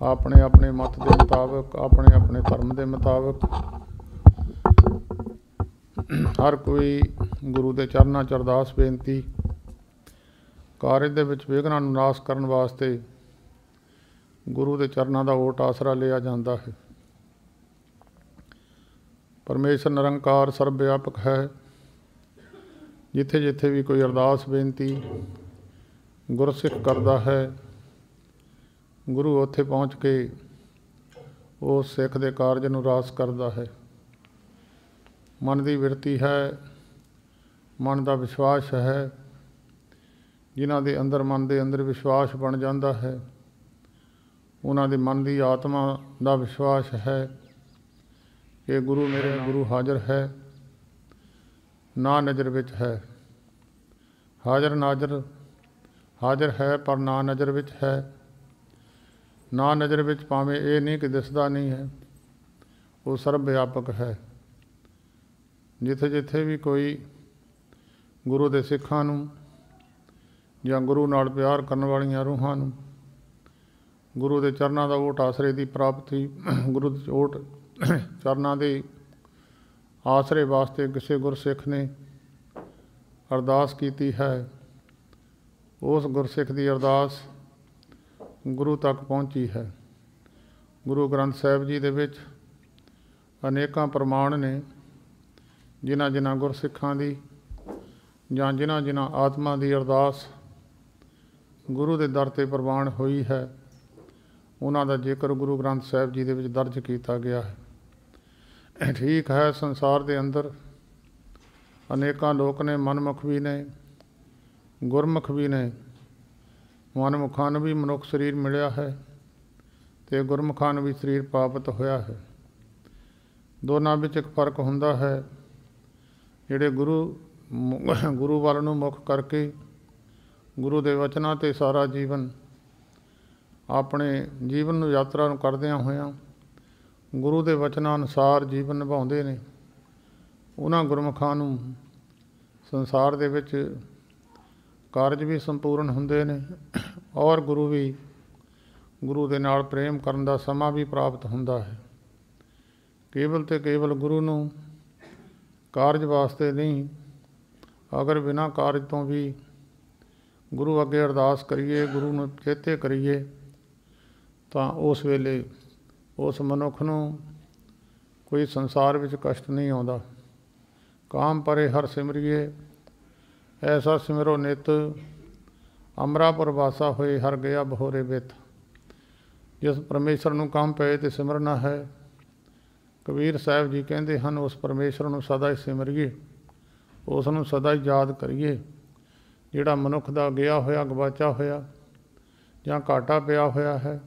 अपने अपने मत के मुताबिक, अपने अपने धर्म के मुताबिक हर कोई गुरु के चरणों च अरदास बेनती कार्य दे विच विघनां नूं नाश करन वास्ते गुरु के चरणों का ओट आसरा लिया जाता है। परमेश्वर निरंकार सर्वव्यापक है। जिथे जिथे भी कोई अरदास बेनती गुरसिख करता है, गुरु उत्थे पहुँच के उस सिख के कारज नूं रास करता है। मन की विरती है, मन का विश्वास है। जिन्हां दे अंदर मन के अंदर विश्वास बन जाता है, उन्हां दे मन की आत्मा का विश्वास है कि गुरु मेरे गुरु हाजिर है, ना नज़र विच है। हाजिर नाजर हाजिर है पर ना नज़र विच है। ना नज़र विच भावें ये नहीं कि दिसदा नहीं है, वो सर्व व्यापक है। जिथे जिथे भी कोई गुरु के सिखां नूं या गुरु नाल प्यार करन वालियां रूहां नूं गुरु के चरणों का ओट आसरे की प्राप्ति, गुरु के ओट चरणों के आसरे वास्ते किसी गुरसिख ने अरदास की है, उस गुरसिख की अरदास गुरु तक पहुँची है। गुरु ग्रंथ साहिब जी दे विच अनेकां प्रमाण ने जिन्हां जिन्हां गुरसिखां दी जां जिन्हां जिन्हां आत्मा की अरदास गुरु के दर ते प्रवान हुई है, उन्हां दा जिक्र गुरु ग्रंथ साहिब जी दे विच दर्ज किया गया है। ठीक है, संसार के अंदर अनेकां लोक ने, मनमुख भी ने, गुरमुख भी ने। मनमुखां नूं भी मनुख शरीर मिलिया है ते गुरमुखां नूं भी शरीर प्राप्त होया है। दोनों विच एक फर्क हुंदा है। जिहड़े गुरु वाल नूं मुख करके गुरु के वचनां ते सारा जीवन अपने जीवन नूं यात्रा नूं करदिआं होइआं गुरु के वचनां अनुसार जीवन निभाउंदे ने, उन्हां गुरमुखां नूं संसार दे विच कारज भी संपूर्ण हुंदे ने और गुरु भी गुरु के नाल प्रेम करन दा समा भी प्राप्त हुंदा है। केवल ते केवल गुरु नूं कारज वास्ते नहीं, अगर बिना कारज तो भी गुरु अगे अरदास करिए, गुरु नूं चेते करिए, तां उस वेले उस मनुख नूं कोई संसार विच कष्ट नहीं आउंदा। काम परे हर सिमरिए, ऐसा सिमरो नित, अमरापुर वासा होए हर गया बहोरे बित। जिस परमेश्वर नूं काम पए ते सिमरना है, कबीर साहिब जी कहते हैं, उस परमेश्वर नूं सदा ही सिमरिए, उस नूं सदा ही याद करिए। जिहड़ा मनुख दा गया होया, गवाचा होया जां घाटा पिया होया है,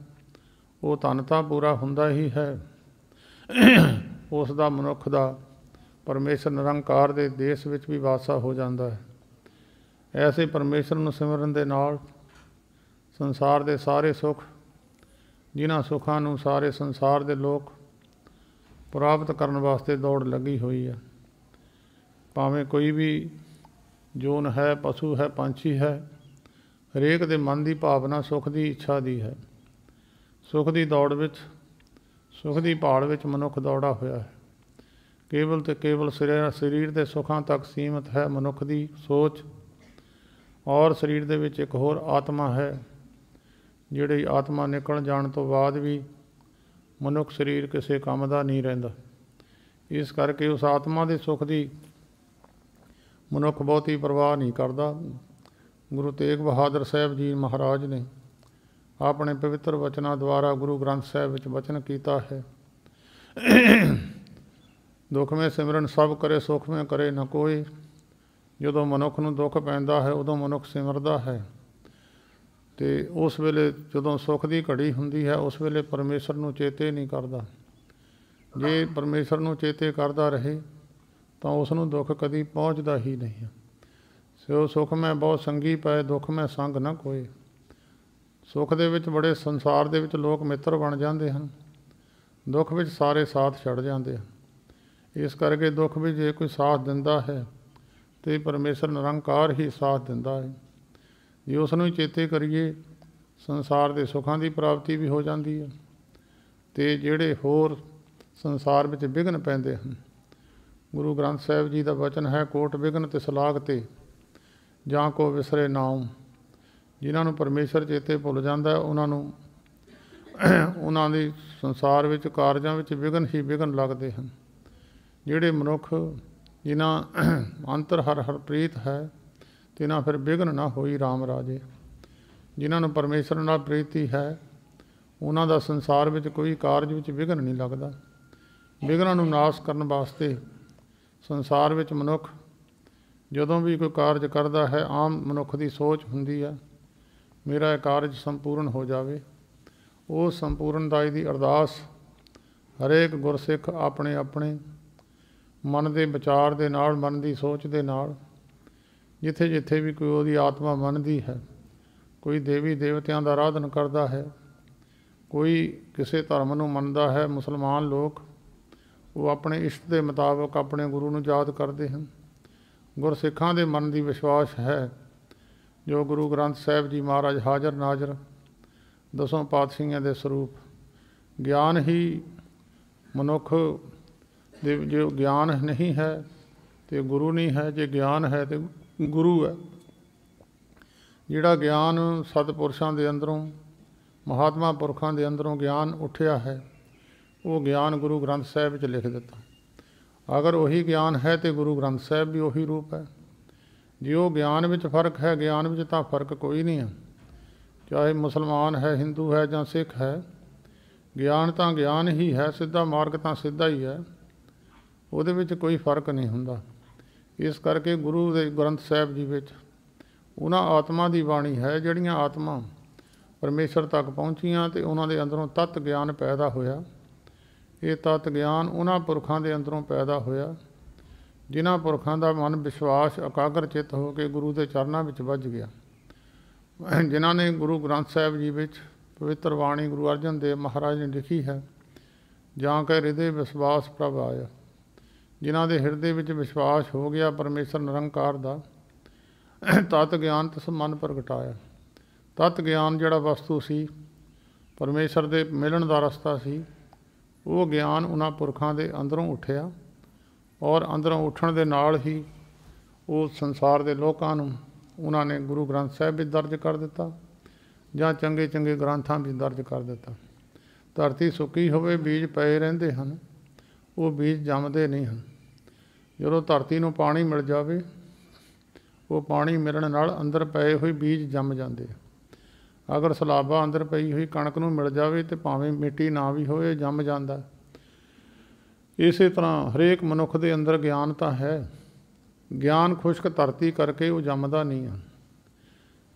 वो धन तां पूरा हुंदा ही है, उस दा मनुख दा परमेश्वर निरंकार दे देश विच भी वासा हो जाता है। ऐसे परमेश्वर नूं सिमरन दे नाल संसार दे सारे सुख, जिन्हां सुखां नूं सारे संसार दे लोक प्राप्त करन वास्ते दौड़ लगी हुई है। भावें कोई भी जोन है, पशु है, पंछी है, हरेक दे मन की भावना सुख की इच्छा दी है। सुख की दौड़ विच, सुख की भाड़ विच मनुख दौड़ा होया है। केवल तो केवल शरीर के सुखां तक सीमित है मनुख की सोच। और शरीर दे विच एक होर आत्मा है, जिहड़ी आत्मा निकल जाण तो बाद भी मनुख शरीर किसी काम का नहीं रहिंदा। इस करके उस आत्मा के सुख की मनुख बहुती परवाह नहीं करता। गुरु तेग बहादुर साहब जी महाराज ने अपने पवित्र वचनों द्वारा गुरु ग्रंथ साहिब विच वचन किया है, दुख में सिमरन सब करे, सुख में करे न कोई। जदों मनुख नूं दुख पैंदा है, उदों मनुख सिमरदा है, तो उस वेले जदों सुख की घड़ी हुंदी है, उस वेले परमेश्वर नूं चेते नहीं करता। जे परमेश्वर नूं चेते करता रहे तो उसनूं दुख कदी पहुँचता ही नहीं है। सो सुख में बहुत संगी पए, दुख में संग न कोई। सुख दे विच बड़े संसार दे विच लोक मित्र बन जाते हैं, दुख विच सारे साथ छड़ जाते हैं। इस करके दुख भी जे कोई साथ दिंदा है तो परमेश्वर निरंकार ही साथ दिंदा है। जे उसनूं चेते करिए संसार के सुखां की प्राप्ति भी हो जाती है। ਤੇ ਜਿਹੜੇ ਹੋਰ ਸੰਸਾਰ ਵਿੱਚ ਵਿਘਨ ਪੈਂਦੇ ਹਨ। ਗੁਰੂ ਗ੍ਰੰਥ ਸਾਹਿਬ ਜੀ ਦਾ ਵਚਨ ਹੈ, ਕੋਟ ਵਿਘਨ ਤੇ ਸਲਾਗ ਤੇ ਜਾਂ ਕੋ ਵਿਸਰੇ ਨਾਮ। ਜਿਨ੍ਹਾਂ ਨੂੰ ਪਰਮੇਸ਼ਰ ਚੇਤੇ ਭੁੱਲ ਜਾਂਦਾ, ਉਹਨਾਂ ਦੀ ਸੰਸਾਰ ਵਿੱਚ ਕਾਰਜਾਂ ਵਿੱਚ ਵਿਘਨ ਹੀ ਵਿਘਨ ਲੱਗਦੇ ਹਨ। ਜਿਹੜੇ ਮਨੁੱਖ ਜਿਨ੍ਹਾਂ ਅੰਤਰ ਹਰ ਹਰ ਪ੍ਰੀਤ ਹੈ, ਤਿਨਾਂ ਫਿਰ ਵਿਘਨ ਨਾ ਹੋਈ ਰਾਮ ਰਾਜੇ। ਜਿਨ੍ਹਾਂ ਨੂੰ ਪਰਮੇਸ਼ਰ ਨਾਲ ਪ੍ਰੀਤੀ ਹੈ, ਉਹਨਾਂ ਦਾ ਸੰਸਾਰ ਵਿੱਚ ਕੋਈ ਕਾਰਜ ਵਿੱਚ ਵਿਘਨ ਨਹੀਂ ਲੱਗਦਾ। ਵਿਘਨਾਂ ਨੂੰ ਨਾਸ਼ ਕਰਨ ਵਾਸਤੇ ਸੰਸਾਰ ਵਿੱਚ ਮਨੁੱਖ ਜਦੋਂ ਵੀ ਕੋਈ ਕਾਰਜ ਕਰਦਾ ਹੈ, ਆਮ ਮਨੁੱਖ ਦੀ ਸੋਚ ਹੁੰਦੀ ਹੈ ਮੇਰਾ ਇਹ ਕਾਰਜ ਸੰਪੂਰਨ ਹੋ ਜਾਵੇ। ਉਹ ਸੰਪੂਰਨਤਾਈ ਦੀ ਅਰਦਾਸ ਹਰੇਕ ਗੁਰਸਿੱਖ ਆਪਣੇ ਆਪਣੇ ਮਨ ਦੇ ਵਿਚਾਰ ਦੇ ਨਾਲ, ਮਨ ਦੀ ਸੋਚ ਦੇ ਨਾਲ, ਜਿੱਥੇ ਜਿੱਥੇ ਵੀ ਕੋਈ ਉਹਦੀ ਆਤਮਾ ਮੰਨਦੀ ਹੈ, ਕੋਈ ਦੇਵੀ ਦੇਵਤਿਆਂ ਦਾ ਆਰਾਧਨ ਕਰਦਾ ਹੈ, ਕੋਈ ਕਿਸੇ ਧਰਮ ਨੂੰ ਮੰਨਦਾ ਹੈ, ਮੁਸਲਮਾਨ ਲੋਕ ਉਹ ਆਪਣੇ ਇਸ਼ਟ ਦੇ ਮੁਤਾਬਕ ਆਪਣੇ ਗੁਰੂ ਨੂੰ ਯਾਦ ਕਰਦੇ ਹਨ। ਗੁਰਸਿੱਖਾਂ ਦੇ ਮਨ ਦੀ ਵਿਸ਼ਵਾਸ ਹੈ ਜੋ ਗੁਰੂ ਗ੍ਰੰਥ ਸਾਹਿਬ ਜੀ ਮਹਾਰਾਜ ਹਾਜ਼ਰ ਨਾਜ਼ਰ ਦਸੋਂ ਪਾਤਸ਼ਾਹੀਆਂ ਦੇ ਸਰੂਪ। ਗਿਆਨ ਹੀ ਮਨੁੱਖ ਦੇ, ਜੋ ਗਿਆਨ ਨਹੀਂ ਹੈ ਤੇ ਗੁਰੂ ਨਹੀਂ ਹੈ, ਜੇ ਗਿਆਨ ਹੈ ਤੇ ਗੁਰੂ ਹੈ। ਜਿਹੜਾ ਗਿਆਨ ਸਤਿਪੁਰਸ਼ਾਂ ਦੇ ਅੰਦਰੋਂ, ਮਹਾਤਮਾ ਪੁਰਖਾਂ ਦੇ ਅੰਦਰੋਂ ਗਿਆਨ ਉੱਠਿਆ ਹੈ, ਉਹ ਗਿਆਨ ਗੁਰੂ ਗ੍ਰੰਥ ਸਾਹਿਬ ਵਿੱਚ ਲਿਖ ਦਿੱਤਾ। ਅਗਰ ਉਹੀ ਗਿਆਨ ਹੈ ਤੇ ਗੁਰੂ ਗ੍ਰੰਥ ਸਾਹਿਬ ਵੀ ਉਹੀ ਰੂਪ ਹੈ। ਜੇ ਉਹ ਗਿਆਨ ਵਿੱਚ ਫਰਕ ਹੈ, ਗਿਆਨ ਵਿੱਚ ਤਾਂ ਫਰਕ ਕੋਈ ਨਹੀਂ ਹੈ, ਚਾਹੇ ਮੁਸਲਮਾਨ ਹੈ, ਹਿੰਦੂ ਹੈ ਜਾਂ ਸਿੱਖ ਹੈ। ਗਿਆਨ ਤਾਂ ਗਿਆਨ ਹੀ ਹੈ, ਸਿੱਧਾ ਮਾਰਗ ਤਾਂ ਸਿੱਧਾ ਹੀ ਹੈ, ਉਹਦੇ ਵਿੱਚ ਕੋਈ ਫਰਕ ਨਹੀਂ ਹੁੰਦਾ। ਇਸ ਕਰਕੇ ਗੁਰੂ ਦੇ ਗ੍ਰੰਥ ਸਾਹਿਬ ਜੀ ਵਿੱਚ ਉਹਨਾਂ ਆਤਮਾ ਦੀ ਬਾਣੀ ਹੈ ਜਿਹੜੀਆਂ ਆਤਮਾ ਪਰਮੇਸ਼ਰ ਤੱਕ ਪਹੁੰਚੀਆਂ ਤੇ ਉਹਨਾਂ ਦੇ ਅੰਦਰੋਂ ਤੱਤ ਗਿਆਨ ਪੈਦਾ ਹੋਇਆ। ਇਹ ਤੱਤ ਗਿਆਨ ਉਹਨਾਂ ਪੁਰਖਾਂ ਦੇ ਅੰਦਰੋਂ ਪੈਦਾ ਹੋਇਆ ਜਿਨ੍ਹਾਂ ਪੁਰਖਾਂ ਦਾ ਮਨ ਵਿਸ਼ਵਾਸ ਇਕਾਗਰ ਚਿੱਤ ਹੋ ਕੇ ਗੁਰੂ ਦੇ ਚਰਨਾਂ ਵਿੱਚ ਵੱਜ ਗਿਆ, ਜਿਨ੍ਹਾਂ ਨੇ ਗੁਰੂ ਗ੍ਰੰਥ ਸਾਹਿਬ ਜੀ ਵਿੱਚ ਪਵਿੱਤਰ ਬਾਣੀ ਗੁਰੂ ਅਰਜਨ ਦੇਵ ਮਹਾਰਾਜ ਨੇ ਲਿਖੀ ਹੈ, ਜਾਂ ਕਿ ਹਿਰਦੇ ਵਿਸ਼ਵਾਸ ਪ੍ਰਭ ਆਇਆ। ਜਿਨ੍ਹਾਂ ਦੇ ਹਿਰਦੇ ਵਿੱਚ ਵਿਸ਼ਵਾਸ ਹੋ ਗਿਆ ਪਰਮੇਸ਼ਰ ਨਿਰੰਕਾਰ ਦਾ, ਤਤ ਗਿਆਨ ਤਿਸ ਮਨ ਪ੍ਰਗਟਾਇਆ। ਤਤ ਗਿਆਨ ਜਿਹੜਾ ਵਸਤੂ ਸੀ, ਪਰਮੇਸ਼ਰ ਦੇ ਮਿਲਣ ਦਾ ਰਸਤਾ ਸੀ, ਉਹ ਗਿਆਨ ਉਹਨਾਂ ਪੁਰਖਾਂ ਦੇ ਅੰਦਰੋਂ ਉੱਠਿਆ ਔਰ ਅੰਦਰੋਂ ਉੱਠਣ ਦੇ ਨਾਲ ਹੀ ਉਹ ਸੰਸਾਰ ਦੇ ਲੋਕਾਂ ਨੂੰ ਉਹਨਾਂ ਨੇ ਗੁਰੂ ਗ੍ਰੰਥ ਸਾਹਿਬ ਵਿੱਚ ਦਰਜ ਕਰ ਦਿੱਤਾ ਜਾਂ ਚੰਗੇ ਚੰਗੇ ਗ੍ਰੰਥਾਂ ਵਿੱਚ ਦਰਜ ਕਰ ਦਿੱਤਾ। ਧਰਤੀ ਸੁੱਕੀ ਹੋਵੇ, ਬੀਜ ਪਏ ਰਹਿੰਦੇ ਹਨ, ਉਹ ਬੀਜ ਜੰਮਦੇ ਨਹੀਂ ਹਨ। ਜਦੋਂ ਧਰਤੀ ਨੂੰ ਪਾਣੀ ਮਿਲ ਜਾਵੇ, ਉਹ ਪਾਣੀ ਮਿਲਣ ਨਾਲ ਅੰਦਰ ਪਏ ਹੋਏ ਬੀਜ ਜੰਮ ਜਾਂਦੇ ਆ। ਅਗਰ ਸਲਾਬਾ ਅੰਦਰ ਪਈ ਹੋਈ ਕਣਕ ਨੂੰ ਮਿਲ ਜਾਵੇ ਤੇ ਭਾਵੇਂ ਮਿੱਟੀ ਨਾ ਵੀ ਹੋਵੇ, ਜੰਮ ਜਾਂਦਾ। ਇਸੇ ਤਰ੍ਹਾਂ ਹਰੇਕ ਮਨੁੱਖ ਦੇ ਅੰਦਰ ਗਿਆਨ ਤਾਂ ਹੈ, ਗਿਆਨ ਖੁਸ਼ਕ ਧਰਤੀ ਕਰਕੇ ਉਹ ਜੰਮਦਾ ਨਹੀਂ ਹੈ।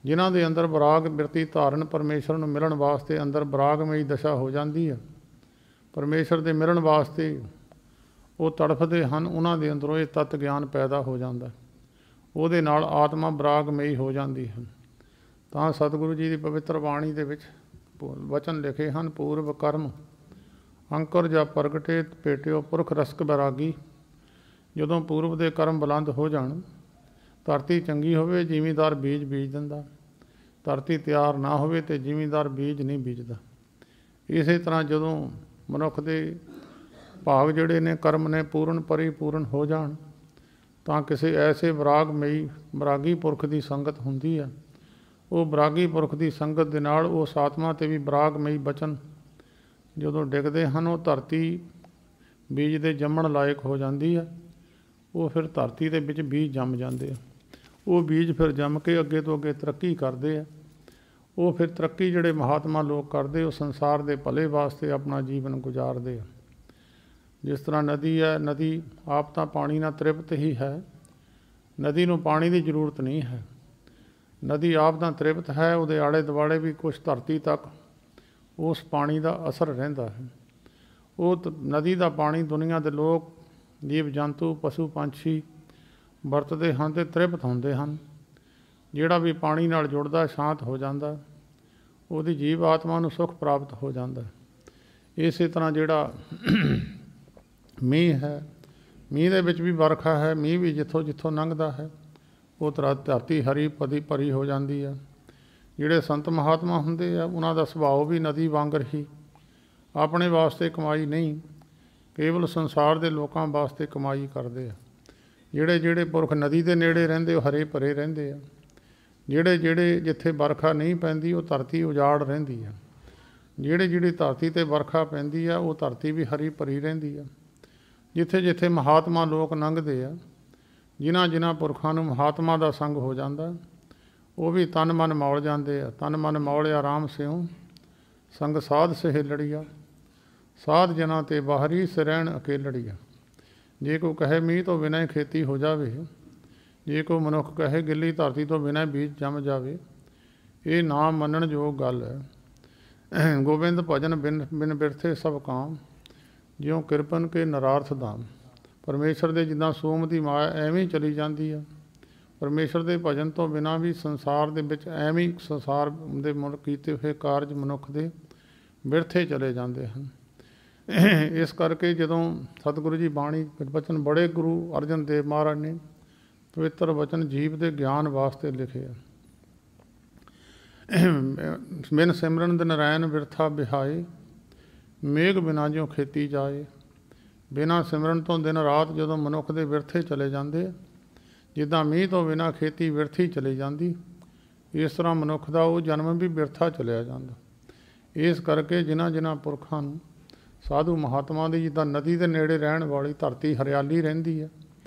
ਜਿਨ੍ਹਾਂ ਦੇ ਅੰਦਰ ਬਰਾਗ ਬਿਰਤੀ ਧਾਰਨ ਪਰਮੇਸ਼ਰ ਨੂੰ ਮਿਲਣ ਵਾਸਤੇ ਅੰਦਰ ਬਰਾਗਮਈ ਦਸ਼ਾ ਹੋ ਜਾਂਦੀ ਹੈ, ਪਰਮੇਸ਼ਰ ਦੇ ਮਿਲਣ ਵਾਸਤੇ ਉਹ ਤੜਫਦੇ ਹਨ, ਉਹਨਾਂ ਦੇ ਅੰਦਰੋਂ ਇਹ ਤੱਤ ਗਿਆਨ ਪੈਦਾ ਹੋ ਜਾਂਦਾ। ਉਹਦੇ ਨਾਲ ਆਤਮਾ ਬਰਾਗਮਈ ਹੋ ਜਾਂਦੀ ਹੈ। ਤਾਂ ਸਤਿਗੁਰੂ ਜੀ ਦੀ ਪਵਿੱਤਰ ਬਾਣੀ ਦੇ ਵਿੱਚ ਵਚਨ ਲਿਖੇ ਹਨ, ਪੂਰਵ ਕਰਮ ਅੰਕੁਰ ਜਾਂ ਪ੍ਰਗਟੇ ਭੇਟਿਓ ਪੁਰਖ ਰਸਕ ਬੈਰਾਗੀ। ਜਦੋਂ ਪੂਰਬ ਦੇ ਕਰਮ ਬੁਲੰਦ ਹੋ ਜਾਣ, ਧਰਤੀ ਚੰਗੀ ਹੋਵੇ ਜ਼ਿਮੀਂਦਾਰ ਬੀਜ ਬੀਜ ਦਿੰਦਾ, ਧਰਤੀ ਤਿਆਰ ਨਾ ਹੋਵੇ ਤੇ ਜ਼ਿਮੀਂਦਾਰ ਬੀਜ ਨਹੀਂ ਬੀਜਦਾ। ਇਸੇ ਤਰ੍ਹਾਂ ਜਦੋਂ ਮਨੁੱਖ ਦੇ ਭਾਗ ਜਿਹੜੇ ਨੇ ਕਰਮ ਨੇ ਪੂਰਨ ਪਰਿਪੂਰਨ ਹੋ ਜਾਣ, ਤਾਂ ਕਿਸੇ ਐਸੇ ਬਰਾਗੀ ਪੁਰਖ ਦੀ ਸੰਗਤ ਹੁੰਦੀ ਹੈ। ਉਹ ਬਰਾਗੀ ਪੁਰਖ ਦੀ ਸੰਗਤ ਦੇ ਨਾਲ ਉਸ ਆਤਮਾ 'ਤੇ ਵੀ ਬਰਾਗਮਈ ਬਚਨ ਜਦੋਂ ਡਿੱਗਦੇ ਹਨ, ਉਹ ਧਰਤੀ ਬੀਜ ਦੇ ਜੰਮਣ ਲਾਇਕ ਹੋ ਜਾਂਦੀ ਹੈ। ਉਹ ਫਿਰ ਧਰਤੀ ਦੇ ਵਿੱਚ ਬੀਜ ਜੰਮ ਜਾਂਦੇ ਆ। ਉਹ ਬੀਜ ਫਿਰ ਜੰਮ ਕੇ ਅੱਗੇ ਤੋਂ ਅੱਗੇ ਤਰੱਕੀ ਕਰਦੇ ਆ। ਉਹ ਫਿਰ ਤਰੱਕੀ ਜਿਹੜੇ ਮਹਾਤਮਾ ਲੋਕ ਕਰਦੇ, ਉਹ ਸੰਸਾਰ ਦੇ ਭਲੇ ਵਾਸਤੇ ਆਪਣਾ ਜੀਵਨ ਗੁਜ਼ਾਰਦੇ ਆ। ਜਿਸ ਤਰ੍ਹਾਂ ਨਦੀ ਹੈ, ਨਦੀ ਆਪ ਤਾਂ ਪਾਣੀ ਨਾਲ ਤ੍ਰਿਪਤ ਹੀ ਹੈ, ਨਦੀ ਨੂੰ ਪਾਣੀ ਦੀ ਜ਼ਰੂਰਤ ਨਹੀਂ ਹੈ। ਨਦੀ ਆਪ ਤਾਂ ਤ੍ਰਿਪਤ ਹੈ, ਉਹਦੇ ਆਲੇ ਦੁਆਲੇ ਵੀ ਕੁਛ ਧਰਤੀ ਤੱਕ ਉਸ ਪਾਣੀ ਦਾ ਅਸਰ ਰਹਿੰਦਾ ਹੈ। ਉਹ ਨਦੀ ਦਾ ਪਾਣੀ ਦੁਨੀਆ ਦੇ ਲੋਕ, ਜੀਵ ਜੰਤੂ, ਪਸ਼ੂ ਪੰਛੀ ਵਰਤਦੇ ਹਨ ਅਤੇ ਤ੍ਰਿਪਤ ਹੁੰਦੇ ਹਨ। ਜਿਹੜਾ ਵੀ ਪਾਣੀ ਨਾਲ ਜੁੜਦਾ ਸ਼ਾਂਤ ਹੋ ਜਾਂਦਾ, ਉਹਦੀ ਜੀਵ ਆਤਮਾ ਨੂੰ ਸੁੱਖ ਪ੍ਰਾਪਤ ਹੋ ਜਾਂਦਾ। ਇਸੇ ਤਰ੍ਹਾਂ ਜਿਹੜਾ ਮੀਂਹ ਹੈ, ਮੀਂਹ ਦੇ ਵਿੱਚ ਵੀ ਵਰਖਾ ਹੈ। ਮੀਂਹ ਵੀ ਜਿੱਥੋਂ ਜਿੱਥੋਂ ਲੰਘਦਾ ਹੈ, ਉਹ ਧਰਤੀ ਹਰੀ ਭਰੀ ਹੋ ਜਾਂਦੀ ਹੈ। ਜਿਹੜੇ ਸੰਤ ਮਹਾਤਮਾ ਹੁੰਦੇ ਆ, ਉਹਨਾਂ ਦਾ ਸੁਭਾਅ ਵੀ ਨਦੀ ਵਾਂਗਰ ਹੀ ਆਪਣੇ ਵਾਸਤੇ ਕਮਾਈ ਨਹੀਂ, ਕੇਵਲ ਸੰਸਾਰ ਦੇ ਲੋਕਾਂ ਵਾਸਤੇ ਕਮਾਈ ਕਰਦੇ ਆ। ਜਿਹੜੇ ਜਿਹੜੇ ਪੁਰਖ ਨਦੀ ਦੇ ਨੇੜੇ ਰਹਿੰਦੇ ਉਹ ਹਰੇ ਭਰੇ ਰਹਿੰਦੇ ਆ। ਜਿਹੜੇ ਜਿਹੜੇ ਜਿੱਥੇ ਵਰਖਾ ਨਹੀਂ ਪੈਂਦੀ ਉਹ ਧਰਤੀ ਉਜਾੜ ਰਹਿੰਦੀ ਆ। ਜਿਹੜੀ ਧਰਤੀ 'ਤੇ ਵਰਖਾ ਪੈਂਦੀ ਆ ਉਹ ਧਰਤੀ ਵੀ ਹਰੀ ਭਰੀ ਰਹਿੰਦੀ ਆ। ਜਿੱਥੇ ਜਿੱਥੇ ਮਹਾਤਮਾ ਲੋਕ ਲੰਘਦੇ ਆ, ਜਿਨ੍ਹਾਂ ਪੁਰਖਾਂ ਨੂੰ ਮਹਾਤਮਾ ਦਾ ਸੰਗ ਹੋ ਜਾਂਦਾ, ਉਹ ਵੀ ਤਨ ਮਨ ਮੌਲ ਜਾਂਦੇ ਆ। ਤਨ ਮਨ ਮੌਲਿਆ ਰਾਮ ਸਿਉ, ਸੰਗ ਸਾਧ ਸਹੇਲੜੀਆ, ਸਾਧ ਜਨਾਂ ਤੇ ਬਾਹਰੀ ਸਰੈਣ ਅਕੇਲੜੀਆ। ਜੇ ਕੋਈ ਕਹੇ ਮੀਂਹ ਤੋਂ ਬਿਨਾਂ ਹੀ ਖੇਤੀ ਹੋ ਜਾਵੇ, ਜੇ ਕੋਈ ਮਨੁੱਖ ਕਹੇ ਗਿੱਲੀ ਧਰਤੀ ਤੋਂ ਬਿਨਾਂ ਬੀਜ ਜੰਮ ਜਾਵੇ, ਇਹ ਨਾ ਮੰਨਣ ਯੋਗ ਗੱਲ ਹੈ। ਗੋਬਿੰਦ ਭਜਨ ਬਿਨ ਬਿਰਥੇ ਸਭ ਕਾਮ, ਜਿਉਂ ਕਿਰਪਨ ਕੇ ਨਰਾਰਥ ਦਾਮ। ਪਰਮੇਸ਼ਰ ਦੇ ਜਿੱਦਾਂ ਸੋਮ ਦੀ ਮਾਇਆ ਐਵੇਂ ਹੀ ਚਲੀ ਜਾਂਦੀ ਆ। ਪਰਮੇਸ਼ਰ ਦੇ ਭਜਨ ਤੋਂ ਬਿਨਾਂ ਵੀ ਸੰਸਾਰ ਦੇ ਵਿੱਚ ਐਵੇਂ ਹੀ ਸੰਸਾਰ ਦੇ ਕੀਤੇ ਹੋਏ ਕਾਰਜ ਮਨੁੱਖ ਦੇ ਬਿਰਥੇ ਚਲੇ ਜਾਂਦੇ ਹਨ। ਇਸ ਕਰਕੇ ਜਦੋਂ ਸਤਿਗੁਰੂ ਜੀ ਬਾਣੀ ਬਚਨ ਬੜੇ ਗੁਰੂ ਅਰਜਨ ਦੇਵ ਮਹਾਰਾਜ ਨੇ ਪਵਿੱਤਰ ਵਚਨ ਜੀਵ ਦੇ ਗਿਆਨ ਵਾਸਤੇ ਲਿਖੇ ਆ। ਬਿਨ ਸਿਮਰਨ ਦਿਨ ਨਰਾਇਣ ਬਿਰਥਾ ਬਿਹਾਏ, ਮੇਘ ਬਿਨਾਂ ਜਿਉਂ ਖੇਤੀ ਜਾਏ। ਬਿਨਾਂ ਸਿਮਰਨ ਤੋਂ ਦਿਨ ਰਾਤ ਜਦੋਂ ਮਨੁੱਖ ਦੇ ਬਿਰਥੇ ਚਲੇ ਜਾਂਦੇ ਆ, ਜਿੱਦਾਂ ਮੀਂਹ ਤੋਂ ਬਿਨਾਂ ਖੇਤੀ ਬਿਰਥੀ ਚਲੀ ਜਾਂਦੀ, ਇਸ ਤਰ੍ਹਾਂ ਮਨੁੱਖ ਦਾ ਉਹ ਜਨਮ ਵੀ ਬਿਰਥਾ ਚਲਿਆ ਜਾਂਦਾ। ਇਸ ਕਰਕੇ ਜਿਨ੍ਹਾਂ ਪੁਰਖਾਂ ਨੂੰ ਸਾਧੂ ਮਹਾਤਮਾ ਦੀ ਜਿੱਦਾਂ ਨਦੀ ਦੇ ਨੇੜੇ ਰਹਿਣ ਵਾਲੀ ਧਰਤੀ ਹਰਿਆਲੀ ਰਹਿੰਦੀ ਹੈ,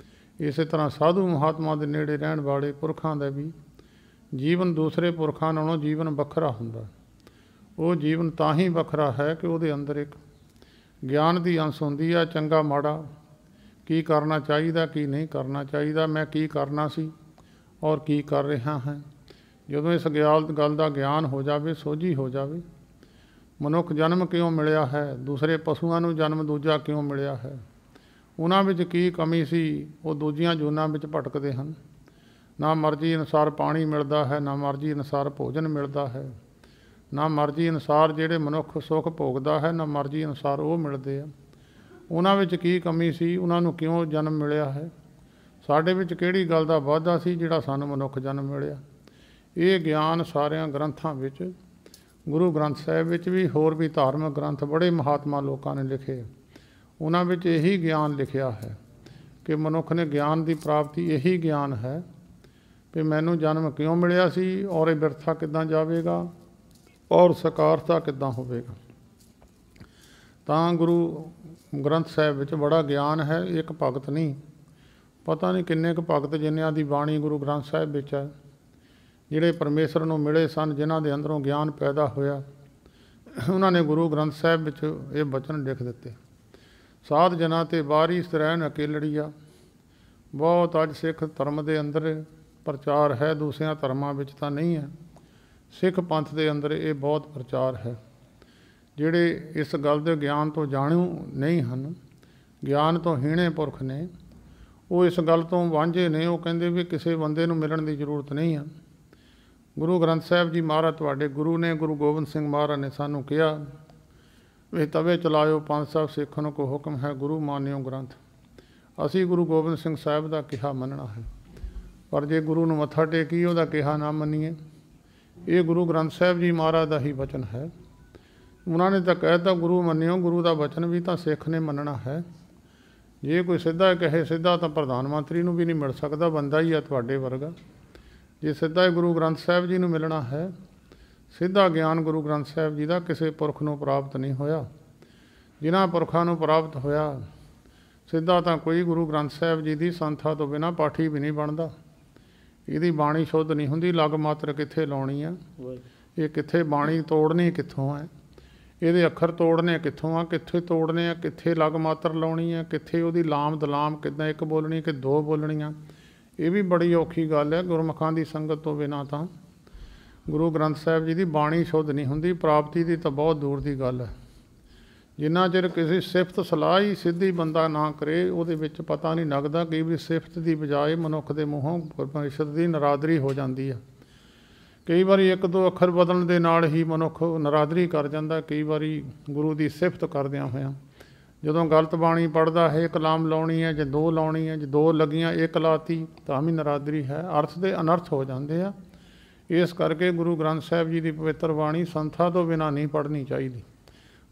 ਇਸੇ ਤਰ੍ਹਾਂ ਸਾਧੂ ਮਹਾਤਮਾ ਦੇ ਨੇੜੇ ਰਹਿਣ ਵਾਲੇ ਪੁਰਖਾਂ ਦਾ ਵੀ ਜੀਵਨ ਦੂਸਰੇ ਪੁਰਖਾਂ ਨਾਲੋਂ ਜੀਵਨ ਵੱਖਰਾ ਹੁੰਦਾ। ਉਹ ਜੀਵਨ ਤਾਂ ਹੀ ਵੱਖਰਾ ਹੈ ਕਿ ਉਹਦੇ ਅੰਦਰ ਇੱਕ ਗਿਆਨ ਦੀ ਅੰਸ਼ ਹੁੰਦੀ ਆ। ਚੰਗਾ ਮਾੜਾ, ਕੀ ਕਰਨਾ ਚਾਹੀਦਾ, ਕੀ ਨਹੀਂ ਕਰਨਾ ਚਾਹੀਦਾ, ਮੈਂ ਕੀ ਕਰਨਾ ਸੀ ਔਰ ਕੀ ਕਰ ਰਿਹਾ ਹਾਂ। ਜਦੋਂ ਇਸ ਗੱਲ ਦਾ ਗਿਆਨ ਹੋ ਜਾਵੇ, ਸੋਝੀ ਹੋ ਜਾਵੇ, ਮਨੁੱਖ ਜਨਮ ਕਿਉਂ ਮਿਲਿਆ ਹੈ, ਦੂਸਰੇ ਪਸ਼ੂਆਂ ਨੂੰ ਜਨਮ ਦੂਜਾ ਕਿਉਂ ਮਿਲਿਆ ਹੈ, ਉਹਨਾਂ ਵਿੱਚ ਕੀ ਕਮੀ ਸੀ, ਉਹ ਦੂਜੀਆਂ ਜੂਨਾਂ ਵਿੱਚ ਭਟਕਦੇ ਹਨ। ਨਾ ਮਰਜ਼ੀ ਅਨੁਸਾਰ ਪਾਣੀ ਮਿਲਦਾ ਹੈ, ਨਾ ਮਰਜ਼ੀ ਅਨੁਸਾਰ ਭੋਜਨ ਮਿਲਦਾ ਹੈ, ਨਾ ਮਰਜ਼ੀ ਅਨੁਸਾਰ ਜਿਹੜੇ ਮਨੁੱਖ ਸੁੱਖ ਭੋਗਦਾ ਹੈ, ਨਾ ਮਰਜ਼ੀ ਅਨੁਸਾਰ ਉਹ ਮਿਲਦੇ ਆ। ਉਹਨਾਂ ਵਿੱਚ ਕੀ ਕਮੀ ਸੀ, ਉਹਨਾਂ ਨੂੰ ਕਿਉਂ ਜਨਮ ਮਿਲਿਆ ਹੈ, ਸਾਡੇ ਵਿੱਚ ਕਿਹੜੀ ਗੱਲ ਦਾ ਵਾਧਾ ਸੀ ਜਿਹੜਾ ਸਾਨੂੰ ਮਨੁੱਖ ਜਨਮ ਮਿਲਿਆ। ਇਹ ਗਿਆਨ ਸਾਰਿਆਂ ਗ੍ਰੰਥਾਂ ਵਿੱਚ, ਗੁਰੂ ਗ੍ਰੰਥ ਸਾਹਿਬ ਵਿੱਚ ਵੀ, ਹੋਰ ਵੀ ਧਾਰਮਿਕ ਗ੍ਰੰਥ ਬੜੇ ਮਹਾਤਮਾ ਲੋਕਾਂ ਨੇ ਲਿਖੇ, ਉਹਨਾਂ ਵਿੱਚ ਇਹੀ ਗਿਆਨ ਲਿਖਿਆ ਹੈ ਕਿ ਮਨੁੱਖ ਨੇ ਗਿਆਨ ਦੀ ਪ੍ਰਾਪਤੀ ਇਹੀ ਗਿਆਨ ਹੈ ਕਿ ਮੈਨੂੰ ਜਨਮ ਕਿਉਂ ਮਿਲਿਆ ਸੀ ਔਰ ਇਹ ਬਿਰਥਾ ਕਿੱਦਾਂ ਜਾਵੇਗਾ ਔਰ ਸਕਾਰਤਾ ਕਿੱਦਾਂ ਹੋਵੇਗਾ। ਤਾਂ ਗੁਰੂ ਗ੍ਰੰਥ ਸਾਹਿਬ ਵਿੱਚ ਬੜਾ ਗਿਆਨ ਹੈ। ਇੱਕ ਭਗਤ ਨਹੀਂ, ਪਤਾ ਨਹੀਂ ਕਿੰਨੇ ਕੁ ਭਗਤ ਜਿਨ੍ਹਾਂ ਦੀ ਬਾਣੀ ਗੁਰੂ ਗ੍ਰੰਥ ਸਾਹਿਬ ਵਿੱਚ ਹੈ, ਜਿਹੜੇ ਪਰਮੇਸ਼ਰ ਨੂੰ ਮਿਲੇ ਸਨ, ਜਿਨ੍ਹਾਂ ਦੇ ਅੰਦਰੋਂ ਗਿਆਨ ਪੈਦਾ ਹੋਇਆ, ਉਹਨਾਂ ਨੇ ਗੁਰੂ ਗ੍ਰੰਥ ਸਾਹਿਬ ਵਿੱਚ ਇਹ ਬਚਨ ਲਿਖ ਦਿੱਤੇ। ਸਾਧ ਜਨਾਂ ਤੇ ਬਾਰੀ ਸਰੈਣ ਅਕੇਲੜੀਆ। ਬਹੁਤ ਅੱਜ ਸਿੱਖ ਧਰਮ ਦੇ ਅੰਦਰ ਪ੍ਰਚਾਰ ਹੈ, ਦੂਸਰਿਆਂ ਧਰਮਾਂ ਵਿੱਚ ਤਾਂ ਨਹੀਂ ਹੈ। ਸਿੱਖ ਪੰਥ ਦੇ ਅੰਦਰ ਇਹ ਬਹੁਤ ਪ੍ਰਚਾਰ ਹੈ। ਜਿਹੜੇ ਇਸ ਗੱਲ ਦੇ ਗਿਆਨ ਤੋਂ ਜਾਣੂ ਨਹੀਂ ਹਨ, ਗਿਆਨ ਤੋਂ ਹੀਣੇ ਪੁਰਖ ਨੇ, ਉਹ ਇਸ ਗੱਲ ਤੋਂ ਵਾਂਝੇ ਨੇ। ਉਹ ਕਹਿੰਦੇ ਵੀ ਕਿਸੇ ਬੰਦੇ ਨੂੰ ਮਿਲਣ ਦੀ ਜ਼ਰੂਰਤ ਨਹੀਂ ਹੈ। ਗੁਰੂ ਗ੍ਰੰਥ ਸਾਹਿਬ ਜੀ ਮਹਾਰਾਜ ਤੁਹਾਡੇ ਗੁਰੂ ਨੇ, ਗੁਰੂ ਗੋਬਿੰਦ ਸਿੰਘ ਮਹਾਰਾਜ ਨੇ ਸਾਨੂੰ ਕਿਹਾ ਵੀ ਤਵੇ ਚਲਾਇਓ ਪੰਜ ਸਾਹਿਬ ਸਿੱਖ ਨੂੰ ਕੋ ਹੁਕਮ ਹੈ, ਗੁਰੂ ਮਾਨਿਓ ਗ੍ਰੰਥ। ਅਸੀਂ ਗੁਰੂ ਗੋਬਿੰਦ ਸਿੰਘ ਸਾਹਿਬ ਦਾ ਕਿਹਾ ਮੰਨਣਾ ਹੈ, ਪਰ ਜੇ ਗੁਰੂ ਨੂੰ ਮੱਥਾ ਟੇਕੀ ਉਹਦਾ ਕਿਹਾ ਨਾ ਮੰਨੀਏ। ਇਹ ਗੁਰੂ ਗ੍ਰੰਥ ਸਾਹਿਬ ਜੀ ਮਹਾਰਾਜ ਦਾ ਹੀ ਵਚਨ ਹੈ। ਉਹਨਾਂ ਨੇ ਤਾਂ ਕਹਿ ਦਿੱਤਾ ਗੁਰੂ ਮੰਨਿਓ, ਗੁਰੂ ਦਾ ਵਚਨ ਵੀ ਤਾਂ ਸਿੱਖ ਨੇ ਮੰਨਣਾ ਹੈ। ਜੇ ਕੋਈ ਸਿੱਧਾ ਕਹੇ, ਸਿੱਧਾ ਤਾਂ ਪ੍ਰਧਾਨ ਮੰਤਰੀ ਨੂੰ ਵੀ ਨਹੀਂ ਮਿਲ ਸਕਦਾ, ਬੰਦਾ ਹੀ ਆ ਤੁਹਾਡੇ ਵਰਗਾ। ਜੇ ਸਿੱਧਾ ਗੁਰੂ ਗ੍ਰੰਥ ਸਾਹਿਬ ਜੀ ਨੂੰ ਮਿਲਣਾ ਹੈ, ਸਿੱਧਾ ਗਿਆਨ ਗੁਰੂ ਗ੍ਰੰਥ ਸਾਹਿਬ ਜੀ ਦਾ ਕਿਸੇ ਪੁਰਖ ਨੂੰ ਪ੍ਰਾਪਤ ਨਹੀਂ ਹੋਇਆ। ਜਿਨ੍ਹਾਂ ਪੁਰਖਾਂ ਨੂੰ ਪ੍ਰਾਪਤ ਹੋਇਆ ਸਿੱਧਾ, ਤਾਂ ਕੋਈ ਗੁਰੂ ਗ੍ਰੰਥ ਸਾਹਿਬ ਜੀ ਦੀ ਸੰਥਾ ਤੋਂ ਬਿਨਾਂ ਪਾਠੀ ਵੀ ਨਹੀਂ ਬਣਦਾ। ਇਹਦੀ ਬਾਣੀ ਸ਼ੁੱਧ ਨਹੀਂ ਹੁੰਦੀ। ਲੱਗ ਮਾਤਰ ਕਿੱਥੇ ਲਾਉਣੀ ਆ, ਇਹ ਕਿੱਥੇ ਬਾਣੀ ਤੋੜਨੀ ਕਿੱਥੋਂ ਹੈ, ਇਹਦੇ ਅੱਖਰ ਤੋੜਨੇ ਕਿੱਥੋਂ ਆ, ਕਿੱਥੇ ਤੋੜਨੇ ਆ, ਕਿੱਥੇ ਲੱਗ ਮਾਤਰ ਲਾਉਣੀ ਆ, ਕਿੱਥੇ ਉਹਦੀ ਲਾਮ ਦਲਾਮ ਕਿੱਦਾਂ ਇੱਕ ਬੋਲਣੀ ਕਿ ਦੋ ਬੋਲਣੀਆਂ, ਇਹ ਵੀ ਬੜੀ ਔਖੀ ਗੱਲ ਹੈ। ਗੁਰਮੁਖਾਂ ਦੀ ਸੰਗਤ ਤੋਂ ਬਿਨਾਂ ਤਾਂ ਗੁਰੂ ਗ੍ਰੰਥ ਸਾਹਿਬ ਜੀ ਦੀ ਬਾਣੀ ਸ਼ੁੱਧ ਨਹੀਂ ਹੁੰਦੀ। ਪ੍ਰਾਪਤੀ ਦੀ ਤਾਂ ਬਹੁਤ ਦੂਰ ਦੀ ਗੱਲ ਹੈ। ਜਿੰਨਾ ਚਿਰ ਕਿਸੇ ਸਿਫਤ ਸਲਾਹ ਹੀ ਸਿੱਧੀ ਬੰਦਾ ਨਾ ਕਰੇ, ਉਹਦੇ ਵਿੱਚ ਪਤਾ ਨਹੀਂ ਲੱਗਦਾ। ਕਈ ਵੀ ਸਿਫਤ ਦੀ ਬਜਾਏ ਮਨੁੱਖ ਦੇ ਮੂੰਹੋਂ ਪਰਮੇਸ਼ਰ ਦੀ ਨਰਾਦਰੀ ਹੋ ਜਾਂਦੀ ਹੈ। ਕਈ ਵਾਰੀ ਇੱਕ ਦੋ ਅੱਖਰ ਬਦਲਣ ਦੇ ਨਾਲ ਹੀ ਮਨੁੱਖ ਨਰਾਦਰੀ ਕਰ ਜਾਂਦਾ। ਕਈ ਵਾਰੀ ਗੁਰੂ ਦੀ ਸਿਫਤ ਕਰਦਿਆਂ ਹੋਇਆਂ ਜਦੋਂ ਗਲਤ ਬਾਣੀ ਪੜ੍ਹਦਾ ਹੈ, ਇੱਕ ਲਾਮ ਲਾਉਣੀ ਹੈ ਜੇ ਦੋ ਲਾਉਣੀ ਹੈ, ਜੇ ਦੋ ਲੱਗੀਆਂ ਇੱਕ ਲਾਤੀ ਤਾਂ ਵੀ ਨਰਾਦਰੀ ਹੈ। ਅਰਥ ਦੇ ਅਨਰਥ ਹੋ ਜਾਂਦੇ ਆ। ਇਸ ਕਰਕੇ ਗੁਰੂ ਗ੍ਰੰਥ ਸਾਹਿਬ ਜੀ ਦੀ ਪਵਿੱਤਰ ਬਾਣੀ ਸੰਥਾ ਤੋਂ ਬਿਨਾਂ ਨਹੀਂ ਪੜ੍ਹਨੀ ਚਾਹੀਦੀ।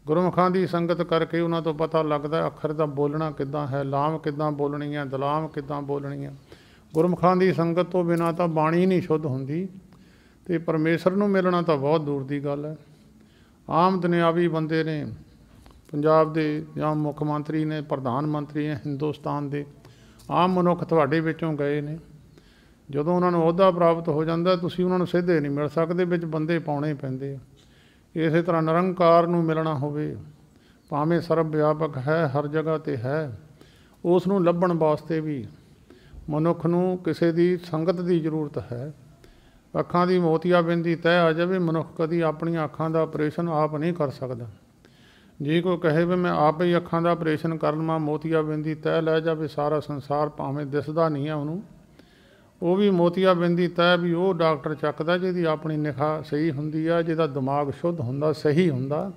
ਗੁਰਮੁਖਾਂ ਦੀ ਸੰਗਤ ਕਰਕੇ ਉਹਨਾਂ ਤੋਂ ਪਤਾ ਲੱਗਦਾ ਅੱਖਰ ਦਾ ਬੋਲਣਾ ਕਿੱਦਾਂ ਹੈ, ਲਾਮ ਕਿੱਦਾਂ ਬੋਲਣੀ ਹੈ, ਦਲਾਮ ਕਿੱਦਾਂ ਬੋਲਣੀ ਹੈ। ਗੁਰਮੁਖਾਂ ਦੀ ਸੰਗਤ ਤੋਂ ਬਿਨਾਂ ਤਾਂ ਬਾਣੀ ਨਹੀਂ ਸ਼ੁੱਧ ਹੁੰਦੀ, ਅਤੇ ਪਰਮੇਸ਼ਰ ਨੂੰ ਮਿਲਣਾ ਤਾਂ ਬਹੁਤ ਦੂਰ ਦੀ ਗੱਲ ਹੈ। ਆਮ ਦੁਨਿਆਵੀ ਬੰਦੇ ਨੇ, ਪੰਜਾਬ ਦੇ ਜਾਂ ਮੁੱਖ ਮੰਤਰੀ ਨੇ, ਪ੍ਰਧਾਨ ਮੰਤਰੀ ਨੇ ਹਿੰਦੁਸਤਾਨ ਦੇ, ਆਮ ਮਨੁੱਖ ਤੁਹਾਡੇ ਵਿੱਚੋਂ ਗਏ ਨੇ, ਜਦੋਂ ਉਹਨਾਂ ਨੂੰ ਅਹੁਦਾ ਪ੍ਰਾਪਤ ਹੋ ਜਾਂਦਾ ਤੁਸੀਂ ਉਹਨਾਂ ਨੂੰ ਸਿੱਧੇ ਨਹੀਂ ਮਿਲ ਸਕਦੇ, ਵਿੱਚ ਬੰਦੇ ਪਾਉਣੇ ਪੈਂਦੇ ਆ। ਇਸੇ ਤਰ੍ਹਾਂ ਨਿਰੰਕਾਰ ਨੂੰ ਮਿਲਣਾ ਹੋਵੇ, ਭਾਵੇਂ ਸਰਬ ਵਿਆਪਕ ਹੈ, ਹਰ ਜਗ੍ਹਾ 'ਤੇ ਹੈ, ਉਸ ਨੂੰ ਲੱਭਣ ਵਾਸਤੇ ਵੀ ਮਨੁੱਖ ਨੂੰ ਕਿਸੇ ਦੀ ਸੰਗਤ ਦੀ ਜ਼ਰੂਰਤ ਹੈ। ਅੱਖਾਂ ਦੀ ਮੋਤੀਆਬਿੰਦ ਦੀ ਤੈਅ ਆ ਜਾਵੇ, ਮਨੁੱਖ ਕਦੀ ਆਪਣੀਆਂ ਅੱਖਾਂ ਦਾ ਆਪਰੇਸ਼ਨ ਆਪ ਨਹੀਂ ਕਰ ਸਕਦਾ। ਜੇ ਕੋਈ ਕਹੇ ਵੀ ਮੈਂ ਆਪ ਹੀ ਅੱਖਾਂ ਦਾ ਆਪਰੇਸ਼ਨ ਕਰ ਲਵਾਂ, ਮੋਤੀਆਬਿੰਦ ਦੀ ਤੈਅ ਲੈ ਜਾਵੇ, ਸਾਰਾ ਸੰਸਾਰ ਭਾਵੇਂ ਦਿਸਦਾ ਨਹੀਂ ਹੈ ਉਹਨੂੰ, ਉਹ ਵੀ ਮੋਤੀਆਬਿੰਦ ਦੀ ਤੈਅ ਵੀ ਉਹ ਡਾਕਟਰ ਚੱਕਦਾ ਜਿਹਦੀ ਆਪਣੀ ਨਿਗਾਹ ਸਹੀ ਹੁੰਦੀ ਆ, ਜਿਹਦਾ ਦਿਮਾਗ ਸ਼ੁੱਧ ਹੁੰਦਾ, ਸਹੀ ਹੁੰਦਾ,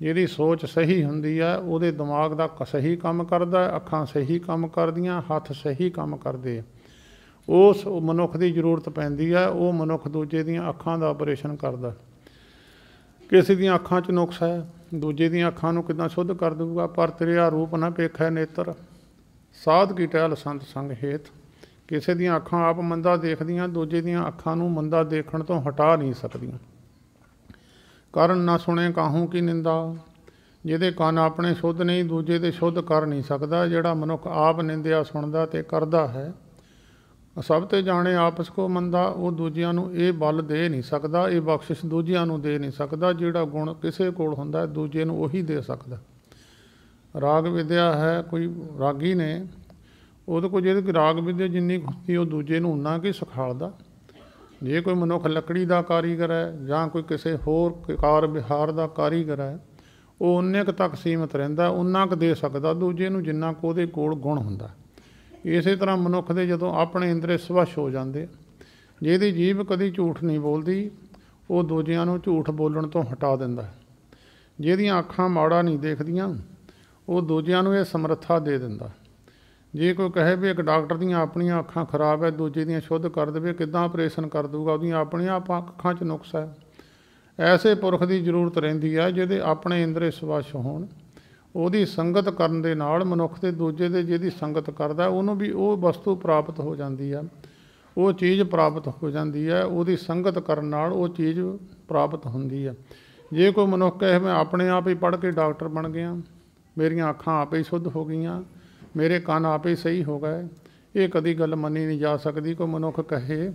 ਜਿਹਦੀ ਸੋਚ ਸਹੀ ਹੁੰਦੀ ਹੈ, ਉਹਦੇ ਦਿਮਾਗ ਦਾ ਸਹੀ ਕੰਮ ਕਰਦਾ, ਅੱਖਾਂ ਸਹੀ ਕੰਮ ਕਰਦੀਆਂ, ਹੱਥ ਸਹੀ ਕੰਮ ਕਰਦੇ ਆ। ਉਸ ਮਨੁੱਖ ਦੀ ਜ਼ਰੂਰਤ ਪੈਂਦੀ ਹੈ, ਉਹ ਮਨੁੱਖ ਦੂਜੇ ਦੀਆਂ ਅੱਖਾਂ ਦਾ ਆਪਰੇਸ਼ਨ ਕਰਦਾ। ਕਿਸੇ ਦੀਆਂ ਅੱਖਾਂ 'ਚ ਨੁਕਸ ਹੈ, ਦੂਜੇ ਦੀਆਂ ਅੱਖਾਂ ਨੂੰ ਕਿੱਦਾਂ ਸ਼ੁੱਧ ਕਰ ਦਊਗਾ। ਪਰ ਤੇਰਾ ਰੂਪ ਨਾ ਪੇਖੈ ਨੇਤਰ, ਸਾਧ ਕੀ ਟਹਿਲ ਸੰਤ ਸੰਗ ਹੇਤ। ਕਿਸੇ ਦੀਆਂ ਅੱਖਾਂ ਆਪ ਮੰਦਾ ਦੇਖਦੀਆਂ, ਦੂਜੇ ਦੀਆਂ ਅੱਖਾਂ ਨੂੰ ਮੰਦਾ ਦੇਖਣ ਤੋਂ ਹਟਾ ਨਹੀਂ ਸਕਦੀਆਂ। ਕਰਨ ਨਾ ਸੁਣੇ ਕਾਹੂ ਕੀ ਨਿੰਦਾ, ਜਿਹਦੇ ਕੰਨ ਆਪਣੇ ਸ਼ੁੱਧ ਨਹੀਂ, ਦੂਜੇ ਦੇ ਸ਼ੁੱਧ ਕਰ ਨਹੀਂ ਸਕਦਾ। ਜਿਹੜਾ ਮਨੁੱਖ ਆਪ ਨਿੰਦਿਆ ਸੁਣਦਾ ਅਤੇ ਕਰਦਾ ਹੈ, ਸਭ ਤੇ ਜਾਣੇ ਆਪਸ ਕੋ ਮੰਦਾ, ਉਹ ਦੂਜਿਆਂ ਨੂੰ ਇਹ ਬਲ ਦੇ ਨਹੀਂ ਸਕਦਾ, ਇਹ ਬਖਸ਼ਿਸ਼ ਦੂਜਿਆਂ ਨੂੰ ਦੇ ਨਹੀਂ ਸਕਦਾ। ਜਿਹੜਾ ਗੁਣ ਕਿਸੇ ਕੋਲ ਹੁੰਦਾ ਦੂਜੇ ਨੂੰ ਉਹੀ ਦੇ ਸਕਦਾ। ਰਾਗ ਵਿਦਿਆ ਹੈ, ਕੋਈ ਰਾਗੀ ਨੇ, ਉਹਦੇ ਕੋਲ ਜਿਹਦੇ ਰਾਗ ਵਿਦਿਆ ਜਿੰਨੀ ਹੁੰਦੀ ਉਹ ਦੂਜੇ ਨੂੰ ਉਨਾ ਕੀ ਸਿਖਾਲਦਾ। ਜੇ ਕੋਈ ਮਨੁੱਖ ਲੱਕੜੀ ਦਾ ਕਾਰੀਗਰ ਹੈ ਜਾਂ ਕੋਈ ਕਿਸੇ ਹੋਰ ਕਾਰ ਵਿਹਾਰ ਦਾ ਕਾਰੀਗਰ ਹੈ, ਉਹ ਉਨੇ ਕੁ ਤੱਕ ਸੀਮਤ ਰਹਿੰਦਾ, ਉਨਾ ਕੁ ਦੇ ਸਕਦਾ ਦੂਜੇ ਨੂੰ ਜਿੰਨਾ ਕੁ ਉਹਦੇ ਕੋਲ ਗੁਣ ਹੁੰਦਾ। ਇਸੇ ਤਰ੍ਹਾਂ ਮਨੁੱਖ ਦੇ ਜਦੋਂ ਆਪਣੇ ਇੰਦਰੇ ਸਵੱਛ ਹੋ ਜਾਂਦੇ, ਜਿਹਦੀ ਜੀਭ ਕਦੀ ਝੂਠ ਨਹੀਂ ਬੋਲਦੀ, ਉਹ ਦੂਜਿਆਂ ਨੂੰ ਝੂਠ ਬੋਲਣ ਤੋਂ ਹਟਾ ਦਿੰਦਾ। ਜਿਹਦੀਆਂ ਅੱਖਾਂ ਮਾੜਾ ਨਹੀਂ ਦੇਖਦੀਆਂ, ਉਹ ਦੂਜਿਆਂ ਨੂੰ ਇਹ ਸਮਰੱਥਾ ਦੇ ਦਿੰਦਾ। ਜੇ ਕੋਈ ਕਹੇ ਵੀ ਇੱਕ ਡਾਕਟਰ ਦੀਆਂ ਆਪਣੀਆਂ ਅੱਖਾਂ ਖਰਾਬ ਹੈ, ਦੂਜੇ ਦੀਆਂ ਸ਼ੁੱਧ ਕਰ ਦੇਵੇ, ਕਿੱਦਾਂ ਆਪਰੇਸ਼ਨ ਕਰ ਦੂਗਾ, ਉਹਦੀਆਂ ਆਪਣੀਆਂ ਅੱਖਾਂ 'ਚ ਨੁਕਸ ਹੈ। ਐਸੇ ਪੁਰਖ ਦੀ ਜ਼ਰੂਰਤ ਰਹਿੰਦੀ ਹੈ ਜਿਹਦੇ ਆਪਣੇ ਇੰਦਰੇ ਸਵੱਛ ਹੋਣ। ਉਹਦੀ ਸੰਗਤ ਕਰਨ ਦੇ ਨਾਲ ਮਨੁੱਖ ਦੇ ਦੂਜੇ ਦੇ ਜਿਹਦੀ ਸੰਗਤ ਕਰਦਾ, ਉਹਨੂੰ ਵੀ ਉਹ ਵਸਤੂ ਪ੍ਰਾਪਤ ਹੋ ਜਾਂਦੀ ਹੈ, ਉਹ ਚੀਜ਼ ਪ੍ਰਾਪਤ ਹੋ ਜਾਂਦੀ ਹੈ। ਉਹਦੀ ਸੰਗਤ ਕਰਨ ਨਾਲ ਉਹ ਚੀਜ਼ ਪ੍ਰਾਪਤ ਹੁੰਦੀ ਹੈ। ਜੇ ਕੋਈ ਮਨੁੱਖ ਕਹੇ ਮੈਂ ਆਪਣੇ ਆਪ ਹੀ ਪੜ੍ਹ ਕੇ ਡਾਕਟਰ ਬਣ ਗਿਆ, ਮੇਰੀਆਂ ਅੱਖਾਂ ਆਪੇ ਹੀ ਸ਼ੁੱਧ ਹੋ ਗਈਆਂ, ਮੇਰੇ ਕੰਨ ਆਪੇ ਸਹੀ ਹੋ ਗਏ, ਇਹ ਕਦੀ ਗੱਲ ਮੰਨੀ ਨਹੀਂ ਜਾ ਸਕਦੀ। ਕੋਈ ਮਨੁੱਖ ਕਹੇ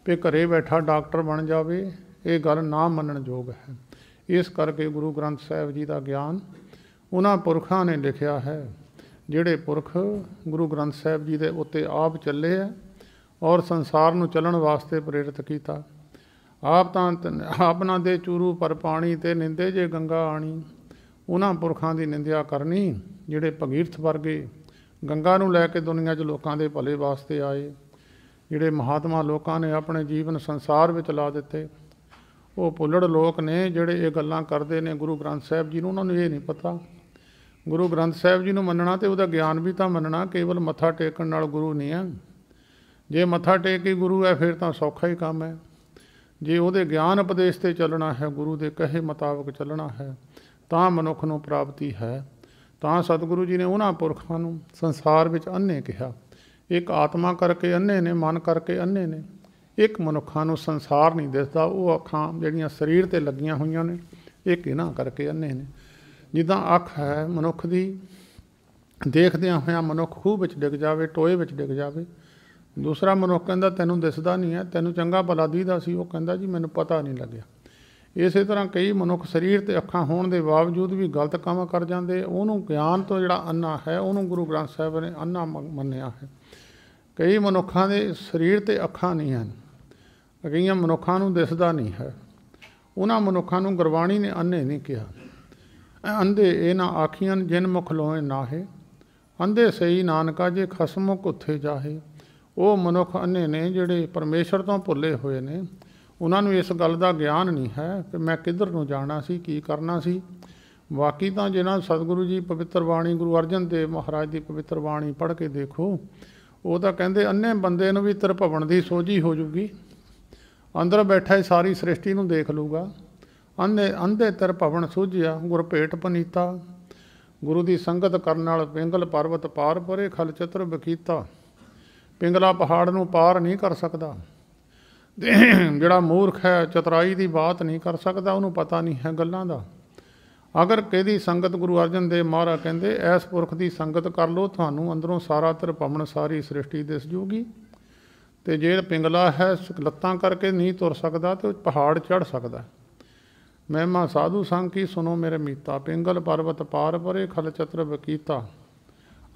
ਵੀ ਘਰੇ ਬੈਠਾ ਡਾਕਟਰ ਬਣ ਜਾਵੇ, ਇਹ ਗੱਲ ਨਾ ਮੰਨਣ ਯੋਗ ਹੈ। ਇਸ ਕਰਕੇ ਗੁਰੂ ਗ੍ਰੰਥ ਸਾਹਿਬ ਜੀ ਦਾ ਗਿਆਨ ਉਹਨਾਂ ਪੁਰਖਾਂ ਨੇ ਲਿਖਿਆ ਹੈ, ਜਿਹੜੇ ਪੁਰਖ ਗੁਰੂ ਗ੍ਰੰਥ ਸਾਹਿਬ ਜੀ ਦੇ ਉੱਤੇ ਆਪ ਚੱਲੇ ਹੈ ਔਰ ਸੰਸਾਰ ਨੂੰ ਚੱਲਣ ਵਾਸਤੇ ਪ੍ਰੇਰਿਤ ਕੀਤਾ। ਆਪ ਨਾ ਦੇ ਚੂਰੂ ਪਰ ਪਾਣੀ, ਤੇ ਨਿੰਦੇ ਜੇ ਗੰਗਾ ਆਣੀ। ਉਹਨਾਂ ਪੁਰਖਾਂ ਦੀ ਨਿੰਦਿਆ ਕਰਨੀ ਜਿਹੜੇ ਭਗੀਰਥ ਵਰਗੇ ਗੰਗਾ ਨੂੰ ਲੈ ਕੇ ਦੁਨੀਆ 'ਚ ਲੋਕਾਂ ਦੇ ਭਲੇ ਵਾਸਤੇ ਆਏ, ਜਿਹੜੇ ਮਹਾਤਮਾ ਲੋਕਾਂ ਨੇ ਆਪਣੇ ਜੀਵਨ ਸੰਸਾਰ ਵਿੱਚ ਲਾ ਦਿੱਤੇ। ਉਹ ਭੁੱਲੜ ਲੋਕ ਨੇ ਜਿਹੜੇ ਇਹ ਗੱਲਾਂ ਕਰਦੇ ਨੇ ਗੁਰੂ ਗ੍ਰੰਥ ਸਾਹਿਬ ਜੀ ਨੂੰ, ਉਹਨਾਂ ਨੂੰ ਇਹ ਨਹੀਂ ਪਤਾ। ਗੁਰੂ ਗ੍ਰੰਥ ਸਾਹਿਬ ਜੀ ਨੂੰ ਮੰਨਣਾ ਅਤੇ ਉਹਦਾ ਗਿਆਨ ਵੀ ਤਾਂ ਮੰਨਣਾ, ਕੇਵਲ ਮੱਥਾ ਟੇਕਣ ਨਾਲ ਗੁਰੂ ਨਹੀਂ ਹੈ। ਜੇ ਮੱਥਾ ਟੇਕ ਕੇ ਗੁਰੂ ਹੈ ਫਿਰ ਤਾਂ ਸੌਖਾ ਹੀ ਕੰਮ ਹੈ। ਜੇ ਉਹਦੇ ਗਿਆਨ ਉਪਦੇਸ਼ 'ਤੇ ਚੱਲਣਾ ਹੈ, ਗੁਰੂ ਦੇ ਕਹੇ ਮੁਤਾਬਕ ਚੱਲਣਾ ਹੈ, ਤਾਂ ਮਨੁੱਖ ਨੂੰ ਪ੍ਰਾਪਤੀ ਹੈ। ਤਾਂ ਸਤਿਗੁਰੂ ਜੀ ਨੇ ਉਹਨਾਂ ਪੁਰਖਾਂ ਨੂੰ ਸੰਸਾਰ ਵਿੱਚ ਅੰਨ੍ਹੇ ਕਿਹਾ। ਇੱਕ ਆਤਮਾ ਕਰਕੇ ਅੰਨ੍ਹੇ ਨੇ, ਮਨ ਕਰਕੇ ਅੰਨ੍ਹੇ ਨੇ। ਇੱਕ ਮਨੁੱਖਾਂ ਨੂੰ ਸੰਸਾਰ ਨਹੀਂ ਦਿਸਦਾ, ਉਹ ਅੱਖਾਂ ਜਿਹੜੀਆਂ ਸਰੀਰ 'ਤੇ ਲੱਗੀਆਂ ਹੋਈਆਂ ਨੇ, ਇੱਕ ਇਹਨਾਂ ਕਰਕੇ ਅੰਨ੍ਹੇ ਨੇ। ਜਿੱਦਾਂ ਅੱਖ ਹੈ ਮਨੁੱਖ ਦੀ, ਦੇਖਦਿਆਂ ਹੋਇਆਂ ਮਨੁੱਖ ਖੂਹ ਵਿੱਚ ਡਿੱਗ ਜਾਵੇ, ਟੋਏ ਵਿੱਚ ਡਿੱਗ ਜਾਵੇ, ਦੂਸਰਾ ਮਨੁੱਖ ਕਹਿੰਦਾ ਤੈਨੂੰ ਦਿਸਦਾ ਨਹੀਂ ਹੈ, ਤੈਨੂੰ ਚੰਗਾ ਭਲਾ ਦੀਦਾ ਸੀ, ਉਹ ਕਹਿੰਦਾ ਜੀ ਮੈਨੂੰ ਪਤਾ ਨਹੀਂ ਲੱਗਿਆ। ਇਸੇ ਤਰ੍ਹਾਂ ਕਈ ਮਨੁੱਖ ਸਰੀਰ 'ਤੇ ਅੱਖਾਂ ਹੋਣ ਦੇ ਬਾਵਜੂਦ ਵੀ ਗਲਤ ਕੰਮ ਕਰ ਜਾਂਦੇ। ਉਹਨੂੰ ਗਿਆਨ ਤੋਂ ਜਿਹੜਾ ਅੰਨਾ ਹੈ, ਉਹਨੂੰ ਗੁਰੂ ਗ੍ਰੰਥ ਸਾਹਿਬ ਨੇ ਅੰਨਾ ਮੰਨਿਆ ਹੈ। ਕਈ ਮਨੁੱਖਾਂ ਦੇ ਸਰੀਰ 'ਤੇ ਅੱਖਾਂ ਨਹੀਂ ਹਨ, ਕਈਆਂ ਮਨੁੱਖਾਂ ਨੂੰ ਦਿਸਦਾ ਨਹੀਂ ਹੈ, ਉਹਨਾਂ ਮਨੁੱਖਾਂ ਨੂੰ ਗੁਰਬਾਣੀ ਨੇ ਅੰਨੇ ਨਹੀਂ ਕਿਹਾ। ਅੰਧੇ ਇਹ ਨਾ ਆਖੀਆਂ ਜਿਨ ਮੁਖ ਲੋਏ ਨਾਹੇ, ਅੰਧੇ ਸਹੀ ਨਾਨਕਾ ਜੇ ਖਸਮੋ ਕੁੱਥੇ ਜਾਹੇ। ਉਹ ਮਨੁੱਖ ਅੰਨੇ ਨੇ ਜਿਹੜੇ ਪਰਮੇਸ਼ਰ ਤੋਂ ਭੁੱਲੇ ਹੋਏ ਨੇ, ਉਹਨਾਂ ਨੂੰ ਇਸ ਗੱਲ ਦਾ ਗਿਆਨ ਨਹੀਂ ਹੈ ਕਿ ਮੈਂ ਕਿੱਧਰ ਨੂੰ ਜਾਣਾ ਸੀ, ਕੀ ਕਰਨਾ ਸੀ। ਬਾਕੀ ਤਾਂ ਜਿਹਨਾਂ ਸਤਿਗੁਰੂ ਜੀ ਪਵਿੱਤਰ ਬਾਣੀ, ਗੁਰੂ ਅਰਜਨ ਦੇਵ ਮਹਾਰਾਜ ਦੀ ਪਵਿੱਤਰ ਬਾਣੀ ਪੜ੍ਹ ਕੇ ਦੇਖੋ, ਉਹ ਤਾਂ ਕਹਿੰਦੇ ਅੰਨੇ ਬੰਦੇ ਨੂੰ ਵੀ ਤ੍ਰਿਭਵਨ ਦੀ ਸੋਝੀ ਹੋ ਜੂਗੀ, ਅੰਦਰ ਬੈਠਾ ਹੀ ਸਾਰੀ ਸ੍ਰਿਸ਼ਟੀ ਨੂੰ ਦੇਖ ਲੂਗਾ, अंधे तिर भवन सूझिया गुर भेट पनीता। गुरु की संगत करन नाल पिंगल पर्वत पार परे खल चित्र बकीता। पिंगला पहाड़ नूं पार नहीं कर सकता। जिहड़ा मूर्ख है चतुराई की बात नहीं कर सकता, उन्होंने पता नहीं है गल्लां दा। अगर किहदी संगत गुरु अर्जन देव महाराज कहते ऐस पुरख की संगत कर लो, थानू अंदरों सारा त्रिभुवन सारी सृष्टि दिस जूगी। तो जे पिंगला है लत्तां करके नहीं तुर सकता तो पहाड़ चढ़ सकता। महिमा साधु संग की सुनो मेरे मीता। पिंगल पर्वत पार परे खल चतर बकीता।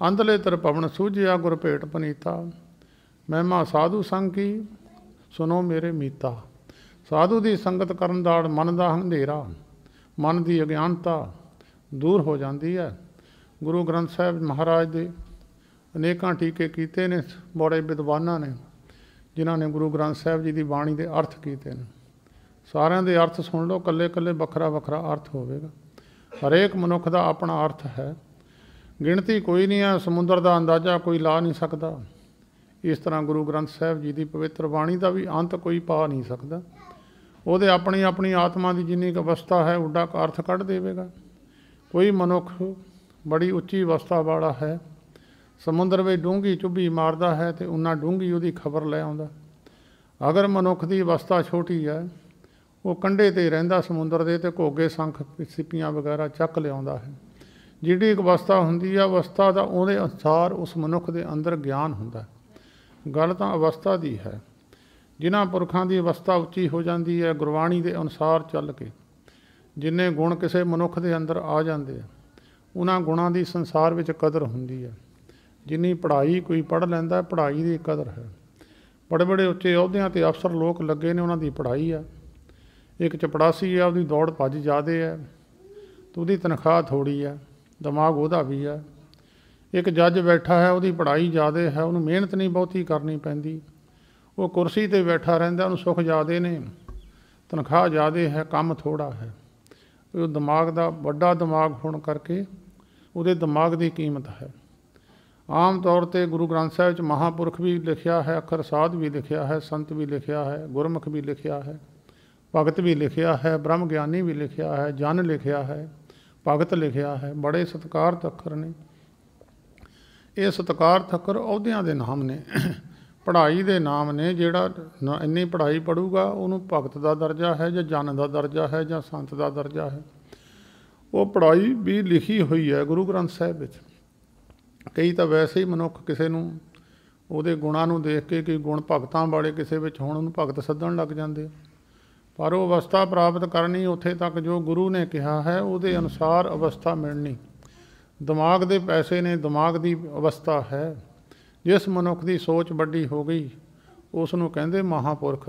अंधले त्रिभुवन सूझिया गुर भेट पनीता। महिमा साधु संग की सुनो मेरे मीता। साधु की संगत करन नाल मन का अंधेरा, मन की अज्ञानता दूर हो जाती है। गुरु ग्रंथ साहिब महाराज के अनेकों टीके किए ने बड़े विद्वाना ने, जिन्होंने गुरु ग्रंथ साहिब जी की बाणी के अर्थ किए हैं। सारिਆਂ ਦੇ अर्थ सुन लो, कल्ले कल्ले ਵੱਖਰਾ ਵੱਖਰਾ अर्थ होगा। हरेक मनुख का अपना अर्थ है, गिणती कोई नहीं है, समुद्र का अंदाज़ा कोई ला नहीं सकता। इस तरह गुरु ग्रंथ साहिब जी की पवित्र बाणी का भी अंत कोई पा नहीं सकता। ਉਹਦੇ अपनी अपनी आत्मा की जिन्नी क अवस्था है उड्डा अर्थ कढ़ देगा। कोई मनुख बड़ी उच्ची अवस्था वाला है, समुद्र में डूंगी चुभी मारदा है तो उन्ना डूंगी उसकी खबर लै आउंदा। अगर मनुख की अवस्था छोटी है, वो कंढे ते रहिंदा समुद्र के, तो घोगे संख सिप्पियां वगैरह चक लियाउंदा है। जिहड़ी एक अवस्था हुंदी है, अवस्था का उहदे अनुसार उस मनुख के अंदर ज्ञान हुंदा। गल तां अवस्था की है। जिन्हां पुरखां की अवस्था उच्ची हो जाती है, गुरबाणी के अनुसार चल के जिन्ने गुण किसी मनुख के अंदर आ जाते हैं, उन्हां गुणां की संसार में कदर हुंदी है। जिन्नी पढ़ाई कोई पढ़ लैंदा, पढ़ाई की कदर है। बड़े बड़े उच्चे अहुदियां ते अफसर लोग लगे ने, उन्हां दी पढ़ाई है। एक चपड़ासी है, उसकी दौड़ भज ज़्यादा है तो उसकी तनख्वाह थोड़ी है, दिमाग वह भी है। एक जज बैठा है, उसकी पढ़ाई ज़्यादा है, उन्होंने मेहनत नहीं बहुती करनी पैंदी। वो कुर्सी ते बैठा रहिंदा, उन्होंने सुख ज़्यादा ने, तनख्वाह ज़्यादा है, काम थोड़ा है। वो दिमाग का बड़ा दिमाग होने करके उसदे दिमाग की कीमत है। आम तौर पर गुरु ग्रंथ साहिब महापुरख भी लिखिया है, अखर साध भी लिखिया है, संत भी लिखिया है, गुरमुख भी लिखिया है, भगत भी लिखिया है, ब्रह्म ज्ञानी भी लिखिया है, जन लिखिया है, भगत लिखिया है। बड़े सत्कारत अखर ने। ये सत्कारत अखर अहुदियां दे नाम ने, पढ़ाई के नाम ने। जिहड़ा इन्नी पढ़ाई पढ़ूगा उन्होंने भगत का दर्जा है, या जन का दर्जा है, या संत का दर्जा है। वो पढ़ाई भी लिखी हुई है गुरु ग्रंथ साहिब विच। कई तो वैसे ही मनुख किसी नूं उहदे गुणां नूं देख के कि गुण भगतां वाले किसी विच होण उहनूं भगत सद्दण लग जांदे। पर वो अवस्था प्राप्त करनी उत्थे तक जो गुरु ने कहा है उहदे अनुसार अवस्था मिलनी। दिमाग दे पैसे ने, दिमाग की अवस्था है। जिस मनुख की सोच वड्डी हो गई उसनूं कहंदे महापुरख,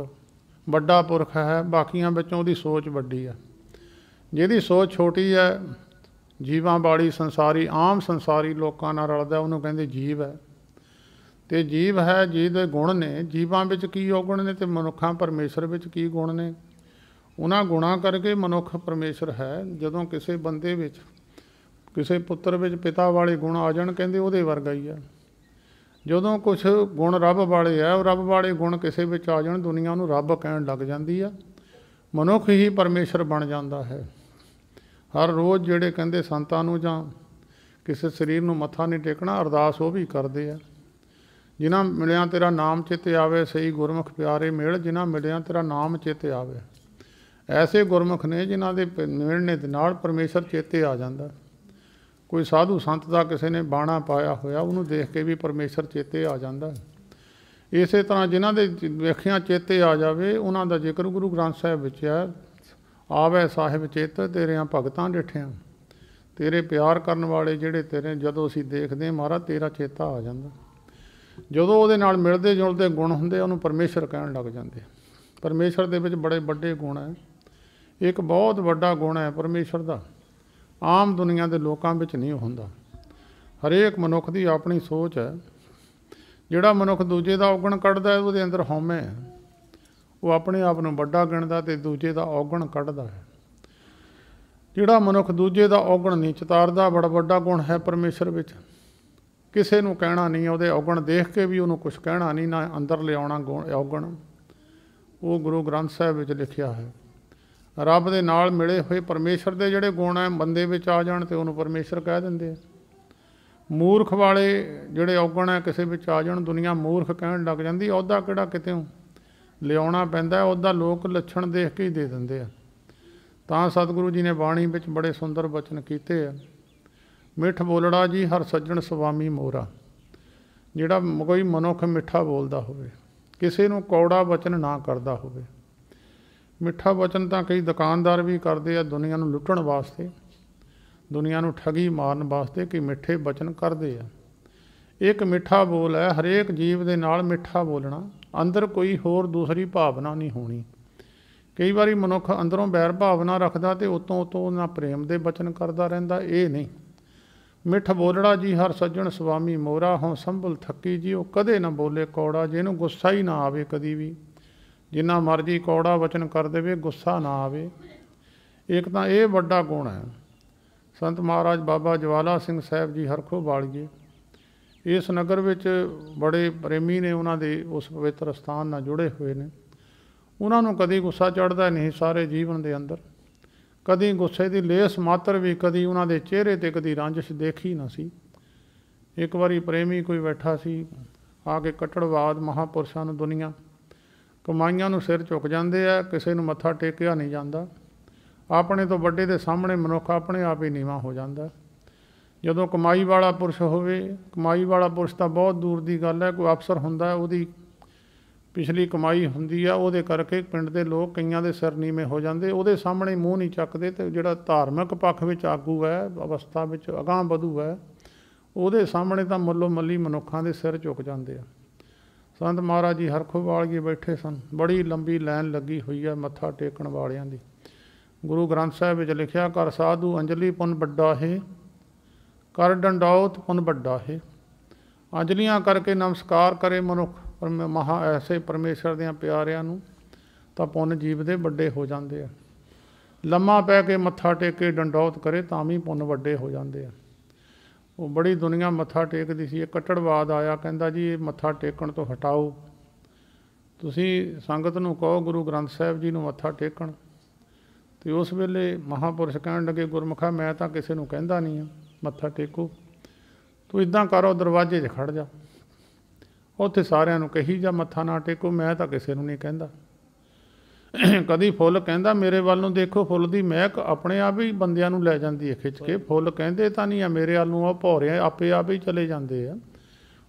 वड्डा पुरख है। बाकियां विचों उहदी सोच वड्डी है। जिहदी सोच छोटी है, जीवां वाली संसारी आम संसारी लोकां नाल रलदा, उहनूं कहंदे जीव है। तो जीव है, जीव दे गुण ने। जीवां विच की औगण ने ते मनुखां परमेश्वर विच की गुण ने। उन्हां गुणां करके मनुख परमेश्वर है। जदों किसी बंदे विच, किसी पुत्र विच पिता वाले गुण आ जाण, कहंदे उहदे वर्गा ही है। जदों कुछ गुण रब वाले है, रब वाले गुण किसी विच आ जाण, दुनिया नूं रब कहण लग जाती है। मनुख ही परमेश्वर बन जाता है। हर रोज़ जिहड़े कहंदे संतां नूं जां किसी शरीर नूं मत्था नहीं टेकना, अरदास वो भी करते हैं। जिन्हां मिलिया तेरा नाम चित आवे, सही गुरमुख प्यारे मेल, जिन्हां मिलिया तेरा नाम चित आवे। ऐसे गुरमुख ने जिन्हां दे मिलने दे नाल परमेश्वर चेते आ जाता। कोई साधु संत का किसी ने बाणा पाया होया, उन्होंने देख के भी परमेश्वर चेते आ जाता। इस तरह जिन्हां दे वेखिया चेते आ जाए, उन्हां दा जिक्र गुरु ग्रंथ साहिब विच है। आवे साहिब चेत तेरियां भगतां डिठियां। तेरे प्यार करन वाले जिहड़े तेरे जदों असीं देखदे महाराज, तेरा चेता आ जाता। जदों उहदे नाल मिलदे जुलदे गुण हुंदे, उहनूं परमेश्वर कहण लग जांदे। परमेश्वर दे विच बड़े वड्डे गुण है। एक बहुत वड्डा गुण है परमेश्वर का, आम दुनिया के लोगों में नहीं होंदा। हरेक मनुख की अपनी सोच है। जिहड़ा मनुख दूजे का औगण कढ़दा है, उहदे अंदर हौमे है। वो अपने आप नूं वड्डा गिणदा ते दूजे का औगण कढ़दा है। जिहड़ा मनुख दूजे का औगण नहीं चितारदा, बड़ा वड्डा गुण है परमेश्वर विच। किसी नूं कहना नहीं, उहदे औगण देख के भी उन्होंने कुछ कहना नहीं, ना अंदर लियाउणा औगण। वो गुरु ग्रंथ साहिब विच लिखिया है। ਰੱਬ ਦੇ ਨਾਲ ਮਿਲੇ ਹੋਏ ਪਰਮੇਸ਼ਰ ਦੇ ਜਿਹੜੇ ਗੁਣ ਹੈ ਬੰਦੇ ਵਿੱਚ ਆ ਜਾਣ ਤਾਂ ਉਹਨੂੰ ਪਰਮੇਸ਼ਰ ਕਹਿ ਦਿੰਦੇ ਆ। ਮੂਰਖ ਵਾਲੇ ਜਿਹੜੇ ਔਗਣ ਹੈ ਕਿਸੇ ਵਿੱਚ ਆ ਜਾਣ, ਦੁਨੀਆ ਮੂਰਖ ਕਹਿਣ ਲੱਗ ਜਾਂਦੀ। ਉਹਦਾ ਕਿਹੜਾ ਕਿਤੇ ਲਿਆਉਣਾ ਪੈਂਦਾ, ਉਹਦਾ ਲੋਕ ਲੱਛਣ ਦੇਖ ਕੇ ਹੀ ਦੇ ਦਿੰਦੇ ਆ। ਤਾਂ ਸਤਿਗੁਰੂ ਜੀ ਨੇ ਬਾਣੀ ਵਿੱਚ ਬੜੇ ਸੁੰਦਰ ਬਚਨ ਕੀਤੇ ਆ। ਮਿੱਠ ਬੋਲੜਾ ਜੀ ਹਰ ਸੱਜਣ ਸੁਆਮੀ ਮੋਰਾ। ਜਿਹੜਾ ਕੋਈ ਮਨੁੱਖ ਮਿੱਠਾ ਬੋਲਦਾ ਹੋਵੇ, ਕਿਸੇ ਨੂੰ ਕੌੜਾ ਵਚਨ ਨਾ ਕਰਦਾ ਹੋਵੇ। ਮਿੱਠਾ ਵਚਨ ਤਾਂ ਕਈ ਦੁਕਾਨਦਾਰ ਵੀ ਕਰਦੇ ਆ ਦੁਨੀਆ ਨੂੰ ਲੁੱਟਣ ਵਾਸਤੇ, ਦੁਨੀਆ ਨੂੰ ਠੱਗੀ ਮਾਰਨ ਵਾਸਤੇ ਕਿ ਮਿੱਠੇ ਵਚਨ ਕਰਦੇ ਆ। ਇੱਕ ਮਿੱਠਾ ਬੋਲ ਹੈ, ਹਰੇਕ ਜੀਵ ਦੇ ਨਾਲ ਮਿੱਠਾ ਬੋਲਣਾ, ਅੰਦਰ ਕੋਈ ਹੋਰ ਦੂਸਰੀ ਭਾਵਨਾ ਨਹੀਂ ਹੋਣੀ। ਕਈ ਵਾਰੀ ਮਨੁੱਖ ਅੰਦਰੋਂ ਬੈਰ ਭਾਵਨਾ ਰੱਖਦਾ ਅਤੇ ਉਤੋਂ ਉਹਨਾਂ ਪ੍ਰੇਮ ਦੇ ਵਚਨ ਕਰਦਾ ਰਹਿੰਦਾ। ਇਹ ਨਹੀਂ। ਮਿੱਠ ਬੋਲੜਾ ਜੀ ਹਰ ਸੱਜਣ ਸੁਆਮੀ ਮੋਰਾ। ਹੋਂ ਸੰਭਲ ਥੱਕੀ ਜੀ ਉਹ ਕਦੇ ਨਾ ਬੋਲੇ ਕੌੜਾ। ਜਿਹਨੂੰ ਗੁੱਸਾ ਹੀ ਨਾ ਆਵੇ ਕਦੀ ਵੀ, ਜਿੰਨਾ ਮਰਜ਼ੀ ਕੌੜਾ ਵਚਨ ਕਰ ਦੇਵੇ, ਗੁੱਸਾ ਨਾ ਆਵੇ। ਇੱਕ ਤਾਂ ਇਹ ਵੱਡਾ ਗੁਣ ਹੈ। ਸੰਤ ਮਹਾਰਾਜ ਬਾਬਾ ਜਵਾਲਾ ਸਿੰਘ ਸਾਹਿਬ ਜੀ ਹਰਖੋ ਵਾਲੀਏ ਇਸ ਨਗਰ ਵਿੱਚ ਬੜੇ ਪ੍ਰੇਮੀ ਨੇ, ਉਹਨਾਂ ਦੇ ਉਸ ਪਵਿੱਤਰ ਸਥਾਨ ਨਾਲ ਜੁੜੇ ਹੋਏ ਨੇ। ਉਹਨਾਂ ਨੂੰ ਕਦੀ ਗੁੱਸਾ ਚੜ੍ਹਦਾ ਨਹੀਂ ਸਾਰੇ ਜੀਵਨ ਦੇ ਅੰਦਰ, ਕਦੀ ਗੁੱਸੇ ਦੀ ਲੇਸ ਮਾਤਰ ਵੀ ਕਦੀ ਉਹਨਾਂ ਦੇ ਚਿਹਰੇ 'ਤੇ ਕਦੀ ਰੰਜਿਸ਼ ਦੇਖੀ ਨਾ ਸੀ। ਇੱਕ ਵਾਰੀ ਪ੍ਰੇਮੀ ਕੋਈ ਬੈਠਾ ਸੀ, ਆ ਕੇ ਕੱਟੜਵਾਦ ਮਹਾਂਪੁਰਸ਼ਾਂ ਨੂੰ, ਦੁਨੀਆ ਕਮਾਈਆਂ ਨੂੰ ਸਿਰ ਝੁਕ ਜਾਂਦੇ ਆ, ਕਿਸੇ ਨੂੰ ਮੱਥਾ ਟੇਕਿਆ ਨਹੀਂ ਜਾਂਦਾ। ਆਪਣੇ ਤੋਂ ਵੱਡੇ ਦੇ ਸਾਹਮਣੇ ਮਨੁੱਖ ਆਪਣੇ ਆਪ ਹੀ ਨੀਵਾਂ ਹੋ ਜਾਂਦਾ। ਜਦੋਂ ਕਮਾਈ ਵਾਲਾ ਪੁਰਸ਼ ਹੋਵੇ, ਕਮਾਈ ਵਾਲਾ ਪੁਰਸ਼ ਤਾਂ ਬਹੁਤ ਦੂਰ ਦੀ ਗੱਲ ਹੈ, ਕੋਈ ਅਫਸਰ ਹੁੰਦਾ ਉਹਦੀ ਪਿਛਲੀ ਕਮਾਈ ਹੁੰਦੀ ਆ, ਉਹਦੇ ਕਰਕੇ ਪਿੰਡ ਦੇ ਲੋਕ ਕਈਆਂ ਦੇ ਸਿਰ ਨੀਵੇਂ ਹੋ ਜਾਂਦੇ, ਉਹਦੇ ਸਾਹਮਣੇ ਮੂੰਹ ਨਹੀਂ ਚੱਕਦੇ। ਅਤੇ ਜਿਹੜਾ ਧਾਰਮਿਕ ਪੱਖ ਵਿੱਚ ਆਗੂ ਹੈ, ਅਵਸਥਾ ਵਿੱਚ ਅਗਾਂਹ ਵਧੂ ਹੈ, ਉਹਦੇ ਸਾਹਮਣੇ ਤਾਂ ਮੱਲੋ ਮੱਲੀ ਮਨੁੱਖਾਂ ਦੇ ਸਿਰ ਝੁਕ ਜਾਂਦੇ ਆ। ਸੰਤ ਮਹਾਰਾਜ ਜੀ ਹਰਖੋ ਵਾਲੀਏ ਬੈਠੇ ਸਨ, ਬੜੀ ਲੰਬੀ ਲਾਈਨ ਲੱਗੀ ਹੋਈ ਹੈ ਮੱਥਾ ਟੇਕਣ ਵਾਲਿਆਂ ਦੀ। ਗੁਰੂ ਗ੍ਰੰਥ ਸਾਹਿਬ ਵਿੱਚ ਲਿਖਿਆ, ਕਰ ਸਾਧੂ ਅੰਜਲੀ ਪੁੰਨ ਵੱਡਾ ਹੈ, ਕਰ ਡੰਡੌਤ ਪੁੰਨ ਵੱਡਾ ਹੈ। ਅੰਜਲੀਆਂ ਕਰਕੇ ਨਮਸਕਾਰ ਕਰੇ ਮਨੁੱਖ ਮਹਾ ਐਸੇ ਪਰਮੇਸ਼ਰ ਦਿਆਂ ਪਿਆਰਿਆਂ ਨੂੰ, ਤਾਂ ਪੁੰਨ ਜੀਵ ਦੇ ਵੱਡੇ ਹੋ ਜਾਂਦੇ ਆ। ਲੰਮਾ ਪੈ ਕੇ ਮੱਥਾ ਟੇਕੇ ਡੰਡੌਤ ਕਰੇ ਤਾਂ ਵੀ ਪੁੰਨ ਵੱਡੇ ਹੋ ਜਾਂਦੇ ਆ। ਉਹ ਬੜੀ ਦੁਨੀਆ ਮੱਥਾ ਟੇਕਦੀ ਸੀ। ਇਹ ਕੱਟੜਵਾਦ ਆਇਆ, ਕਹਿੰਦਾ ਜੀ ਇਹ ਮੱਥਾ ਟੇਕਣ ਤੋਂ ਹਟਾਓ, ਤੁਸੀਂ ਸੰਗਤ ਨੂੰ ਕਹੋ ਗੁਰੂ ਗ੍ਰੰਥ ਸਾਹਿਬ ਜੀ ਨੂੰ ਮੱਥਾ ਟੇਕਣ। ਅਤੇ ਉਸ ਵੇਲੇ ਮਹਾਂਪੁਰਸ਼ ਕਹਿਣ ਲੱਗੇ, ਗੁਰਮੁਖਾ ਮੈਂ ਤਾਂ ਕਿਸੇ ਨੂੰ ਕਹਿੰਦਾ ਨਹੀਂ ਹਾਂ ਮੱਥਾ ਟੇਕੋ, ਤੂੰ ਇੱਦਾਂ ਕਰੋ ਦਰਵਾਜ਼ੇ 'ਚ ਖੜ੍ਹ ਜਾ, ਉੱਥੇ ਸਾਰਿਆਂ ਨੂੰ ਕਹੀ ਜਾ ਮੱਥਾ ਨਾ ਟੇਕੋ, ਮੈਂ ਤਾਂ ਕਿਸੇ ਨੂੰ ਨਹੀਂ ਕਹਿੰਦਾ। ਕਦੀ ਫੁੱਲ ਕਹਿੰਦਾ ਮੇਰੇ ਵੱਲ ਨੂੰ ਦੇਖੋ, ਫੁੱਲ ਦੀ ਮਹਿਕ ਆਪਣੇ ਆਪ ਹੀ ਬੰਦਿਆਂ ਨੂੰ ਲੈ ਜਾਂਦੀ ਹੈ ਖਿੱਚ ਕੇ। ਫੁੱਲ ਕਹਿੰਦੇ ਤਾਂ ਨਹੀਂ ਆ ਮੇਰੇ ਵੱਲ ਨੂੰ, ਉਹ ਭੌਰੇ ਆਪੇ ਆਪ ਹੀ ਚਲੇ ਜਾਂਦੇ ਆ,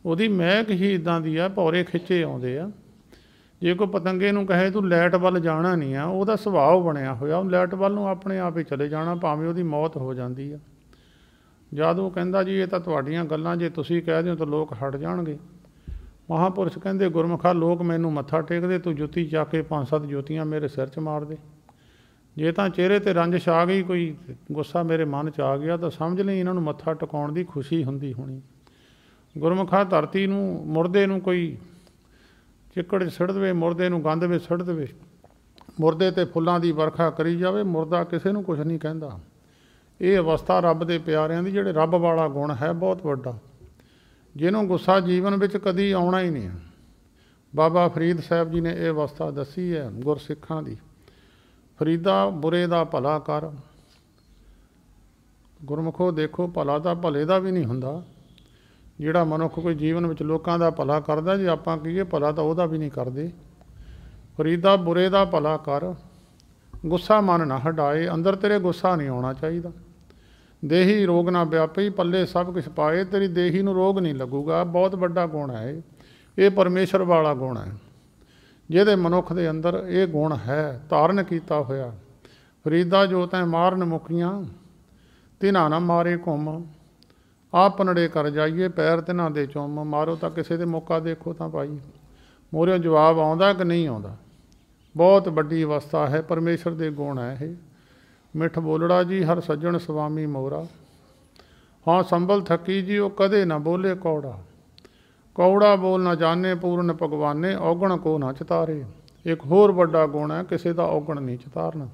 ਉਹਦੀ ਮਹਿਕ ਹੀ ਇੱਦਾਂ ਦੀ ਆ, ਭੌਰੇ ਖਿੱਚੇ ਆਉਂਦੇ ਆ। ਜੇ ਕੋਈ ਪਤੰਗੇ ਨੂੰ ਕਹੇ ਤੂੰ ਲਾਈਟ ਵੱਲ ਜਾਣਾ ਨਹੀਂ ਆ, ਉਹਦਾ ਸੁਭਾਅ ਬਣਿਆ ਹੋਇਆ, ਉਹ ਲਾਈਟ ਵੱਲ ਨੂੰ ਆਪਣੇ ਆਪ ਹੀ ਚਲੇ ਜਾਣਾ, ਭਾਵੇਂ ਉਹਦੀ ਮੌਤ ਹੋ ਜਾਂਦੀ ਆ। ਜਦ ਉਹ ਕਹਿੰਦਾ ਜੀ ਇਹ ਤਾਂ ਤੁਹਾਡੀਆਂ ਗੱਲਾਂ, ਜੇ ਤੁਸੀਂ ਕਹਿ ਦਿਓ ਤਾਂ ਲੋਕ ਹਟ ਜਾਣਗੇ। ਮਹਾਂਪੁਰਸ਼ ਕਹਿੰਦੇ, ਗੁਰਮੁਖਾ ਲੋਕ ਮੈਨੂੰ ਮੱਥਾ ਟੇਕਦੇ, ਤੂੰ ਜੁੱਤੀ ਚੱਕ ਕੇ 5-7 ਜੁੱਤੀਆਂ ਮੇਰੇ ਸਿਰ 'ਚ ਮਾਰ ਦੇ। ਜੇ ਤਾਂ ਚਿਹਰੇ 'ਤੇ ਰੰਜਿਸ਼ ਆ ਗਈ, ਕੋਈ ਗੁੱਸਾ ਮੇਰੇ ਮਨ 'ਚ ਆ ਗਿਆ, ਤਾਂ ਸਮਝ ਲਈ ਇਹਨਾਂ ਨੂੰ ਮੱਥਾ ਟਿਕਾਉਣ ਦੀ ਖੁਸ਼ੀ ਹੁੰਦੀ ਹੋਣੀ। ਗੁਰਮੁਖਾ ਧਰਤੀ ਨੂੰ, ਮੁਰਦੇ ਨੂੰ ਕੋਈ ਚਿੱਕੜ 'ਚ ਸਿੱਟ ਦੇਵੇ, ਮੁਰਦੇ ਨੂੰ ਗੰਦ ਵਿੱਚ ਸਿੱਟ ਦੇਵੇ, ਮੁਰਦੇ 'ਤੇ ਫੁੱਲਾਂ ਦੀ ਵਰਖਾ ਕਰੀ ਜਾਵੇ, ਮੁਰਦਾ ਕਿਸੇ ਨੂੰ ਕੁਛ ਨਹੀਂ ਕਹਿੰਦਾ। ਇਹ ਅਵਸਥਾ ਰੱਬ ਦੇ ਪਿਆਰਿਆਂ ਦੀ, ਜਿਹੜੇ ਰੱਬ ਵਾਲਾ ਗੁਣ ਹੈ ਬਹੁਤ ਵੱਡਾ, ਜਿਹਨੂੰ ਗੁੱਸਾ ਜੀਵਨ ਵਿੱਚ ਕਦੀ ਆਉਣਾ ਹੀ ਨਹੀਂ। ਬਾਬਾ ਫਰੀਦ ਸਾਹਿਬ ਜੀ ਨੇ ਇਹ ਅਵਸਥਾ ਦੱਸੀ ਹੈ ਗੁਰਸਿੱਖਾਂ ਦੀ। ਫਰੀਦਾ ਬੁਰੇ ਦਾ ਭਲਾ ਕਰ। ਗੁਰਮੁਖੋ ਦੇਖੋ, ਭਲਾ ਤਾਂ ਭਲੇ ਦਾ ਵੀ ਨਹੀਂ ਹੁੰਦਾ। ਜਿਹੜਾ ਮਨੁੱਖ ਕੋਈ ਜੀਵਨ ਵਿੱਚ ਲੋਕਾਂ ਦਾ ਭਲਾ ਕਰਦਾ, ਜੇ ਆਪਾਂ ਕਹੀਏ ਭਲਾ ਤਾਂ ਉਹਦਾ ਵੀ ਨਹੀਂ ਕਰਦੇ। ਫਰੀਦਾ ਬੁਰੇ ਦਾ ਭਲਾ ਕਰ, ਗੁੱਸਾ ਮਨ ਨਾ ਹਟਾਏ। ਅੰਦਰ ਤੇਰੇ ਗੁੱਸਾ ਨਹੀਂ ਆਉਣਾ ਚਾਹੀਦਾ। ਦੇਹੀ ਰੋਗ ਨਾ ਵਿਆਪੀ, ਪੱਲੇ ਸਭ ਕੁਛ ਪਾਏ, ਤੇਰੀ ਦੇਹੀ ਨੂੰ ਰੋਗ ਨਹੀਂ ਲੱਗੂਗਾ। ਬਹੁਤ ਵੱਡਾ ਗੁਣ ਹੈ ਇਹ ਪਰਮੇਸ਼ਰ ਵਾਲਾ ਗੁਣ ਹੈ, ਜਿਹਦੇ ਮਨੁੱਖ ਦੇ ਅੰਦਰ ਇਹ ਗੁਣ ਹੈ ਧਾਰਨ ਕੀਤਾ ਹੋਇਆ। ਫਰੀਦਾ ਜੋ ਤੈਂ ਮਾਰਨ ਮੁਕੀਆਂ, ਤਿਨਾ ਨਾ ਮਾਰੇ ਘੁੰਮ, ਆਪ ਪਨੜੇ ਕਰ ਜਾਈਏ, ਪੈਰ ਤਿਨਾਂ ਦੇ ਚੁੰਮ। ਮਾਰੋ ਤਾਂ ਕਿਸੇ ਦੇ ਮੌਕਾ ਦੇਖੋ ਤਾਂ ਭਾਈ ਮੋਰਿਓ ਜਵਾਬ ਆਉਂਦਾ ਕਿ ਨਹੀਂ ਆਉਂਦਾ। ਬਹੁਤ ਵੱਡੀ ਅਵਸਥਾ ਹੈ, ਪਰਮੇਸ਼ਰ ਦੇ ਗੁਣ ਹੈ ਇਹ। ਮਿੱਠ ਬੋਲੜਾ ਜੀ ਹਰ ਸੱਜਣ ਸੁਆਮੀ ਮੋਰਾ। ਹਾਂ ਸੰਭਲ ਥੱਕੀ ਜੀ ਉਹ ਕਦੇ ਨਾ ਬੋਲੇ ਕੌੜਾ। ਕੌੜਾ ਬੋਲ ਨਾ ਜਾਣੇ ਪੂਰਨ ਭਗਵਾਨੇ, ਔਗਣ ਕੋ ਨਾ ਚਿਤਾਰੇ। ਇੱਕ ਹੋਰ ਵੱਡਾ ਗੁਣ ਹੈ, ਕਿਸੇ ਦਾ ਔਗਣ ਨਹੀਂ ਚਿਤਾਰਨਾ।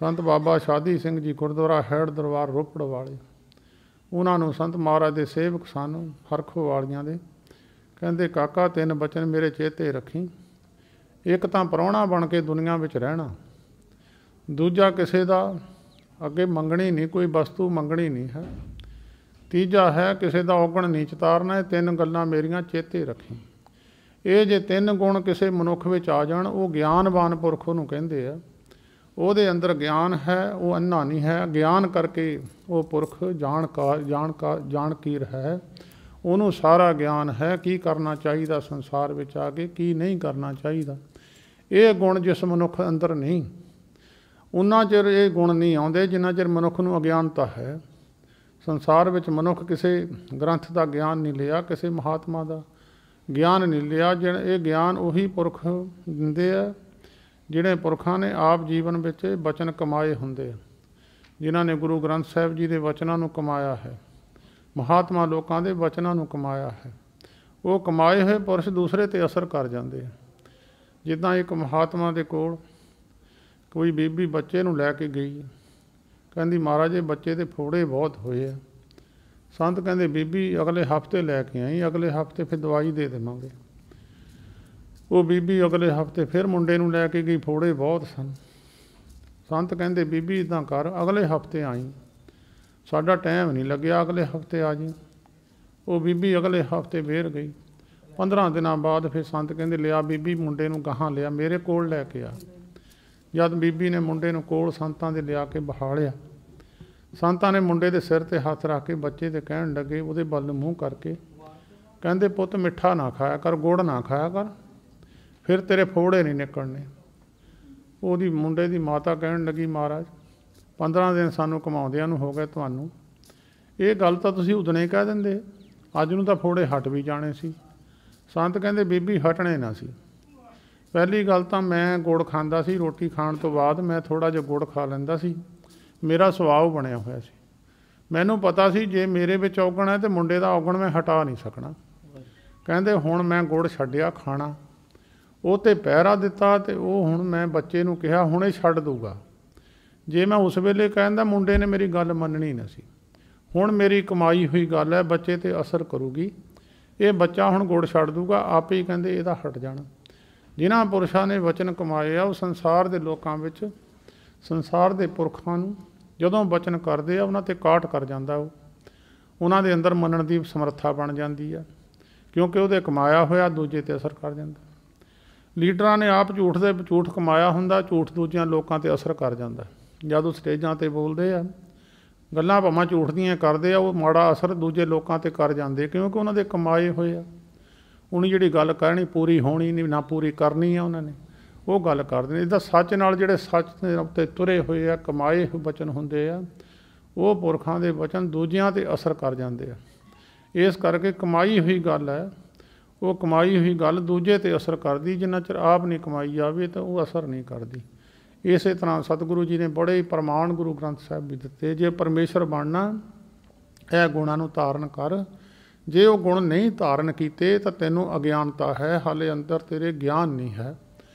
ਸੰਤ ਬਾਬਾ ਸ਼ਾਦੀ ਸਿੰਘ ਜੀ ਗੁਰਦੁਆਰਾ ਹੈੜ ਦਰਬਾਰ ਰੋਪੜ ਵਾਲੇ, ਉਹਨਾਂ ਨੂੰ ਸੰਤ ਮਹਾਰਾਜ ਦੇ ਸੇਵਕ ਸਨ ਹਰਖੋ ਵਾਲੀਆਂ ਦੇ। ਕਹਿੰਦੇ ਕਾਕਾ 3 ਬਚਨ ਮੇਰੇ ਚੇਤੇ ਰੱਖੀ। ਇੱਕ ਤਾਂ ਪ੍ਰਾਹੁਣਾ ਬਣ ਕੇ ਦੁਨੀਆ ਵਿੱਚ ਰਹਿਣਾ, ਦੂਜਾ ਕਿਸੇ ਦਾ ਅੱਗੇ ਮੰਗਣੀ ਨਹੀਂ, ਕੋਈ ਵਸਤੂ ਮੰਗਣੀ ਨਹੀਂ ਹੈ। ਤੀਜਾ ਹੈ ਕਿਸੇ ਦਾ ਔਗਣ ਨਹੀਂ ਚਤਾਰਨਾ। ਇਹ ਤਿੰਨ ਗੱਲਾਂ ਮੇਰੀਆਂ ਚੇਤੇ ਰੱਖੀ। ਇਹ ਜੇ ਤਿੰਨ ਗੁਣ ਕਿਸੇ ਮਨੁੱਖ ਵਿੱਚ ਆ ਜਾਣ, ਉਹ ਗਿਆਨਵਾਨ ਪੁਰਖ ਉਹਨੂੰ ਕਹਿੰਦੇ ਆ। ਉਹਦੇ ਅੰਦਰ ਗਿਆਨ ਹੈ, ਉਹ ਅੰਨਾ ਨਹੀਂ ਹੈ। ਗਿਆਨ ਕਰਕੇ ਉਹ ਪੁਰਖ ਜਾਣ ਕੀ ਰਿਹਾ ਹੈ, ਉਹਨੂੰ ਸਾਰਾ ਗਿਆਨ ਹੈ ਕੀ ਕਰਨਾ ਚਾਹੀਦਾ ਸੰਸਾਰ ਵਿੱਚ ਆ ਕੇ, ਕੀ ਨਹੀਂ ਕਰਨਾ ਚਾਹੀਦਾ। ਇਹ ਗੁਣ ਜਿਸ ਮਨੁੱਖ ਅੰਦਰ ਨਹੀਂ, ਉਨਾ ਚਿਰ ਇਹ ਗੁਣ ਨਹੀਂ ਆਉਂਦੇ ਜਿੰਨਾ ਚਿਰ ਮਨੁੱਖ ਨੂੰ ਅਗਿਆਨਤਾ ਹੈ। ਸੰਸਾਰ ਵਿੱਚ ਮਨੁੱਖ ਕਿਸੇ ਗ੍ਰੰਥ ਦਾ ਗਿਆਨ ਨਹੀਂ ਲਿਆ, ਕਿਸੇ ਮਹਾਤਮਾ ਦਾ ਗਿਆਨ ਨਹੀਂ ਲਿਆ। ਇਹ ਗਿਆਨ ਉਹੀ ਪੁਰਖ ਦਿੰਦੇ ਆ ਜਿਹੜੇ ਪੁਰਖਾਂ ਨੇ ਆਪ ਜੀਵਨ ਵਿੱਚ ਬਚਨ ਕਮਾਏ ਹੁੰਦੇ ਆ, ਜਿਨ੍ਹਾਂ ਨੇ ਗੁਰੂ ਗ੍ਰੰਥ ਸਾਹਿਬ ਜੀ ਦੇ ਵਚਨਾਂ ਨੂੰ ਕਮਾਇਆ ਹੈ, ਮਹਾਤਮਾ ਲੋਕਾਂ ਦੇ ਵਚਨਾਂ ਨੂੰ ਕਮਾਇਆ ਹੈ। ਉਹ ਕਮਾਏ ਹੋਏ ਪੁਰਸ਼ ਦੂਸਰੇ 'ਤੇ ਅਸਰ ਕਰ ਜਾਂਦੇ ਆ। ਜਿੱਦਾਂ ਇੱਕ ਮਹਾਤਮਾ ਦੇ ਕੋਲ ਕੋਈ ਬੀਬੀ ਬੱਚੇ ਨੂੰ ਲੈ ਕੇ ਗਈ, ਕਹਿੰਦੀ ਮਹਾਰਾਜ ਇਹ ਬੱਚੇ ਦੇ ਫੋੜੇ ਬਹੁਤ ਹੋਏ ਆ। ਸੰਤ ਕਹਿੰਦੇ ਬੀਬੀ ਅਗਲੇ ਹਫ਼ਤੇ ਲੈ ਕੇ ਆਈ, ਅਗਲੇ ਹਫ਼ਤੇ ਫਿਰ ਦਵਾਈ ਦੇ ਦੇਵਾਂਗੇ। ਉਹ ਬੀਬੀ ਅਗਲੇ ਹਫ਼ਤੇ ਫਿਰ ਮੁੰਡੇ ਨੂੰ ਲੈ ਕੇ ਗਈ, ਫੋੜੇ ਬਹੁਤ ਸਨ। ਸੰਤ ਕਹਿੰਦੇ ਬੀਬੀ ਇੱਦਾਂ ਕਰ, ਅਗਲੇ ਹਫ਼ਤੇ ਆਈ, ਸਾਡਾ ਟਾਈਮ ਨਹੀਂ ਲੱਗਿਆ, ਅਗਲੇ ਹਫ਼ਤੇ ਆ ਜੀ। ਉਹ ਬੀਬੀ ਅਗਲੇ ਹਫ਼ਤੇ ਫੇਰ ਗਈ। 15 ਦਿਨਾਂ ਬਾਅਦ ਫਿਰ ਸੰਤ ਕਹਿੰਦੇ ਲਿਆ ਬੀਬੀ ਮੁੰਡੇ ਨੂੰ ਗਾਹਾਂ ਲਿਆ, ਮੇਰੇ ਕੋਲ ਲੈ ਕੇ ਆ। ਜਦ ਬੀਬੀ ਨੇ ਮੁੰਡੇ ਨੂੰ ਕੋਲ ਸੰਤਾਂ ਦੇ ਲਿਆ ਕੇ ਬਹਾਲਿਆ, ਸੰਤਾਂ ਨੇ ਮੁੰਡੇ ਦੇ ਸਿਰ 'ਤੇ ਹੱਥ ਰੱਖ ਕੇ ਬੱਚੇ ਦੇ ਕਹਿਣ ਲੱਗੇ, ਉਹਦੇ ਵੱਲ ਨੂੰ ਮੂੰਹ ਕਰਕੇ, ਕਹਿੰਦੇ ਪੁੱਤ ਮਿੱਠਾ ਨਾ ਖਾਇਆ ਕਰ, ਗੁੜ ਨਾ ਖਾਇਆ ਕਰ, ਫਿਰ ਤੇਰੇ ਫੋੜੇ ਨਹੀਂ ਨਿਕਲਣੇ। ਉਹਦੀ ਮੁੰਡੇ ਦੀ ਮਾਤਾ ਕਹਿਣ ਲੱਗੀ ਮਹਾਰਾਜ 15 ਦਿਨ ਸਾਨੂੰ ਕਮਾਉਂਦਿਆਂ ਨੂੰ ਹੋ ਗਏ, ਤੁਹਾਨੂੰ ਇਹ ਗੱਲ ਤਾਂ ਤੁਸੀਂ ਉਦਣੇ ਕਹਿ ਦਿੰਦੇ, ਅੱਜ ਨੂੰ ਤਾਂ ਫੋੜੇ ਹਟ ਵੀ ਜਾਣੇ ਸੀ। ਸੰਤ ਕਹਿੰਦੇ ਬੀਬੀ ਹਟਣੇ ਨਾ ਸੀ। ਪਹਿਲੀ ਗੱਲ ਤਾਂ ਮੈਂ ਗੁੜ ਖਾਂਦਾ ਸੀ, ਰੋਟੀ ਖਾਣ ਤੋਂ ਬਾਅਦ ਮੈਂ ਥੋੜ੍ਹਾ ਜਿਹਾ ਗੁੜ ਖਾ ਲੈਂਦਾ ਸੀ, ਮੇਰਾ ਸੁਭਾਅ ਬਣਿਆ ਹੋਇਆ ਸੀ। ਮੈਨੂੰ ਪਤਾ ਸੀ ਜੇ ਮੇਰੇ ਵਿੱਚ ਔਗਣ ਹੈ ਤਾਂ ਮੁੰਡੇ ਦਾ ਔਗਣ ਮੈਂ ਹਟਾ ਨਹੀਂ ਸਕਣਾ। ਕਹਿੰਦੇ ਹੁਣ ਮੈਂ ਗੁੜ ਛੱਡਿਆ ਖਾਣਾ, ਉਹ 'ਤੇ ਪਹਿਰਾ ਦਿੱਤਾ, ਅਤੇ ਉਹ ਹੁਣ ਮੈਂ ਬੱਚੇ ਨੂੰ ਕਿਹਾ ਹੁਣ ਇਹ ਛੱਡ ਦੂਗਾ। ਜੇ ਮੈਂ ਉਸ ਵੇਲੇ ਕਹਿੰਦਾ ਮੁੰਡੇ ਨੇ ਮੇਰੀ ਗੱਲ ਮੰਨਣੀ ਨਾ ਸੀ। ਹੁਣ ਮੇਰੀ ਕਮਾਈ ਹੋਈ ਗੱਲ ਹੈ, ਬੱਚੇ 'ਤੇ ਅਸਰ ਕਰੂਗੀ, ਇਹ ਬੱਚਾ ਹੁਣ ਗੁੜ ਛੱਡ ਦੂਗਾ ਆਪੇ ਹੀ। ਕਹਿੰਦੇ ਇਹਦਾ ਹਟ ਜਾਣਾ। ਜਿਨ੍ਹਾਂ ਪੁਰਸ਼ਾਂ ਨੇ ਵਚਨ ਕਮਾਏ ਆ, ਉਹ ਸੰਸਾਰ ਦੇ ਲੋਕਾਂ ਵਿੱਚ, ਸੰਸਾਰ ਦੇ ਪੁਰਖਾਂ ਨੂੰ ਜਦੋਂ ਵਚਨ ਕਰਦੇ ਆ ਉਹਨਾਂ 'ਤੇ ਕਾਟ ਕਰ ਜਾਂਦਾ। ਉਹ ਉਹਨਾਂ ਦੇ ਅੰਦਰ ਮੰਨਣ ਦੀ ਸਮਰੱਥਾ ਬਣ ਜਾਂਦੀ ਆ, ਕਿਉਂਕਿ ਉਹਦੇ ਕਮਾਇਆ ਹੋਇਆ ਦੂਜੇ 'ਤੇ ਅਸਰ ਕਰ ਜਾਂਦਾ। ਲੀਡਰਾਂ ਨੇ ਆਪ ਝੂਠ ਕਮਾਇਆ ਹੁੰਦਾ, ਝੂਠ ਦੂਜਿਆਂ ਲੋਕਾਂ 'ਤੇ ਅਸਰ ਕਰ ਜਾਂਦਾ। ਜਦ ਉਹ ਸਟੇਜਾਂ 'ਤੇ ਬੋਲਦੇ ਆ, ਗੱਲਾਂ ਭਾਵੇਂ ਝੂਠ ਦੀਆਂ ਕਰਦੇ ਆ, ਉਹ ਮਾੜਾ ਅਸਰ ਦੂਜੇ ਲੋਕਾਂ 'ਤੇ ਕਰ ਜਾਂਦੇ, ਕਿਉਂਕਿ ਉਹਨਾਂ ਦੇ ਕਮਾਏ ਹੋਏ ਆ। ਉਹਨੂੰ ਜਿਹੜੀ ਗੱਲ ਕਹਿਣੀ ਪੂਰੀ ਹੋਣੀ ਨਹੀਂ, ਨਾ ਪੂਰੀ ਕਰਨੀ ਆ ਉਹਨਾਂ ਨੇ, ਉਹ ਗੱਲ ਕਰਦੇ ਨੇ। ਇਹਦਾ ਸੱਚ ਨਾਲ ਜਿਹੜੇ ਸੱਚ ਦੇ ਉੱਤੇ ਤੁਰੇ ਹੋਏ ਆ, ਕਮਾਏ ਹੋਏ ਵਚਨ ਹੁੰਦੇ ਆ, ਉਹ ਪੁਰਖਾਂ ਦੇ ਵਚਨ ਦੂਜਿਆਂ 'ਤੇ ਅਸਰ ਕਰ ਜਾਂਦੇ ਆ। ਇਸ ਕਰਕੇ ਕਮਾਈ ਹੋਈ ਗੱਲ ਹੈ, ਉਹ ਕਮਾਈ ਹੋਈ ਗੱਲ ਦੂਜੇ 'ਤੇ ਅਸਰ ਕਰਦੀ। ਜਿੰਨਾ ਚਿਰ ਆਪ ਨਹੀਂ ਕਮਾਈ ਜਾਵੇ ਤਾਂ ਉਹ ਅਸਰ ਨਹੀਂ ਕਰਦੀ। ਇਸੇ ਤਰ੍ਹਾਂ ਸਤਿਗੁਰੂ ਜੀ ਨੇ ਬੜੇ ਹੀ ਪ੍ਰਮਾਣ ਗੁਰੂ ਗ੍ਰੰਥ ਸਾਹਿਬ ਵੀ ਦਿੱਤੇ। ਜੇ ਪਰਮੇਸ਼ਰ ਬਣਨਾ, ਇਹ ਗੁਣਾਂ ਨੂੰ ਧਾਰਨ ਕਰ। ਜੇ ਉਹ ਗੁਣ ਨਹੀਂ ਧਾਰਨ ਕੀਤੇ ਤਾਂ ਤੈਨੂੰ ਅਗਿਆਨਤਾ ਹੈ, ਹਾਲੇ ਅੰਦਰ ਤੇਰੇ ਗਿਆਨ ਨਹੀਂ ਹੈ।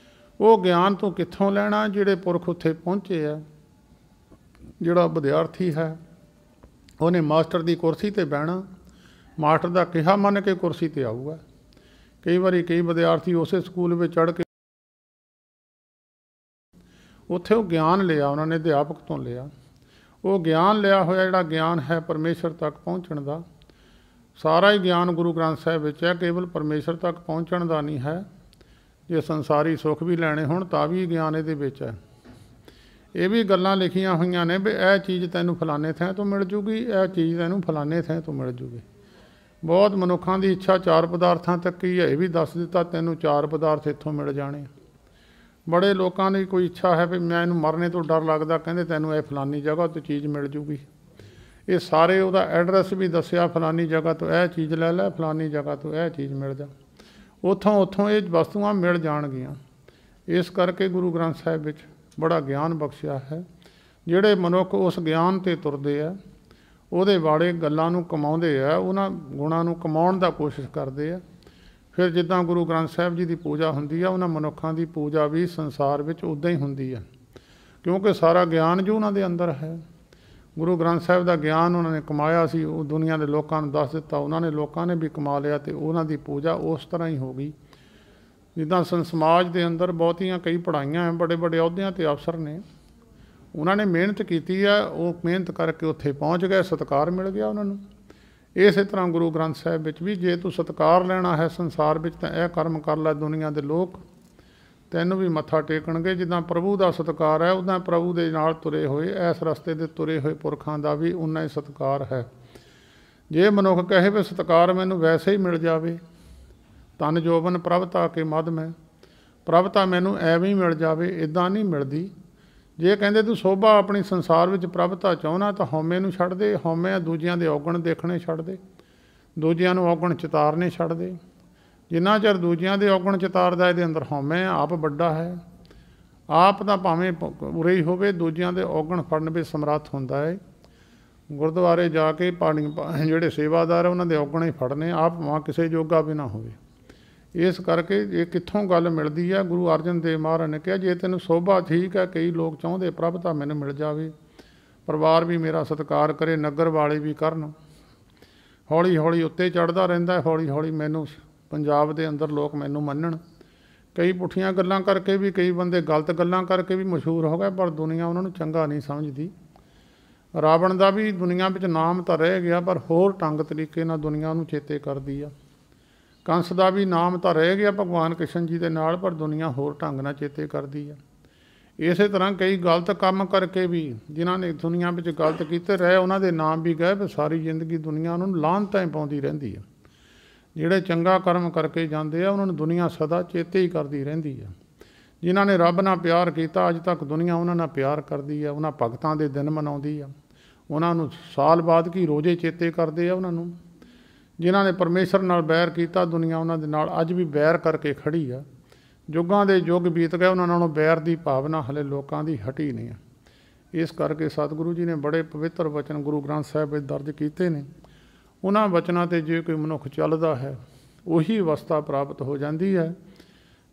ਉਹ ਗਿਆਨ ਤੂੰ ਕਿੱਥੋਂ ਲੈਣਾ? ਜਿਹੜੇ ਪੁਰਖ ਉੱਥੇ ਪਹੁੰਚੇ ਆ। ਜਿਹੜਾ ਵਿਦਿਆਰਥੀ ਹੈ ਉਹਨੇ ਮਾਸਟਰ ਦੀ ਕੁਰਸੀ 'ਤੇ ਬਹਿਣਾ, ਮਾਸਟਰ ਦਾ ਕਿਹਾ ਮੰਨ ਕੇ ਕੁਰਸੀ 'ਤੇ ਆਊਗਾ। ਕਈ ਵਾਰੀ ਕਈ ਵਿਦਿਆਰਥੀ ਉਸੇ ਸਕੂਲ ਵਿੱਚ ਚੜ੍ਹ ਕੇ ਉੱਥੇ ਉਹ ਗਿਆਨ ਲਿਆ, ਉਹਨਾਂ ਨੇ ਅਧਿਆਪਕ ਤੋਂ ਲਿਆ। ਉਹ ਗਿਆਨ ਲਿਆ ਹੋਇਆ ਜਿਹੜਾ ਗਿਆਨ ਹੈ ਪਰਮੇਸ਼ਰ ਤੱਕ ਪਹੁੰਚਣ ਦਾ, ਸਾਰਾ ਹੀ ਗਿਆਨ ਗੁਰੂ ਗ੍ਰੰਥ ਸਾਹਿਬ ਵਿੱਚ ਹੈ। ਕੇਵਲ ਪਰਮੇਸ਼ਰ ਤੱਕ ਪਹੁੰਚਣ ਦਾ ਨਹੀਂ ਹੈ। ਜੇ ਸੰਸਾਰੀ ਸੁੱਖ ਵੀ ਲੈਣੇ ਹੋਣ ਤਾਂ ਵੀ ਗਿਆਨ ਇਹਦੇ ਵਿੱਚ ਹੈ। ਇਹ ਵੀ ਗੱਲਾਂ ਲਿਖੀਆਂ ਹੋਈਆਂ ਨੇ ਵੀ ਇਹ ਚੀਜ਼ ਤੈਨੂੰ ਫਲਾਣੇ ਥਾਂ ਤੋਂ ਮਿਲ ਜੂਗੀ, ਇਹ ਚੀਜ਼ ਤੈਨੂੰ ਫਲਾਣੇ ਥਾਂ ਤੋਂ ਮਿਲ ਜੂਗੀ। ਬਹੁਤ ਮਨੁੱਖਾਂ ਦੀ ਇੱਛਾ 4 ਪਦਾਰਥਾਂ ਤੱਕ ਹੀ ਹੈ। ਇਹ ਵੀ ਦੱਸ ਦਿੱਤਾ ਤੈਨੂੰ 4 ਪਦਾਰਥ ਇੱਥੋਂ ਮਿਲ ਜਾਣੇ। ਬੜੇ ਲੋਕਾਂ ਦੀ ਕੋਈ ਇੱਛਾ ਹੈ ਵੀ ਮੈਂ ਇਹਨੂੰ ਮਰਨੇ ਤੋਂ ਡਰ ਲੱਗਦਾ, ਕਹਿੰਦੇ ਤੈਨੂੰ ਇਹ ਫਲਾਨੀ ਜਗ੍ਹਾ ਤੋਂ ਚੀਜ਼ ਮਿਲ ਜੂਗੀ। ਇਹ ਸਾਰੇ ਉਹਦਾ ਐਡਰੈਸ ਵੀ ਦੱਸਿਆ, ਫਲਾਨੀ ਜਗ੍ਹਾ ਤੋਂ ਇਹ ਚੀਜ਼ ਲੈ ਲੈ, ਫਲਾਨੀ ਜਗ੍ਹਾ ਤੋਂ ਇਹ ਚੀਜ਼ ਮਿਲ ਜਾ। ਉੱਥੋਂ ਇਹ ਵਸਤੂਆਂ ਮਿਲ ਜਾਣਗੀਆਂ। ਇਸ ਕਰਕੇ ਗੁਰੂ ਗ੍ਰੰਥ ਸਾਹਿਬ ਵਿੱਚ ਬੜਾ ਗਿਆਨ ਬਖਸ਼ਿਆ ਹੈ। ਜਿਹੜੇ ਮਨੁੱਖ ਉਸ ਗਿਆਨ 'ਤੇ ਤੁਰਦੇ ਆ, ਉਹਦੇ ਵਾਲੇ ਗੱਲਾਂ ਨੂੰ ਕਮਾਉਂਦੇ ਆ, ਉਹਨਾਂ ਗੁਣਾਂ ਨੂੰ ਕਮਾਉਣ ਦਾ ਕੋਸ਼ਿਸ਼ ਕਰਦੇ ਆ। ਫਿਰ ਜਿੱਦਾਂ ਗੁਰੂ ਗ੍ਰੰਥ ਸਾਹਿਬ ਜੀ ਦੀ ਪੂਜਾ ਹੁੰਦੀ ਆ, ਉਹਨਾਂ ਮਨੁੱਖਾਂ ਦੀ ਪੂਜਾ ਵੀ ਸੰਸਾਰ ਵਿੱਚ ਉੱਦਾਂ ਹੀ ਹੁੰਦੀ ਆ, ਕਿਉਂਕਿ ਸਾਰਾ ਗਿਆਨ ਜੋ ਉਹਨਾਂ ਦੇ ਅੰਦਰ ਹੈ। ਗੁਰੂ ਗ੍ਰੰਥ ਸਾਹਿਬ ਦਾ ਗਿਆਨ ਉਹਨਾਂ ਨੇ ਕਮਾਇਆ ਸੀ, ਉਹ ਦੁਨੀਆ ਦੇ ਲੋਕਾਂ ਨੂੰ ਦੱਸ ਦਿੱਤਾ, ਉਹਨਾਂ ਨੇ ਲੋਕਾਂ ਨੇ ਵੀ ਕਮਾ ਲਿਆ, ਅਤੇ ਉਹਨਾਂ ਦੀ ਪੂਜਾ ਉਸ ਤਰ੍ਹਾਂ ਹੀ ਹੋ ਗਈ। ਜਿੱਦਾਂ ਸਮਾਜ ਦੇ ਅੰਦਰ ਬਹੁਤੀਆਂ ਕਈ ਪੜ੍ਹਾਈਆਂ, ਬੜੇ ਬੜੇ ਅਹੁਦਿਆਂ 'ਤੇ ਅਫਸਰ ਨੇ, उन्होंने मेहनत की है, वो मेहनत करके उत्थे पहुँच गए, सत्कार मिल गया उन्होंने। इस तरह गुरु ग्रंथ साहिब विच भी जे तू सत्कार लेना है संसार विच तां यह कर्म कर लै, दुनिया के लोग तैनूं भी मत्था टेकणगे। जिद्दां प्रभु का सत्कार है, उदां प्रभु के नाल तुरे होए इस रस्ते दे तुरे होए पुरखां दा भी उन्ना ही सत्कार है। जे मनुख कहे भी सत्कार मैनूं वैसे ही मिल जावे, तन जोबन प्रभता के मद में, प्रभता मैनूं एवें ही मिल जावे, इदां नहीं मिलदी। जे कहंदे तू शोभा अपनी संसार विच प्रभता चाहुंदा तां हौमे नूं छड्ड दे, हौमे दूजियां दे औगण देखणे छड्ड दे, दूजियां नूं औगण चितारने छड्ड दे। जिन्ना चਿਰ दूजियां दे औगण चितारदा इहदे अंदर हौमे आप वड्डा है, आप तां भावें उरे ही होवे, दूजियां दे औगण फड़न भी समर्थ हुंदा है। गुरुद्वारे जाके पाणी जिहड़े सेवादार है उन्हां दे औगण ही फड़ने, आप भावें किसी जोगा भी ना होवे। इस करके ये कित्थों गल मिलदी है, गुरु अर्जन देव महाराज ने कहा जे तैनूं शोभा ठीक है, कई लोग चाहुंदे प्रभता मैनूं मिल जावे, परिवार भी मेरा सत्कार करे, नगर वाले भी करन, हौली हौली उत्ते चढ़दा रहिंदा है, हौली हौली मैनूं पंजाब दे अंदर लोग मैनूं मन्नण। कई पुठियां गल्लां करके भी, कई बंदे गलत गल्लां करके भी मशहूर हो गए, पर दुनिया उन्हां नूं चंगा नहीं समझदी। रावण दा भी दुनिया विच नाम तां रह गया, पर होर ढंग तरीके नाल दुनिया नूं चेते करदी आ। कंस का भी नाम तो रह गया भगवान कृष्ण जी के नाल, पर दुनिया होर ढंग नाल चेते करती है। इस तरह कई गलत काम करके भी जिन्होंने दुनिया में गलत किए रहे, उन्होंने नाम भी गए, पर सारी जिंदगी दुनिया उन्होंने लानतां पाउंदी रहिंदी है। जिहड़े चंगा कर्म करके जाते हैं उन्होंने दुनिया सदा चेते ही करती रहिंदी है। जिन्होंने रब नाल प्यार किया अज तक दुनिया उन्होंने प्यार करती है, उन्होंने भगतां दे दिन मनाउंदी है, उन्होंने साल बाद की रोजे चेते करते हैं उन्होंने। जिन्होंने परमेश्वर नाल बैर किया दुनिया उन्होंने नाल अज भी बैर करके खड़ी है। युगां दे युग बीत गए, उन्होंने नालों बैर की भावना हले लोगों की हटी नहीं है। इस करके सतगुरु जी ने बड़े पवित्र वचन गुरु ग्रंथ साहिब में दर्ज किए हैं। उन्होंने वचनों ते जे कोई मनुख चलदा है उही अवस्था प्राप्त हो जाती है,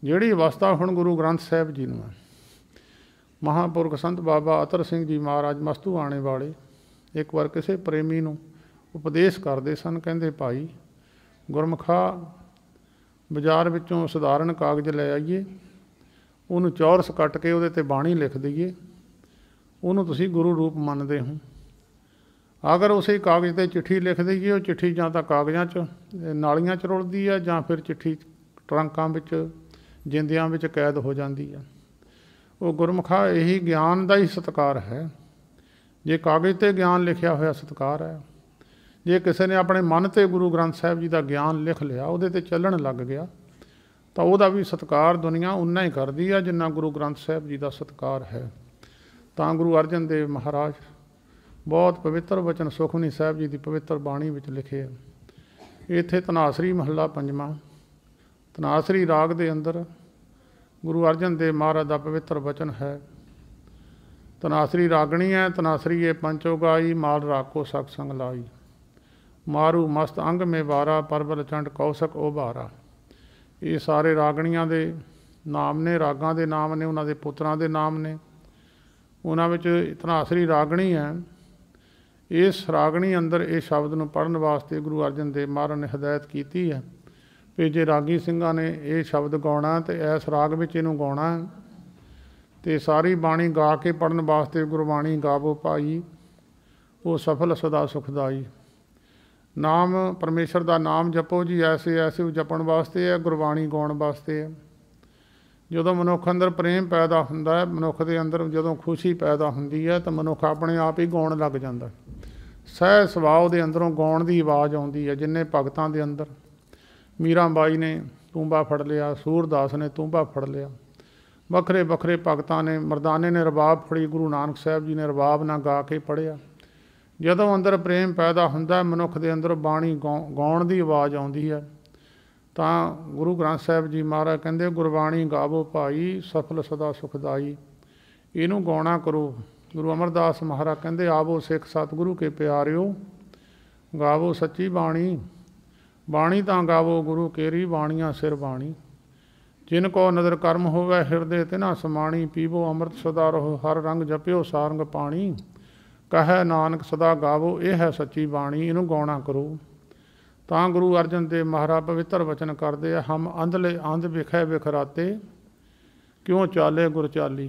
जिहड़ी अवस्था हुण गुरु ग्रंथ साहिब जी नूं है। महापुरख संत बाबा अतर सिंह जी महाराज मस्तू आने वाले एक बार किसी प्रेमी नूं उपदेश करते सन, कहते भाई गुरमुखा बाजार विचों सधारण कागज़ लै आइए, उन्होंने चौरस कट के उहदे ते बाणी लिख दईए, उन्होंने तुसीं गुरु रूप मनते हो। अगर उसे कागज़ ते चिट्ठी लिख दईए, वो चिट्ठी जां तां कागज़ां च नालियां च रुलदी है, जां फिर चिट्ठी ट्रंकां विच जिंदियां विच कैद हो जाती है। वो गुरमुखा यही ज्ञान का ही सत्कार है। जे कागज़ ते ज्ञान लिखिया होया सत्कार है, जे किसी ने अपने मन ते गुरु ग्रंथ साहिब जी का ज्ञान लिख लिया, उहदे ते चलण लग गया, तो वह भी सत्कार दुनिया उन्ना ही करती है जिन्ना गुरु ग्रंथ साहिब जी का सत्कार है। तो गुरु अर्जन देव महाराज बहुत पवित्र वचन सुखमनी साहिब जी की पवित्र बाणी विच लिखे है। इत्थे धनासरी महला पंजवां, धनासरी राग दे अंदर गुरु अर्जन देव महाराज का पवित्र वचन है। धनासरी रागणी है, धनासरी ये पंचो गाई, माल राखो सक संग लाई, मारू मस्त अंग में वारा, परबल चंड कौशक उभारा। ये सारे रागणियां दे नाम ने, रागां दे नाम ने, उन्हां दे पुत्रां दे नाम ने। उन्हां विच धनासरी रागणी है। इस रागणी अंदर ये शब्द नूं पढ़न वास्ते गुरु अर्जन देव महाराज ने हदायत की है भी जे रागी सिंघां ने ये शब्द गाउणा तो इस राग विच इहनूं गाउणा, तो सारी बाणी गा के पढ़न वास्ते गुरबाणी गावो भाई, वो सफल सदा सुखदाई। नाम परमेश्वर का नाम जपो जी, ऐसे ऐसे जपण वास्ते है, गुरबाणी गाउण वास्ते है। जो मनुख अंदर प्रेम पैदा हुंदा है, मनुख के अंदर जो खुशी पैदा हुंदी है, तो मनुख अपने आप ही गाउण लग जाता। सह सुभाव के अंदरों गाउण की आवाज़ आउंदी है। जिन्ने भगतां दे अंदर मीरा बाई ने तूंबा फड़ लिया, सूरदास ने तूंबा फड़ लिया, वखरे वखरे भगतां ने, मरदाने ने रबाब फड़ी, गुरु नानक साहिब जी ने रबाब ना गा के पढ़िया। जदों अंदर प्रेम पैदा हुंदा मनुख दे अंदर बाणी गाउण की आवाज़ आउंदी है। तो गुरु ग्रंथ साहिब जी महाराज कहते गुरबाणी गावो भाई, सफल सदा सुखदाई, इनू गाउणा करो। गुरु अमरदास महाराज कहते आवो सिख सतगुरु के प्यारिओ, गावो सच्ची बाणी, बाणी तां गावो गुरु केरी, बाणियां सिर बाणी। जिनको नदर कर्म होवे हिरदे तिना समाणी, पीवो अमृत सदा रहो हर रंग, जपिओ सारंग पाणी, कह नानक सदा गावो ये है सच्ची बाणी, इनू गाउणा करो। ਤਾਂ गुरु अर्जन देव महाराज पवित्र वचन करते हैं, हम अंधले अंध विखै विखराते, क्यों चाले गुर चाली।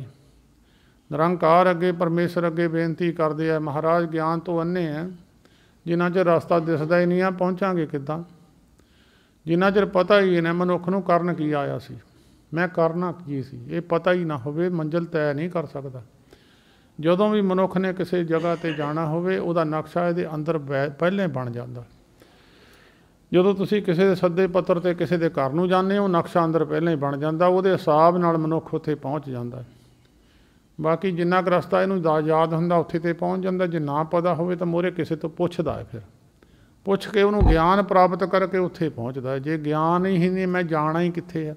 ਨਿਰੰਕਾਰ ਅੱਗੇ परमेश्वर ਅੱਗੇ ਬੇਨਤੀ ਕਰਦੇ ਆ, ਮਹਾਰਾਜ ਗਿਆਨ ਤੋਂ ਅੰਨੇ ਆ, ਜਿੰਨਾ ਚਿਰ ਰਸਤਾ ਦਿਸਦਾ ਹੀ ਨਹੀਂ ਆ ਪਹੁੰਚਾਂਗੇ ਕਿੱਦਾਂ। ਜਿੰਨਾ ਚਿਰ ਪਤਾ ਹੀ ਨਾ ਮਨੁੱਖ ਨੂੰ ਕਰਨ ਕੀ ਆਇਆ ਸੀ, ਮੈਂ ਕਰਨਾ ਕੀ ਸੀ, ਇਹ ਪਤਾ ਹੀ ਨਾ ਹੋਵੇ ਮੰਜ਼ਿਲ ਤੈਅ ਨਹੀਂ ਕਰ ਸਕਦਾ। ਜਦੋਂ ਵੀ ਮਨੁੱਖ ਨੇ ਕਿਸੇ ਜਗ੍ਹਾ 'ਤੇ ਜਾਣਾ ਹੋਵੇ ਉਹਦਾ ਨਕਸ਼ਾ ਇਹਦੇ ਅੰਦਰ ਪਹਿਲਾਂ ਬਣ ਜਾਂਦਾ। ਜਦੋਂ ਤੁਸੀਂ ਕਿਸੇ ਦੇ ਸੱਦੇ ਪੱਤਰ 'ਤੇ ਕਿਸੇ ਦੇ ਘਰ ਨੂੰ ਜਾਂਦੇ ਹੋ, ਨਕਸ਼ਾ ਅੰਦਰ ਪਹਿਲਾਂ ਹੀ ਬਣ ਜਾਂਦਾ, ਉਹਦੇ ਹਿਸਾਬ ਨਾਲ ਮਨੁੱਖ ਉੱਥੇ ਪਹੁੰਚ ਜਾਂਦਾ। ਬਾਕੀ ਜਿੰਨਾ ਕੁ ਰਸਤਾ ਇਹਨੂੰ ਯਾਦ ਹੁੰਦਾ ਉੱਥੇ 'ਤੇ ਪਹੁੰਚ ਜਾਂਦਾ। ਜੇ ਨਾ ਪਤਾ ਹੋਵੇ ਤਾਂ ਮੋਹਰੇ ਕਿਸੇ ਤੋਂ ਪੁੱਛਦਾ ਹੈ, ਫਿਰ ਪੁੱਛ ਕੇ ਉਹਨੂੰ ਗਿਆਨ ਪ੍ਰਾਪਤ ਕਰਕੇ ਉੱਥੇ ਪਹੁੰਚਦਾ। ਜੇ ਗਿਆਨ ਹੀ ਨਹੀਂ, ਮੈਂ ਜਾਣਾ ਹੀ ਕਿੱਥੇ ਆ,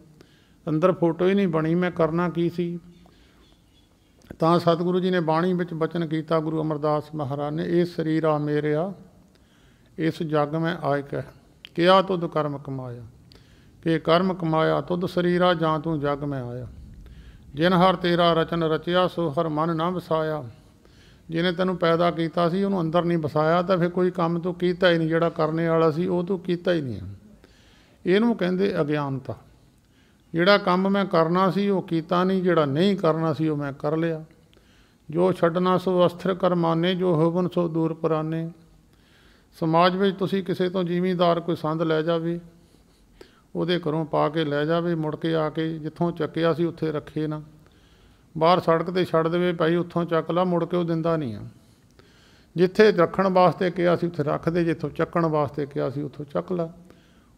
ਅੰਦਰ ਫੋਟੋ ਹੀ ਨਹੀਂ ਬਣੀ ਮੈਂ ਕਰਨਾ ਕੀ ਸੀ। ਤਾਂ ਸਤਿਗੁਰੂ ਜੀ ਨੇ ਬਾਣੀ ਵਿੱਚ ਬਚਨ ਕੀਤਾ, ਗੁਰੂ ਅਮਰਦਾਸ ਮਹਾਰਾਜ ਨੇ, ਇਹ ਸਰੀਰ ਆ ਮੇਰਿਆ ਇਸ ਜੱਗ ਮੈਂ ਆਇ ਕਹਿ, ਕਿਆ ਤੁਧ ਕਰਮ ਕਮਾਇਆ, ਕਿ ਕਰਮ ਕਮਾਇਆ ਤੁਧ ਸਰੀਰਾ, ਜਾਂ ਤੂੰ ਜੱਗ ਮੈਂ ਆਇਆ। ਜਿਨ ਹਰ ਤੇਰਾ ਰਚਨ ਰਚਿਆ, ਸੋ ਹਰ ਮਨ ਨਾ ਵਸਾਇਆ। ਜਿਹਨੇ ਤੈਨੂੰ ਪੈਦਾ ਕੀਤਾ ਸੀ ਉਹਨੂੰ ਅੰਦਰ ਨਹੀਂ ਵਸਾਇਆ, ਤਾਂ ਫਿਰ ਕੋਈ ਕੰਮ ਤੂੰ ਕੀਤਾ ਹੀ ਨਹੀਂ, ਜਿਹੜਾ ਕਰਨੇ ਵਾਲਾ ਸੀ ਉਹ ਤੂੰ ਕੀਤਾ ਹੀ ਨਹੀਂ। ਇਹਨੂੰ ਕਹਿੰਦੇ ਅਗਿਆਨਤਾ। ਜਿਹੜਾ ਕੰਮ ਮੈਂ ਕਰਨਾ ਸੀ ਉਹ ਕੀਤਾ ਨਹੀਂ, ਜਿਹੜਾ ਨਹੀਂ ਕਰਨਾ ਸੀ ਉਹ ਮੈਂ ਕਰ ਲਿਆ। ਜੋ ਛੱਡਣਾ ਸੋ ਅਸਥਿਰ ਕਰਮਾਨੇ, ਜੋ ਹੋਵਨ ਸੋ ਦੂਰ ਪਰਾਨੇ। ਸਮਾਜ ਵਿੱਚ ਤੁਸੀਂ ਕਿਸੇ ਤੋਂ ਜ਼ਿਮੀਂਦਾਰ ਕੋਈ ਸੰਦ ਲੈ ਜਾਵੇ, ਉਹਦੇ ਘਰੋਂ ਪਾ ਕੇ ਲੈ ਜਾਵੇ, ਮੁੜ ਕੇ ਆ ਕੇ ਜਿੱਥੋਂ ਚੱਕਿਆ ਸੀ ਉੱਥੇ ਰੱਖੇ ਨਾ, ਬਾਹਰ ਸੜਕ 'ਤੇ ਛੱਡ ਦੇਵੇ, ਭਾਈ ਉੱਥੋਂ ਚੱਕ ਲਾ, ਮੁੜ ਕੇ ਉਹ ਦਿੰਦਾ ਨਹੀਂ ਆ। ਜਿੱਥੇ ਰੱਖਣ ਵਾਸਤੇ ਕਿਹਾ ਸੀ ਉੱਥੇ ਰੱਖ ਦੇ, ਜਿੱਥੋਂ ਚੱਕਣ ਵਾਸਤੇ ਕਿਹਾ ਸੀ ਉੱਥੋਂ ਚੱਕ ਲਾ।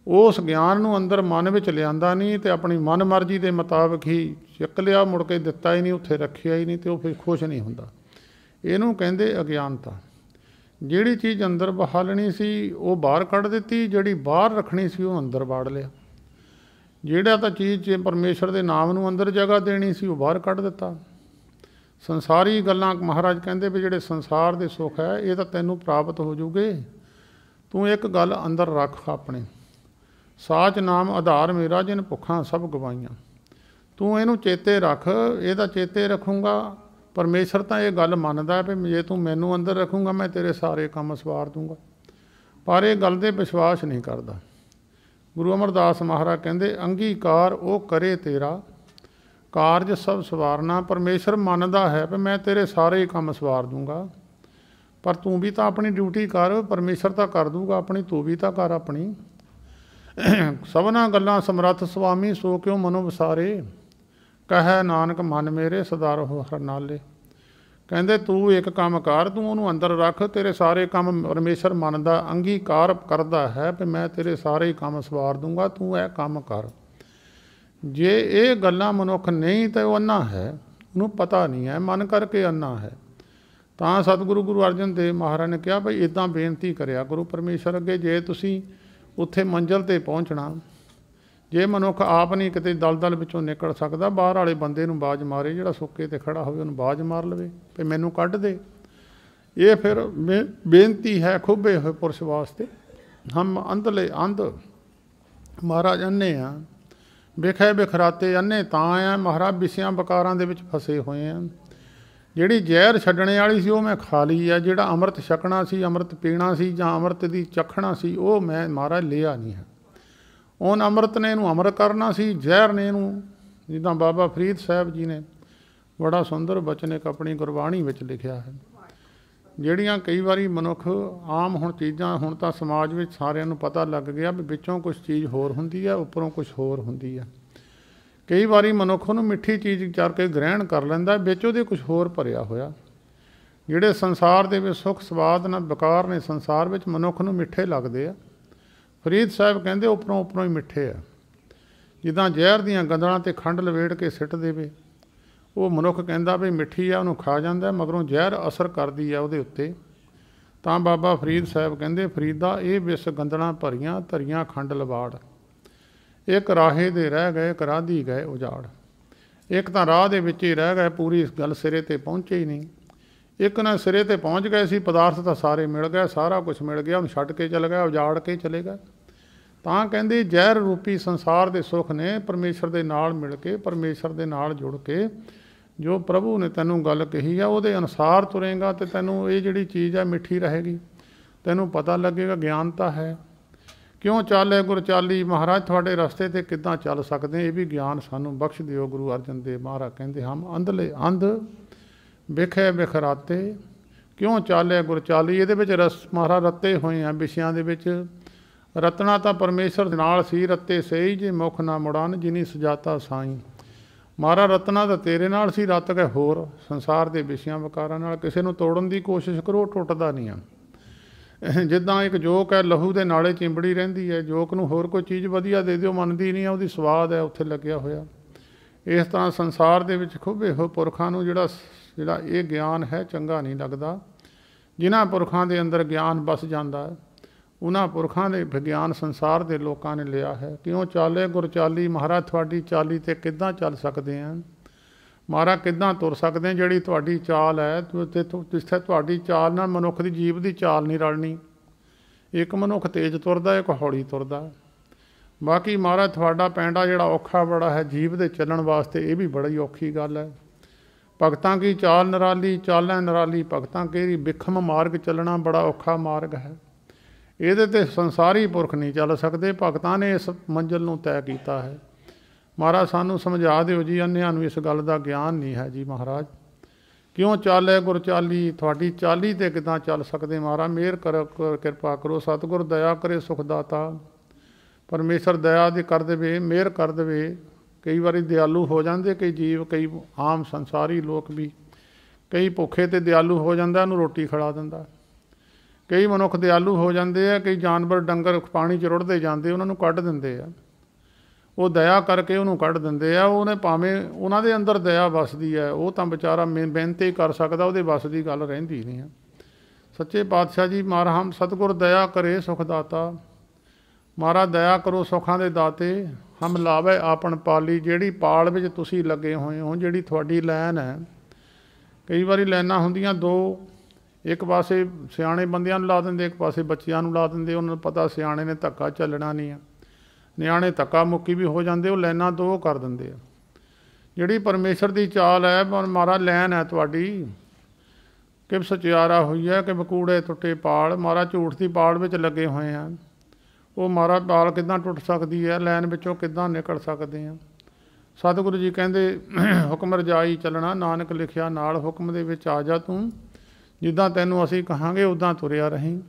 ਉਸ ਗਿਆਨ ਨੂੰ ਅੰਦਰ ਮਨ ਵਿੱਚ ਲਿਆਂਦਾ ਨਹੀਂ ਅਤੇ ਆਪਣੀ ਮਨ ਮਰਜ਼ੀ ਦੇ ਮੁਤਾਬਕ ਹੀ ਚੱਕ ਲਿਆ, ਮੁੜ ਕੇ ਦਿੱਤਾ ਹੀ ਨਹੀਂ, ਉੱਥੇ ਰੱਖਿਆ ਹੀ ਨਹੀਂ, ਅਤੇ ਉਹ ਫਿਰ ਖੁਸ਼ ਨਹੀਂ ਹੁੰਦਾ। ਇਹਨੂੰ ਕਹਿੰਦੇ ਅਗਿਆਨਤਾ। ਜਿਹੜੀ ਚੀਜ਼ ਅੰਦਰ ਬਹਾਲਣੀ ਸੀ ਉਹ ਬਾਹਰ ਕੱਢ ਦਿੱਤੀ, ਜਿਹੜੀ ਬਾਹਰ ਰੱਖਣੀ ਸੀ ਉਹ ਅੰਦਰ ਵਾੜ ਲਿਆ। ਜਿਹੜਾ ਤਾਂ ਚੀਜ਼ 'ਚ ਪਰਮੇਸ਼ਰ ਦੇ ਨਾਮ ਨੂੰ ਅੰਦਰ ਜਗ੍ਹਾ ਦੇਣੀ ਸੀ ਉਹ ਬਾਹਰ ਕੱਢ ਦਿੱਤਾ। ਸੰਸਾਰੀ ਗੱਲਾਂ ਮਹਾਰਾਜ ਕਹਿੰਦੇ ਵੀ ਜਿਹੜੇ ਸੰਸਾਰ ਦੇ ਸੁੱਖ ਹੈ ਇਹ ਤਾਂ ਤੈਨੂੰ ਪ੍ਰਾਪਤ ਹੋ ਜੂਗੇ, ਤੂੰ ਇੱਕ ਗੱਲ ਅੰਦਰ ਰੱਖ ਆਪਣੇ, ਸਾਚ ਨਾਮ ਆਧਾਰ ਮੇਰਾ, ਜਿਨ ਭੁੱਖਾਂ ਸਭ ਗਵਾਈਆਂ। ਤੂੰ ਇਹਨੂੰ ਚੇਤੇ ਰੱਖ, ਇਹਦਾ ਚੇਤੇ ਰੱਖੂੰਗਾ। ਪਰਮੇਸ਼ਰ ਤਾਂ ਇਹ ਗੱਲ ਮੰਨਦਾ ਵੀ ਜੇ ਤੂੰ ਮੈਨੂੰ ਅੰਦਰ ਰੱਖੂੰਗਾ ਮੈਂ ਤੇਰੇ ਸਾਰੇ ਕੰਮ ਸਵਾਰ ਦੂੰਗਾ, ਪਰ ਇਹ ਗੱਲ 'ਤੇ ਵਿਸ਼ਵਾਸ ਨਹੀਂ ਕਰਦਾ। ਗੁਰੂ ਅਮਰਦਾਸ ਮਹਾਰਾਜ ਕਹਿੰਦੇ ਅੰਗੀਕਾਰ ਉਹ ਕਰੇ ਤੇਰਾ, ਕਾਰਜ ਸਭ ਸਵਾਰਨਾ। ਪਰਮੇਸ਼ਰ ਮੰਨਦਾ ਹੈ ਵੀ ਮੈਂ ਤੇਰੇ ਸਾਰੇ ਕੰਮ ਸਵਾਰ ਦੂੰਗਾ, ਪਰ ਤੂੰ ਵੀ ਤਾਂ ਆਪਣੀ ਡਿਊਟੀ ਕਰ, ਪਰਮੇਸ਼ਰ ਤਾਂ ਕਰ ਦੂਗਾ ਆਪਣੀ, ਤੂੰ ਵੀ ਤਾਂ ਕਰ ਆਪਣੀ। ਸਭਨਾ ਗੱਲਾਂ ਸਮਰੱਥ ਸੁਆਮੀ, ਸੋ ਕਿਉਂ ਮਨੋ ਵਿਸਾਰੇ, ਕਹੈ ਨਾਨਕ ਮਨ ਮੇਰੇ ਸਦਾ ਰਹੋ ਹਰ ਨਾਲੇ। ਕਹਿੰਦੇ ਤੂੰ ਇੱਕ ਕੰਮ ਕਰ, ਤੂੰ ਉਹਨੂੰ ਅੰਦਰ ਰੱਖ, ਤੇਰੇ ਸਾਰੇ ਕੰਮ ਪਰਮੇਸ਼ਰ ਮੰਨਦਾ, ਅੰਗੀਕਾਰ ਕਰਦਾ ਹੈ ਵੀ ਮੈਂ ਤੇਰੇ ਸਾਰੇ ਹੀ ਕੰਮ ਸਵਾਰ ਦੂੰਗਾ, ਤੂੰ ਇਹ ਕੰਮ ਕਰ। ਜੇ ਇਹ ਗੱਲਾਂ ਮਨੁੱਖ ਨਹੀਂ ਤਾਂ ਉਹ ਅੰਨਾ ਹੈ, ਉਹਨੂੰ ਪਤਾ ਨਹੀਂ ਹੈ, ਮਨ ਕਰਕੇ ਅੰਨਾ ਹੈ। ਤਾਂ ਸਤਿਗੁਰੂ ਗੁਰੂ ਅਰਜਨ ਦੇਵ ਮਹਾਰਾਜ ਨੇ ਕਿਹਾ ਬਈ ਇੱਦਾਂ ਬੇਨਤੀ ਕਰਿਆ ਕਰੋ ਪਰਮੇਸ਼ਰ ਅੱਗੇ, ਜੇ ਤੁਸੀਂ ਉੱਥੇ ਮੰਜ਼ਿਲ 'ਤੇ ਪਹੁੰਚਣਾ। ਜੇ ਮਨੁੱਖ ਆਪ ਨਹੀਂ ਕਿਤੇ ਦਲਦਲ ਵਿੱਚੋਂ ਨਿਕਲ ਸਕਦਾ, ਬਾਹਰ ਵਾਲੇ ਬੰਦੇ ਨੂੰ ਬਾਜ਼ ਮਾਰੇ, ਜਿਹੜਾ ਸੁੱਕੇ 'ਤੇ ਖੜਾ ਹੋਵੇ ਉਹਨੂੰ ਬਾਜ਼ ਮਾਰ ਲਵੇ ਵੀ ਮੈਨੂੰ ਕੱਢ ਦੇ। ਇਹ ਫਿਰ ਬੇਨਤੀ ਹੈ ਖੁੱਬੇ ਹੋਏ ਪੁਰਸ਼ ਵਾਸਤੇ। ਹਮ ਅੰਧਲੇ ਅੰਧ ਮਹਾਰਾਜ ਅੰਨੇ ਆ, ਵਿਖੇ ਬਿਖਰਾਤੇ ਅੰਨੇ ਤਾਂ ਆ ਮਹਾਰਾਜ, ਵਿਸ਼ਿਆਂ ਬਕਾਰਾਂ ਦੇ ਵਿੱਚ ਫਸੇ ਹੋਏ ਆ। ਜਿਹੜੀ ਜ਼ਹਿਰ ਛੱਡਣੇ ਵਾਲੀ ਸੀ ਉਹ ਮੈਂ ਖਾ ਲਈ ਆ, ਜਿਹੜਾ ਅੰਮ੍ਰਿਤ ਛਕਣਾ ਸੀ, ਅੰਮ੍ਰਿਤ ਪੀਣਾ ਸੀ ਜਾਂ ਅੰਮ੍ਰਿਤ ਦੀ ਚਖਣਾ ਸੀ ਉਹ ਮੈਂ ਮਹਾਰਾਜ ਲਿਆ ਨਹੀਂ ਹੈ। ਉਹਨ ਅੰਮ੍ਰਿਤ ਨੇ ਇਹਨੂੰ ਅਮਰ ਕਰਨਾ ਸੀ, ਜ਼ਹਿਰ ਨੇ ਇਹਨੂੰ, ਜਿੱਦਾਂ ਬਾਬਾ ਫਰੀਦ ਸਾਹਿਬ ਜੀ ਨੇ ਬੜਾ ਸੁੰਦਰ ਬਚਨ ਇੱਕ ਆਪਣੀ ਗੁਰਬਾਣੀ ਵਿੱਚ ਲਿਖਿਆ ਹੈ। ਜਿਹੜੀਆਂ ਕਈ ਵਾਰੀ ਮਨੁੱਖ ਆਮ ਹੁਣ ਚੀਜ਼ਾਂ, ਹੁਣ ਤਾਂ ਸਮਾਜ ਵਿੱਚ ਸਾਰਿਆਂ ਨੂੰ ਪਤਾ ਲੱਗ ਗਿਆ ਵੀ ਵਿੱਚੋਂ ਕੁਛ ਚੀਜ਼ ਹੋਰ ਹੁੰਦੀ ਹੈ, ਉੱਪਰੋਂ ਕੁਛ ਹੋਰ ਹੁੰਦੀ ਹੈ। ਕਈ ਵਾਰੀ ਮਨੁੱਖ ਉਹਨੂੰ ਮਿੱਠੀ ਚੀਜ਼ ਚਰ ਕੇ ਗ੍ਰਹਿਣ ਕਰ ਲੈਂਦਾ, ਵਿੱਚ ਉਹਦੇ ਕੁਛ ਹੋਰ ਭਰਿਆ ਹੋਇਆ। ਜਿਹੜੇ ਸੰਸਾਰ ਦੇ ਵਿੱਚ ਸੁੱਖ ਸਵਾਦ ਨਾਲ ਬਕਾਰ ਨੇ, ਸੰਸਾਰ ਵਿੱਚ ਮਨੁੱਖ ਨੂੰ ਮਿੱਠੇ ਲੱਗਦੇ ਆ। ਫਰੀਦ ਸਾਹਿਬ ਕਹਿੰਦੇ ਉੱਪਰੋਂ ਉੱਪਰੋਂ ਹੀ ਮਿੱਠੇ ਆ। ਜਿੱਦਾਂ ਜ਼ਹਿਰ ਦੀਆਂ ਗੰਦਲਾਂ 'ਤੇ ਖੰਡ ਲਵੇੜ ਕੇ ਸਿੱਟ ਦੇਵੇ, ਉਹ ਮਨੁੱਖ ਕਹਿੰਦਾ ਵੀ ਮਿੱਠੀ ਆ, ਉਹਨੂੰ ਖਾ ਜਾਂਦਾ, ਮਗਰੋਂ ਜ਼ਹਿਰ ਅਸਰ ਕਰਦੀ ਆ ਉਹਦੇ ਉੱਤੇ। ਤਾਂ ਬਾਬਾ ਫਰੀਦ ਸਾਹਿਬ ਕਹਿੰਦੇ ਫਰੀਦਾ ਇਹ ਵਿਸ ਗੰਦਲਾਂ ਭਰੀਆਂ, ਧਰੀਆਂ ਖੰਡ ਲਵਾੜ। ਇੱਕ ਰਾਹੇ ਦੇ ਰਹਿ ਗਏ, ਇੱਕ ਰਾਧੀ ਗਏ ਉਜਾੜ। ਇੱਕ ਤਾਂ ਰਾਹ ਦੇ ਵਿੱਚ ਹੀ ਰਹਿ ਗਏ, ਪੂਰੀ ਗੱਲ ਸਿਰੇ 'ਤੇ ਪਹੁੰਚੇ ਹੀ ਨਹੀਂ। ਇੱਕ ਨਾ ਸਿਰੇ 'ਤੇ ਪਹੁੰਚ ਗਏ ਸੀ, ਪਦਾਰਥ ਤਾਂ ਸਾਰੇ ਮਿਲ ਗਏ, ਸਾਰਾ ਕੁਛ ਮਿਲ ਗਿਆ, ਉਹਨੂੰ ਛੱਡ ਕੇ ਚਲੇ ਗਏ, ਉਜਾੜ ਕੇ ਚਲੇ ਗਏ। ਤਾਂ ਕਹਿੰਦੇ ਜ਼ਹਿਰ ਰੂਪੀ ਸੰਸਾਰ ਦੇ ਸੁੱਖ ਨੇ ਪਰਮੇਸ਼ਰ ਦੇ ਨਾਲ ਮਿਲ ਕੇ, ਪਰਮੇਸ਼ਰ ਦੇ ਨਾਲ ਜੁੜ ਕੇ, ਜੋ ਪ੍ਰਭੂ ਨੇ ਤੈਨੂੰ ਗੱਲ ਕਹੀ ਆ ਉਹਦੇ ਅਨੁਸਾਰ ਤੁਰੇਂਗਾ ਤੇ ਤੈਨੂੰ ਇਹ ਜਿਹੜੀ ਚੀਜ਼ ਹੈ ਮਿੱਠੀ ਰਹੇਗੀ, ਤੈਨੂੰ ਪਤਾ ਲੱਗੇਗਾ ਗਿਆਨਤਾ ਹੈ। ਕਿਉਂ ਚਾਲੇ ਗੁਰ ਚਾਲੀ, ਮਹਾਰਾਜ ਤੁਹਾਡੇ ਰਸਤੇ 'ਤੇ ਕਿੱਦਾਂ ਚੱਲ ਸਕਦੇ, ਇਹ ਵੀ ਗਿਆਨ ਸਾਨੂੰ ਬਖਸ਼ ਦਿਓ। ਗੁਰੂ ਅਰਜਨ ਦੇਵ ਮਹਾਰਾਜ ਕਹਿੰਦੇ ਹਮ ਅੰਧਲੇ ਅੰਧ ਵਿਖੇ ਵਿਖਰਾਤੇ ਕਿਉਂ ਚਾਲੇ ਗੁਰ ਚਾਲੀ। ਇਹਦੇ ਵਿੱਚ ਰਸ ਮਹਾਰਾਜ ਰੱਤੇ ਹੋਏ ਆ ਵਿਸ਼ਿਆਂ ਦੇ ਵਿੱਚ। ਰਤਨਾ ਤਾਂ ਪਰਮੇਸ਼ਰ ਦੇ ਨਾਲ ਸੀ, ਰੱਤੇ ਸਹੀ ਜੇ ਮੁਖ ਨਾ ਮੁੜਨ ਜਿਨੀ ਸਜਾਤਾ ਸਾਈਂ। ਮਹਾਰਾਜ ਰਤਨਾ ਤਾਂ ਤੇਰੇ ਨਾਲ ਸੀ, ਰੱਤ ਕੇ ਹੋਰ ਸੰਸਾਰ ਦੇ ਵਿਸ਼ਿਆਂ ਵਿਕਾਰਾਂ ਨਾਲ। ਕਿਸੇ ਨੂੰ ਤੋੜਨ ਦੀ ਕੋਸ਼ਿਸ਼ ਕਰੋ, ਟੁੱਟਦਾ ਨਹੀਂ ਆ। ਜਿੱਦਾਂ ਇੱਕ ਜੋਕ ਹੈ, ਲਹੂ ਦੇ ਨਾਲੇ ਚਿੰਬੜੀ ਰਹਿੰਦੀ ਹੈ। ਜੋਕ ਨੂੰ ਹੋਰ ਕੋਈ ਚੀਜ਼ ਵਧੀਆ ਦੇ ਦਿਓ, ਮੰਨਦੀ ਨਹੀਂ ਆ, ਉਹਦੀ ਸਵਾਦ ਹੈ ਉੱਥੇ ਲੱਗਿਆ ਹੋਇਆ। ਇਸ ਤਰ੍ਹਾਂ ਸੰਸਾਰ ਦੇ ਵਿੱਚ ਖੁੱਭੇ ਹੋਏ ਪੁਰਖਾਂ ਨੂੰ ਜਿਹੜਾ ਇਹ ਗਿਆਨ ਹੈ ਚੰਗਾ ਨਹੀਂ ਲੱਗਦਾ। ਜਿਨ੍ਹਾਂ ਪੁਰਖਾਂ ਦੇ ਅੰਦਰ ਗਿਆਨ ਵਸ ਜਾਂਦਾ ਹੈ, ਉਹਨਾਂ ਪੁਰਖਾਂ ਦੇ ਵਿਗਿਆਨ ਸੰਸਾਰ ਦੇ ਲੋਕਾਂ ਨੇ ਲਿਆ ਹੈ। ਕਿਉਂ ਚਾਲੇ ਗੁਰ ਚਾਲੀ। ਮਹਾਰਾਜ ਤੁਹਾਡੀ ਚਾਲੀ 'ਤੇ ਕਿੱਦਾਂ ਚੱਲ ਸਕਦੇ ਹਾਂ, ਮਹਾਰਾਜ ਕਿੱਦਾਂ ਤੁਰ ਸਕਦੇ ਹਾਂ। ਜਿਹੜੀ ਤੁਹਾਡੀ ਚਾਲ ਹੈ, ਜਿੱਥੇ ਤੁਹਾਡੀ ਚਾਲ ਨਾਲ ਮਨੁੱਖ ਦੀ ਜੀਵ ਦੀ ਚਾਲ ਨਹੀਂ ਰਲਣੀ। ਇੱਕ ਮਨੁੱਖ ਤੇਜ਼ ਤੁਰਦਾ, ਇੱਕ ਹੌਲੀ ਤੁਰਦਾ। ਬਾਕੀ ਮਹਾਰਾਜ ਤੁਹਾਡਾ ਪੈਂਡਾ ਜਿਹੜਾ ਔਖਾ ਬੜਾ ਹੈ ਜੀਵ ਦੇ ਚੱਲਣ ਵਾਸਤੇ, ਇਹ ਵੀ ਬੜੀ ਔਖੀ ਗੱਲ ਹੈ। ਭਗਤਾਂ ਕੀ ਚਾਲ ਨਿਰਾਲੀ, ਚਾਲਾਂ ਨਿਰਾਲੀ ਭਗਤਾਂ ਕੀ। ਬਿਖਮ ਮਾਰਗ ਚੱਲਣਾ ਬੜਾ ਔਖਾ ਮਾਰਗ ਹੈ। ਇਹਦੇ 'ਤੇ ਸੰਸਾਰੀ ਪੁਰਖ ਨਹੀਂ ਚੱਲ ਸਕਦੇ, ਭਗਤਾਂ ਨੇ ਇਸ ਮੰਜ਼ਿਲ ਨੂੰ ਤੈਅ ਕੀਤਾ ਹੈ। ਮਹਾਰਾਜ ਸਾਨੂੰ ਸਮਝਾ ਦਿਓ ਜੀ, ਅੰਨਿਆਂ ਨੂੰ ਇਸ ਗੱਲ ਦਾ ਗਿਆਨ ਨਹੀਂ ਹੈ ਜੀ ਮਹਾਰਾਜ। ਕਿਉਂ ਚਾਲੇ ਗੁਰ ਚਾਲੀ। ਤੁਹਾਡੀ ਚਾਲੀ 'ਤੇ ਕਿੱਦਾਂ ਚੱਲ ਸਕਦੇ ਮਹਾਰਾਜ। ਮਿਹਰ ਕਿਰਪਾ ਕਰੋ, ਸਤਿਗੁਰ ਦਇਆ ਕਰੇ ਸੁਖ ਦਾਤਾ। ਪਰਮੇਸ਼ਰ ਦਇਆ ਦੀ ਕਰ ਦੇਵੇ, ਮਿਹਰ ਕਰ ਦੇਵੇ। ਕਈ ਵਾਰੀ ਦਿਆਲੂ ਹੋ ਜਾਂਦੇ ਕਈ ਜੀਵ, ਕਈ ਆਮ ਸੰਸਾਰੀ ਲੋਕ ਵੀ। ਕਈ ਭੁੱਖੇ 'ਤੇ ਦਿਆਲੂ ਹੋ ਜਾਂਦਾ, ਉਹਨੂੰ ਰੋਟੀ ਖਿਲਾ ਦਿੰਦਾ। ਕਈ ਮਨੁੱਖ ਦਿਆਲੂ ਹੋ ਜਾਂਦੇ ਆ, ਕਈ ਜਾਨਵਰ ਡੰਗਰ ਪਾਣੀ 'ਚ ਰੁੜਦੇ ਜਾਂਦੇ, ਉਹਨਾਂ ਨੂੰ ਕੱਢ ਦਿੰਦੇ ਆ। ਉਹ ਦਇਆ ਕਰਕੇ ਉਹਨੂੰ ਕੱਢ ਦਿੰਦੇ ਆ। ਉਹਨੇ ਭਾਵੇਂ ਉਹਨਾਂ ਦੇ ਅੰਦਰ ਦਇਆ ਵਸਦੀ ਹੈ, ਉਹ ਤਾਂ ਵਿਚਾਰਾ ਬੇਨਤੀ ਕਰ ਸਕਦਾ, ਉਹਦੇ ਵੱਸ ਦੀ ਗੱਲ ਰਹਿੰਦੀ ਨਹੀਂ ਆ। ਸੱਚੇ ਪਾਤਸ਼ਾਹ ਜੀ ਮਹਾਰਾਜ ਸਤਿਗੁਰ ਦਇਆ ਕਰੇ ਸੁਖ ਦਾਤਾ। ਮਹਾਰਾਜ ਦਇਆ ਕਰੋ ਸੁੱਖਾਂ ਦੇ ਦਾਤੇ। ਹਮ ਲਾਵੇ ਆਪਣ ਪਾਲੀ। ਜਿਹੜੀ ਪਾਲ ਵਿੱਚ ਤੁਸੀਂ ਲੱਗੇ ਹੋਏ ਹੋ, ਜਿਹੜੀ ਤੁਹਾਡੀ ਲਾਈਨ ਹੈ। ਕਈ ਵਾਰੀ ਲਾਈਨਾਂ ਹੁੰਦੀਆਂ ਦੋ, ਇੱਕ ਪਾਸੇ ਸਿਆਣੇ ਬੰਦਿਆਂ ਨੂੰ ਲਾ ਦਿੰਦੇ, ਇੱਕ ਪਾਸੇ ਬੱਚਿਆਂ ਨੂੰ ਲਾ ਦਿੰਦੇ। ਉਹਨਾਂ ਨੂੰ ਪਤਾ ਸਿਆਣੇ ਨੇ ਧੱਕਾ ਚੱਲਣਾ ਨਹੀਂ ਆ, ਨਿਆਣੇ ਧੱਕਾ ਮੁੱਕੀ ਵੀ ਹੋ ਜਾਂਦੇ। ਉਹ ਲਾਈਨਾਂ ਦੋ ਕਰ ਦਿੰਦੇ ਆ। ਜਿਹੜੀ ਪਰਮੇਸ਼ਰ ਦੀ ਚਾਲ ਹੈ, ਮਹਾਰਾਜ ਲਾਈਨ ਹੈ ਤੁਹਾਡੀ। ਕਿ ਸਚਿਆਰਾ ਹੋਈ ਹੈ ਕਿ ਬਕੂੜੇ ਟੁੱਟੇ ਪਾਲ। ਮਹਾਰਾਜ ਝੂਠ ਦੀ ਪਾਲ ਵਿੱਚ ਲੱਗੇ ਹੋਏ ਆ। ਉਹ ਮਹਾਰਾਜ ਪਾਲ ਕਿੱਦਾਂ ਟੁੱਟ ਸਕਦੀ ਹੈ, ਲਾਈਨ ਵਿੱਚੋਂ ਕਿੱਦਾਂ ਨਿਕਲ ਸਕਦੇ ਆ। ਸਤਿਗੁਰੂ ਜੀ ਕਹਿੰਦੇ ਹੁਕਮ ਰਜਾਈ ਚੱਲਣਾ, ਨਾਨਕ ਲਿਖਿਆ ਨਾਲ। ਹੁਕਮ ਦੇ ਵਿੱਚ ਆ ਜਾ ਤੂੰ, ਜਿੱਦਾਂ ਤੈਨੂੰ ਅਸੀਂ ਕਹਾਂਗੇ ਉੱਦਾਂ ਤੁਰਿਆ ਰਹੀਂ।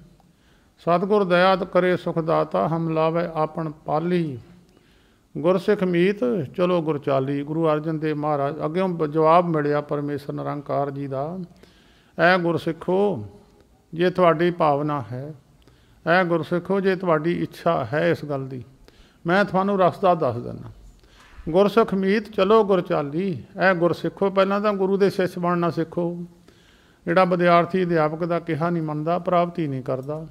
ਸਤਿਗੁਰ ਦਇਆ ਕਰੇ ਸੁਖ ਦਾਤਾ। ਹਮ ਲਾਵੇ ਆਪਣ ਪਾਲੀ। ਗੁਰਸਿੱਖ ਮੀਤ ਚਲੋ ਗੁਰ ਚਾਲੀ। ਗੁਰੂ ਅਰਜਨ ਦੇਵ ਮਹਾਰਾਜ ਅੱਗਿਓਂ ਜਵਾਬ ਮਿਲਿਆ ਪਰਮੇਸ਼ਰ ਨਿਰੰਕਾਰ ਜੀ ਦਾ। ਐ ਗੁਰਸਿੱਖੋ ਜੇ ਤੁਹਾਡੀ ਭਾਵਨਾ ਹੈ, ਐ ਗੁਰਸਿੱਖੋ ਜੇ ਤੁਹਾਡੀ ਇੱਛਾ ਹੈ ਇਸ ਗੱਲ ਦੀ, ਮੈਂ ਤੁਹਾਨੂੰ ਰਸਤਾ ਦੱਸ ਦਿੰਦਾ। ਗੁਰਸਿੱਖ ਮੀਤ ਚਲੋ ਗੁਰ ਚਾਲੀ। ਐ ਗੁਰਸਿੱਖੋ ਪਹਿਲਾਂ ਤਾਂ ਗੁਰੂ ਦੇ ਸਿੱਖ ਬਣਨਾ ਸਿੱਖੋ। ਜਿਹੜਾ ਵਿਦਿਆਰਥੀ ਅਧਿਆਪਕ ਦਾ ਕਿਹਾ ਨਹੀਂ ਮੰਨਦਾ, ਪ੍ਰਾਪਤੀ ਨਹੀਂ ਕਰਦਾ।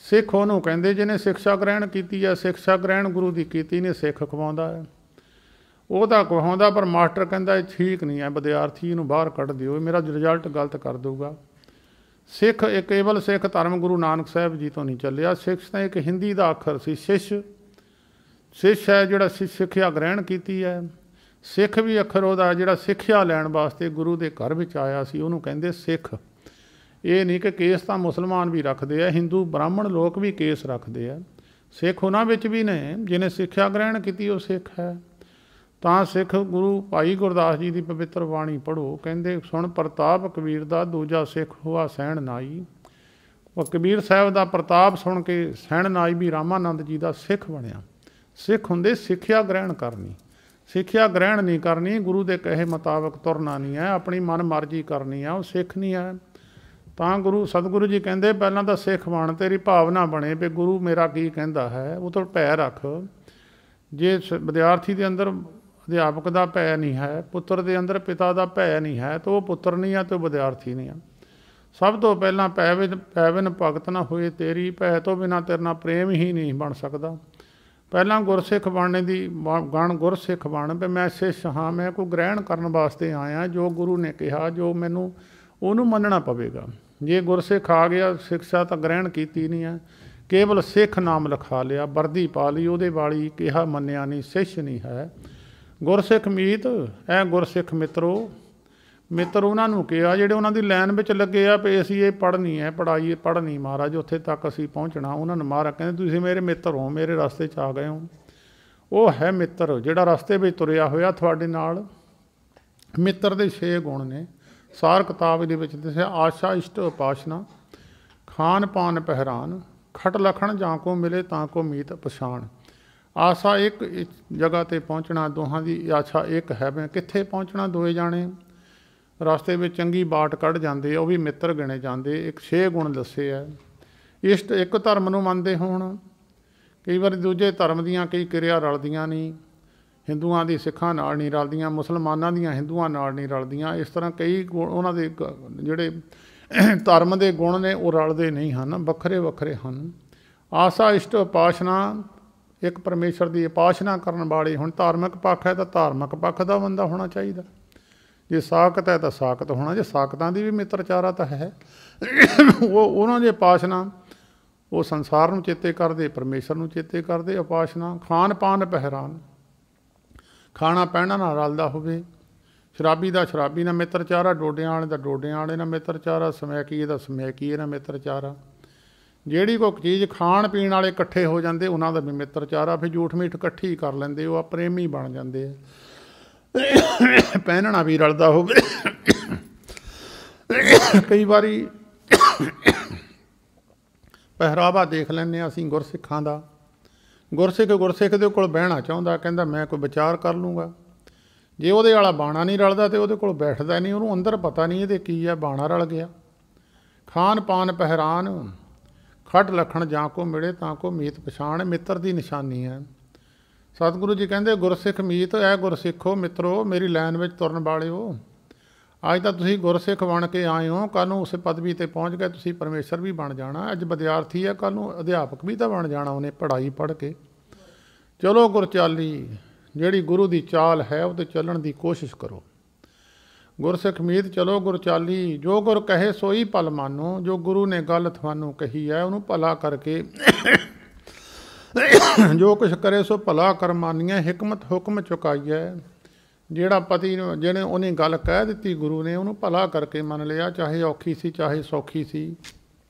ਸਿੱਖ ਉਹਨੂੰ ਕਹਿੰਦੇ ਜਿਹਨੇ ਸਿੱਖਿਆ ਗ੍ਰਹਿਣ ਕੀਤੀ ਹੈ। ਸਿੱਖਿਆ ਗ੍ਰਹਿਣ ਗੁਰੂ ਦੀ ਕੀਤੀ ਨੇ, ਸਿੱਖ ਖਵਾਉਂਦਾ ਹੈ। ਉਹ ਤਾਂ ਕਹਾਉਂਦਾ, ਪਰ ਮਾਸਟਰ ਕਹਿੰਦਾ ਇਹ ਠੀਕ ਨਹੀਂ ਹੈ, ਵਿਦਿਆਰਥੀ ਨੂੰ ਬਾਹਰ ਕੱਢ ਦਿਓ, ਮੇਰਾ ਰਿਜ਼ਲਟ ਗਲਤ ਕਰ ਦਊਗਾ। ਸਿੱਖ ਇਹ ਕੇਵਲ ਸਿੱਖ ਧਰਮ ਗੁਰੂ ਨਾਨਕ ਸਾਹਿਬ ਜੀ ਤੋਂ ਨਹੀਂ ਚੱਲਿਆ। ਸਿੱਖ ਤਾਂ ਇੱਕ ਹਿੰਦੀ ਦਾ ਅੱਖਰ ਸੀ, ਸਿੱਖ ਹੈ ਜਿਹੜਾ ਸਿੱਖਿਆ ਗ੍ਰਹਿਣ ਕੀਤੀ ਹੈ। ਸਿੱਖ ਵੀ ਅੱਖਰ ਉਹਦਾ ਜਿਹੜਾ ਸਿੱਖਿਆ ਲੈਣ ਵਾਸਤੇ ਗੁਰੂ ਦੇ ਘਰ ਵਿੱਚ ਆਇਆ ਸੀ, ਉਹਨੂੰ ਕਹਿੰਦੇ ਸਿੱਖ। ਇਹ ਨਹੀਂ ਕਿ ਕੇਸ ਤਾਂ ਮੁਸਲਮਾਨ ਵੀ ਰੱਖਦੇ ਆ, ਹਿੰਦੂ ਬ੍ਰਾਹਮਣ ਲੋਕ ਵੀ ਕੇਸ ਰੱਖਦੇ ਆ। ਸਿੱਖ ਉਹਨਾਂ ਵਿੱਚ ਵੀ ਨੇ, ਜਿਹਨੇ ਸਿੱਖਿਆ ਗ੍ਰਹਿਣ ਕੀਤੀ ਉਹ ਸਿੱਖ ਹੈ। ਤਾਂ ਸਿੱਖ ਗੁਰੂ ਭਾਈ ਗੁਰਦਾਸ ਜੀ ਦੀ ਪਵਿੱਤਰ ਬਾਣੀ ਪੜ੍ਹੋ। ਕਹਿੰਦੇ ਸੁਣ ਪ੍ਰਤਾਪ ਕਬੀਰ ਦਾ, ਦੂਜਾ ਸਿੱਖ ਹੋਆ ਸਹਿਣ ਨਾਈ। ਉਹ ਕਬੀਰ ਸਾਹਿਬ ਦਾ ਪ੍ਰਤਾਪ ਸੁਣ ਕੇ ਸਹਿਣ ਨਾਈ ਵੀ ਰਾਮਾਨੰਦ ਜੀ ਦਾ ਸਿੱਖ ਬਣਿਆ। ਸਿੱਖ ਹੁੰਦੇ ਸਿੱਖਿਆ ਗ੍ਰਹਿਣ ਕਰਨੀ। ਸਿੱਖਿਆ ਗ੍ਰਹਿਣ ਨਹੀਂ ਕਰਨੀ, ਗੁਰੂ ਦੇ ਕਹੇ ਮੁਤਾਬਕ ਤੁਰਨਾ ਨਹੀਂ ਹੈ, ਆਪਣੀ ਮਨ ਮਰਜ਼ੀ ਕਰਨੀ ਹੈ, ਉਹ ਸਿੱਖ ਨਹੀਂ ਹੈ। ਤਾਂ ਸਤਿਗੁਰੂ ਜੀ ਕਹਿੰਦੇ ਪਹਿਲਾਂ ਤਾਂ ਸਿੱਖ ਬਣ, ਤੇਰੀ ਭਾਵਨਾ ਬਣੇ ਵੀ ਗੁਰੂ ਮੇਰਾ ਕੀ ਕਹਿੰਦਾ ਹੈ, ਉਹ ਤੋਂ ਭੈ ਰੱਖ। ਜੇ ਵਿਦਿਆਰਥੀ ਦੇ ਅੰਦਰ ਅਧਿਆਪਕ ਦਾ ਭੈ ਨਹੀਂ ਹੈ, ਪੁੱਤਰ ਦੇ ਅੰਦਰ ਪਿਤਾ ਦਾ ਭੈ ਨਹੀਂ ਹੈ, ਤਾਂ ਉਹ ਪੁੱਤਰ ਨਹੀਂ ਹੈ, ਤਾਂ ਉਹ ਵਿਦਿਆਰਥੀ ਨਹੀਂ ਹੈ। ਸਭ ਤੋਂ ਪਹਿਲਾਂ ਪੈ ਬਿਨ ਭਗਤ ਨਾ ਹੋਏ ਤੇਰੀ। ਭੈ ਤੋਂ ਬਿਨਾਂ ਤੇਰੇ ਨਾਲ ਪ੍ਰੇਮ ਹੀ ਨਹੀਂ ਬਣ ਸਕਦਾ। ਪਹਿਲਾਂ ਗੁਰਸਿੱਖ ਬਣਨੇ ਦੀ ਗਣ ਗੁਰਸਿੱਖ ਬਣ ਵੀ ਮੈਂ ਸਿੱਖ ਹਾਂ, ਮੈਂ ਕੋਈ ਗ੍ਰਹਿਣ ਕਰਨ ਵਾਸਤੇ ਆਇਆ। ਜੋ ਗੁਰੂ ਨੇ ਕਿਹਾ, ਜੋ ਮੈਨੂੰ ਉਹਨੂੰ ਮੰਨਣਾ ਪਵੇਗਾ। ਜੇ ਗੁਰਸਿੱਖ ਆ ਗਿਆ, ਸਿੱਖਿਆ ਤਾਂ ਗ੍ਰਹਿਣ ਕੀਤੀ ਨਹੀਂ ਹੈ, ਕੇਵਲ ਸਿੱਖ ਨਾਮ ਲਿਖਾ ਲਿਆ, ਵਰਦੀ ਪਾ ਲਈ, ਉਹਦੇ ਵਾਲੀ ਕਿਹਾ ਮੰਨਿਆ ਨਹੀਂ, ਸਿੱਖ ਨਹੀਂ ਹੈ। ਗੁਰਸਿੱਖ ਮੀਤ ਐ ਗੁਰਸਿੱਖ ਮਿੱਤਰੋ। ਮਿੱਤਰ ਉਹਨਾਂ ਨੂੰ ਕਿਹਾ ਜਿਹੜੇ ਉਹਨਾਂ ਦੀ ਲਾਈਨ ਵਿੱਚ ਲੱਗੇ ਆ ਵੀ ਅਸੀਂ ਇਹ ਪੜ੍ਹਨੀ ਹੈ, ਪੜ੍ਹਨੀ ਮਹਾਰਾਜ, ਉੱਥੇ ਤੱਕ ਅਸੀਂ ਪਹੁੰਚਣਾ। ਉਹਨਾਂ ਨੂੰ ਮਹਾਰਾਜ ਕਹਿੰਦੇ ਤੁਸੀਂ ਮੇਰੇ ਮਿੱਤਰ ਹੋ, ਮੇਰੇ ਰਸਤੇ 'ਚ ਆ ਗਏ ਹੋ। ਉਹ ਹੈ ਮਿੱਤਰ ਜਿਹੜਾ ਰਸਤੇ ਵਿੱਚ ਤੁਰਿਆ ਹੋਇਆ ਤੁਹਾਡੇ ਨਾਲ। ਮਿੱਤਰ ਦੇ 6 ਗੁਣ ਨੇ। ਸਾਰ ਕਿਤਾਬ ਦੇ ਵਿੱਚ ਦੱਸਿਆ, ਆਸ਼ਾ ਇਸ਼ਟ ਉਪਾਸ਼ਨਾ ਖਾਨ ਪਾਨ ਪਹਿਰਾਨ ਖਟ ਲਖਣ ਜਾਂ ਕੋ ਮਿਲੇ ਤਾਂ ਕੋ ਮੀਤ ਪਛਾਣ। ਆਸਾ ਇੱਕ ਜਗ੍ਹਾ 'ਤੇ ਪਹੁੰਚਣਾ, ਦੋਹਾਂ ਦੀ ਆਸ਼ਾ ਇੱਕ ਹੈ। ਮੈਂ ਕਿੱਥੇ ਪਹੁੰਚਣਾ? ਦੋਏ ਜਾਣੇ ਰਸਤੇ ਵਿੱਚ ਚੰਗੀ ਬਾਟ ਕੱਢ ਜਾਂਦੇ, ਉਹ ਵੀ ਮਿੱਤਰ ਗਿਣੇ ਜਾਂਦੇ। ਇੱਕ 6 ਗੁਣ ਦੱਸੇ ਹੈ। ਇਸ਼ਟ ਇੱਕ ਧਰਮ ਨੂੰ ਮੰਨਦੇ ਹੋਣ, ਕਈ ਵਾਰੀ ਦੂਜੇ ਧਰਮ ਦੀਆਂ ਕਈ ਕਿਰਿਆ ਰਲਦੀਆਂ ਨਹੀਂ, ਹਿੰਦੂਆਂ ਦੀ ਸਿੱਖਾਂ ਨਾਲ ਨਹੀਂ ਰਲਦੀਆਂ, ਮੁਸਲਮਾਨਾਂ ਦੀਆਂ ਹਿੰਦੂਆਂ ਨਾਲ ਨਹੀਂ ਰਲਦੀਆਂ। ਇਸ ਤਰ੍ਹਾਂ ਕਈ ਉਹਨਾਂ ਦੇ ਜਿਹੜੇ ਧਰਮ ਦੇ ਗੁਣ ਨੇ ਉਹ ਰਲਦੇ ਨਹੀਂ ਹਨ, ਵੱਖਰੇ ਵੱਖਰੇ ਹਨ। ਆਸਾ ਇਸ਼ਟ ਉਪਾਸ਼ਨਾ ਇੱਕ ਪਰਮੇਸ਼ਰ ਦੀ ਉਪਾਸ਼ਨਾ ਕਰਨ ਵਾਲੇ। ਹੁਣ ਧਾਰਮਿਕ ਪੱਖ ਹੈ ਤਾਂ ਧਾਰਮਿਕ ਪੱਖ ਦਾ ਬੰਦਾ ਹੋਣਾ ਚਾਹੀਦਾ, ਜੇ ਸਾਕਤ ਹੈ ਤਾਂ ਸਾਕਤ ਹੋਣਾ, ਜੇ ਸਾਕਤਾਂ ਦੀ ਵੀ ਮਿੱਤਰਚਾਰਾ ਤਾਂ ਹੈ। ਉਹਨਾਂ ਦੀ ਉਪਾਸ਼ਨਾ ਉਹ ਸੰਸਾਰ ਨੂੰ ਚੇਤੇ ਕਰਦੇ, ਪਰਮੇਸ਼ਰ ਨੂੰ ਚੇਤੇ ਕਰਦੇ। ਉਪਾਸ਼ਨਾ ਖਾਨ ਪਾਨ ਪਹਿਰਾਨ, ਖਾਣਾ ਪਹਿਣਾ ਨਾਲ ਰਲਦਾ ਹੋਵੇ। ਸ਼ਰਾਬੀ ਦਾ ਸ਼ਰਾਬੀ ਨਾਲ ਮਿੱਤਰਚਾਰਾ, ਡੋਡਿਆਂ ਵਾਲੇ ਦਾ ਡੋਡਿਆਂ ਵਾਲੇ ਨਾਲ ਮਿੱਤਰਚਾਰਾ, ਸਮੈਕੀਏ ਦਾ ਸਮੈਕੀਏ ਨਾਲ ਮਿੱਤਰਚਾਰਾ। ਜਿਹੜੀ ਕੋਈ ਚੀਜ਼ ਖਾਣ ਪੀਣ ਵਾਲੇ ਇਕੱਠੇ ਹੋ ਜਾਂਦੇ ਉਹਨਾਂ ਦਾ ਵੀ ਮਿੱਤਰਚਾਰਾ, ਫਿਰ ਝੂਠ ਮੀਠ ਇਕੱਠੀ ਕਰ ਲੈਂਦੇ, ਉਹ ਪ੍ਰੇਮੀ ਬਣ ਜਾਂਦੇ ਆ। ਪਹਿਨਣਾ ਵੀ ਰਲਦਾ ਹੋਵੇ। ਕਈ ਵਾਰੀ ਪਹਿਰਾਵਾ ਦੇਖ ਲੈਂਦੇ ਹਾਂ ਅਸੀਂ ਗੁਰਸਿੱਖਾਂ ਦਾ। ਗੁਰਸਿੱਖ ਦੇ ਕੋਲ ਬਹਿਣਾ ਚਾਹੁੰਦਾ, ਕਹਿੰਦਾ ਮੈਂ ਕੋਈ ਵਿਚਾਰ ਕਰ ਲੂੰਗਾ। ਜੇ ਉਹਦੇ ਵਾਲਾ ਬਾਣਾ ਨਹੀਂ ਰਲਦਾ ਤਾਂ ਉਹਦੇ ਕੋਲ ਬੈਠਦਾ ਨਹੀਂ, ਉਹਨੂੰ ਅੰਦਰ ਪਤਾ ਨਹੀਂ ਇਹਦੇ ਕੀ ਹੈ, ਬਾਣਾ ਰਲ ਗਿਆ। ਖਾਨ ਪਾਨ ਪਹਿਰਾਨ ਖਟ ਲਖਣ ਜਾਂ ਕੋ ਮਿਲੇ ਤਾਂ ਕੋ ਮੀਤ ਪਛਾਣ, ਮਿੱਤਰ ਦੀ ਨਿਸ਼ਾਨੀ ਹੈ। ਸਤਿਗੁਰੂ ਜੀ ਕਹਿੰਦੇ ਗੁਰਸਿੱਖ ਮੀਤ ਹੈ, ਗੁਰਸਿੱਖੋ ਮਿੱਤਰੋ, ਮੇਰੀ ਲਾਈਨ ਵਿੱਚ ਤੁਰਨ ਵਾਲਿਓ। ਅੱਜ ਤਾਂ ਤੁਸੀਂ ਗੁਰਸਿੱਖ ਬਣ ਕੇ ਆਏ ਹੋ, ਕੱਲ੍ਹ ਨੂੰ ਉਸ ਪਦਵੀ 'ਤੇ ਪਹੁੰਚ ਗਏ ਤੁਸੀਂ ਪਰਮੇਸ਼ਰ ਵੀ ਬਣ ਜਾਣਾ। ਅੱਜ ਵਿਦਿਆਰਥੀ ਹੈ, ਕੱਲ੍ਹ ਨੂੰ ਅਧਿਆਪਕ ਵੀ ਤਾਂ ਬਣ ਜਾਣਾ ਉਹਨੇ ਪੜ੍ਹਾਈ ਪੜ੍ਹ ਕੇ। ਚਲੋ ਗੁਰਚਾਲੀ, ਜਿਹੜੀ ਗੁਰੂ ਦੀ ਚਾਲ ਹੈ ਉਹ 'ਤੇ ਚੱਲਣ ਦੀ ਕੋਸ਼ਿਸ਼ ਕਰੋ। ਗੁਰਸਿੱਖ ਮੀਤ ਚਲੋ ਗੁਰਚਾਲੀ, ਜੋ ਗੁਰ ਕਹੇ ਸੋਈ ਭਲ ਮਾਨੋ। ਜੋ ਗੁਰੂ ਨੇ ਗੱਲ ਤੁਹਾਨੂੰ ਕਹੀ ਹੈ ਉਹਨੂੰ ਭਲਾ ਕਰਕੇ, ਜੋ ਕੁਛ ਕਰੇ ਸੋ ਭਲਾ ਕਰ ਮਾਨੀਏ। ਹਿਕਮਤ ਹੁਕਮ ਚੁਕਾਈਏ, ਜਿਹੜਾ ਪਤੀ ਨੂੰ ਜਿਹਨੇ ਉਹਨੇ ਗੱਲ ਕਹਿ ਦਿੱਤੀ ਗੁਰੂ ਨੇ, ਉਹਨੂੰ ਭਲਾ ਕਰਕੇ ਮੰਨ ਲਿਆ। ਚਾਹੇ ਔਖੀ ਸੀ ਚਾਹੇ ਸੌਖੀ ਸੀ,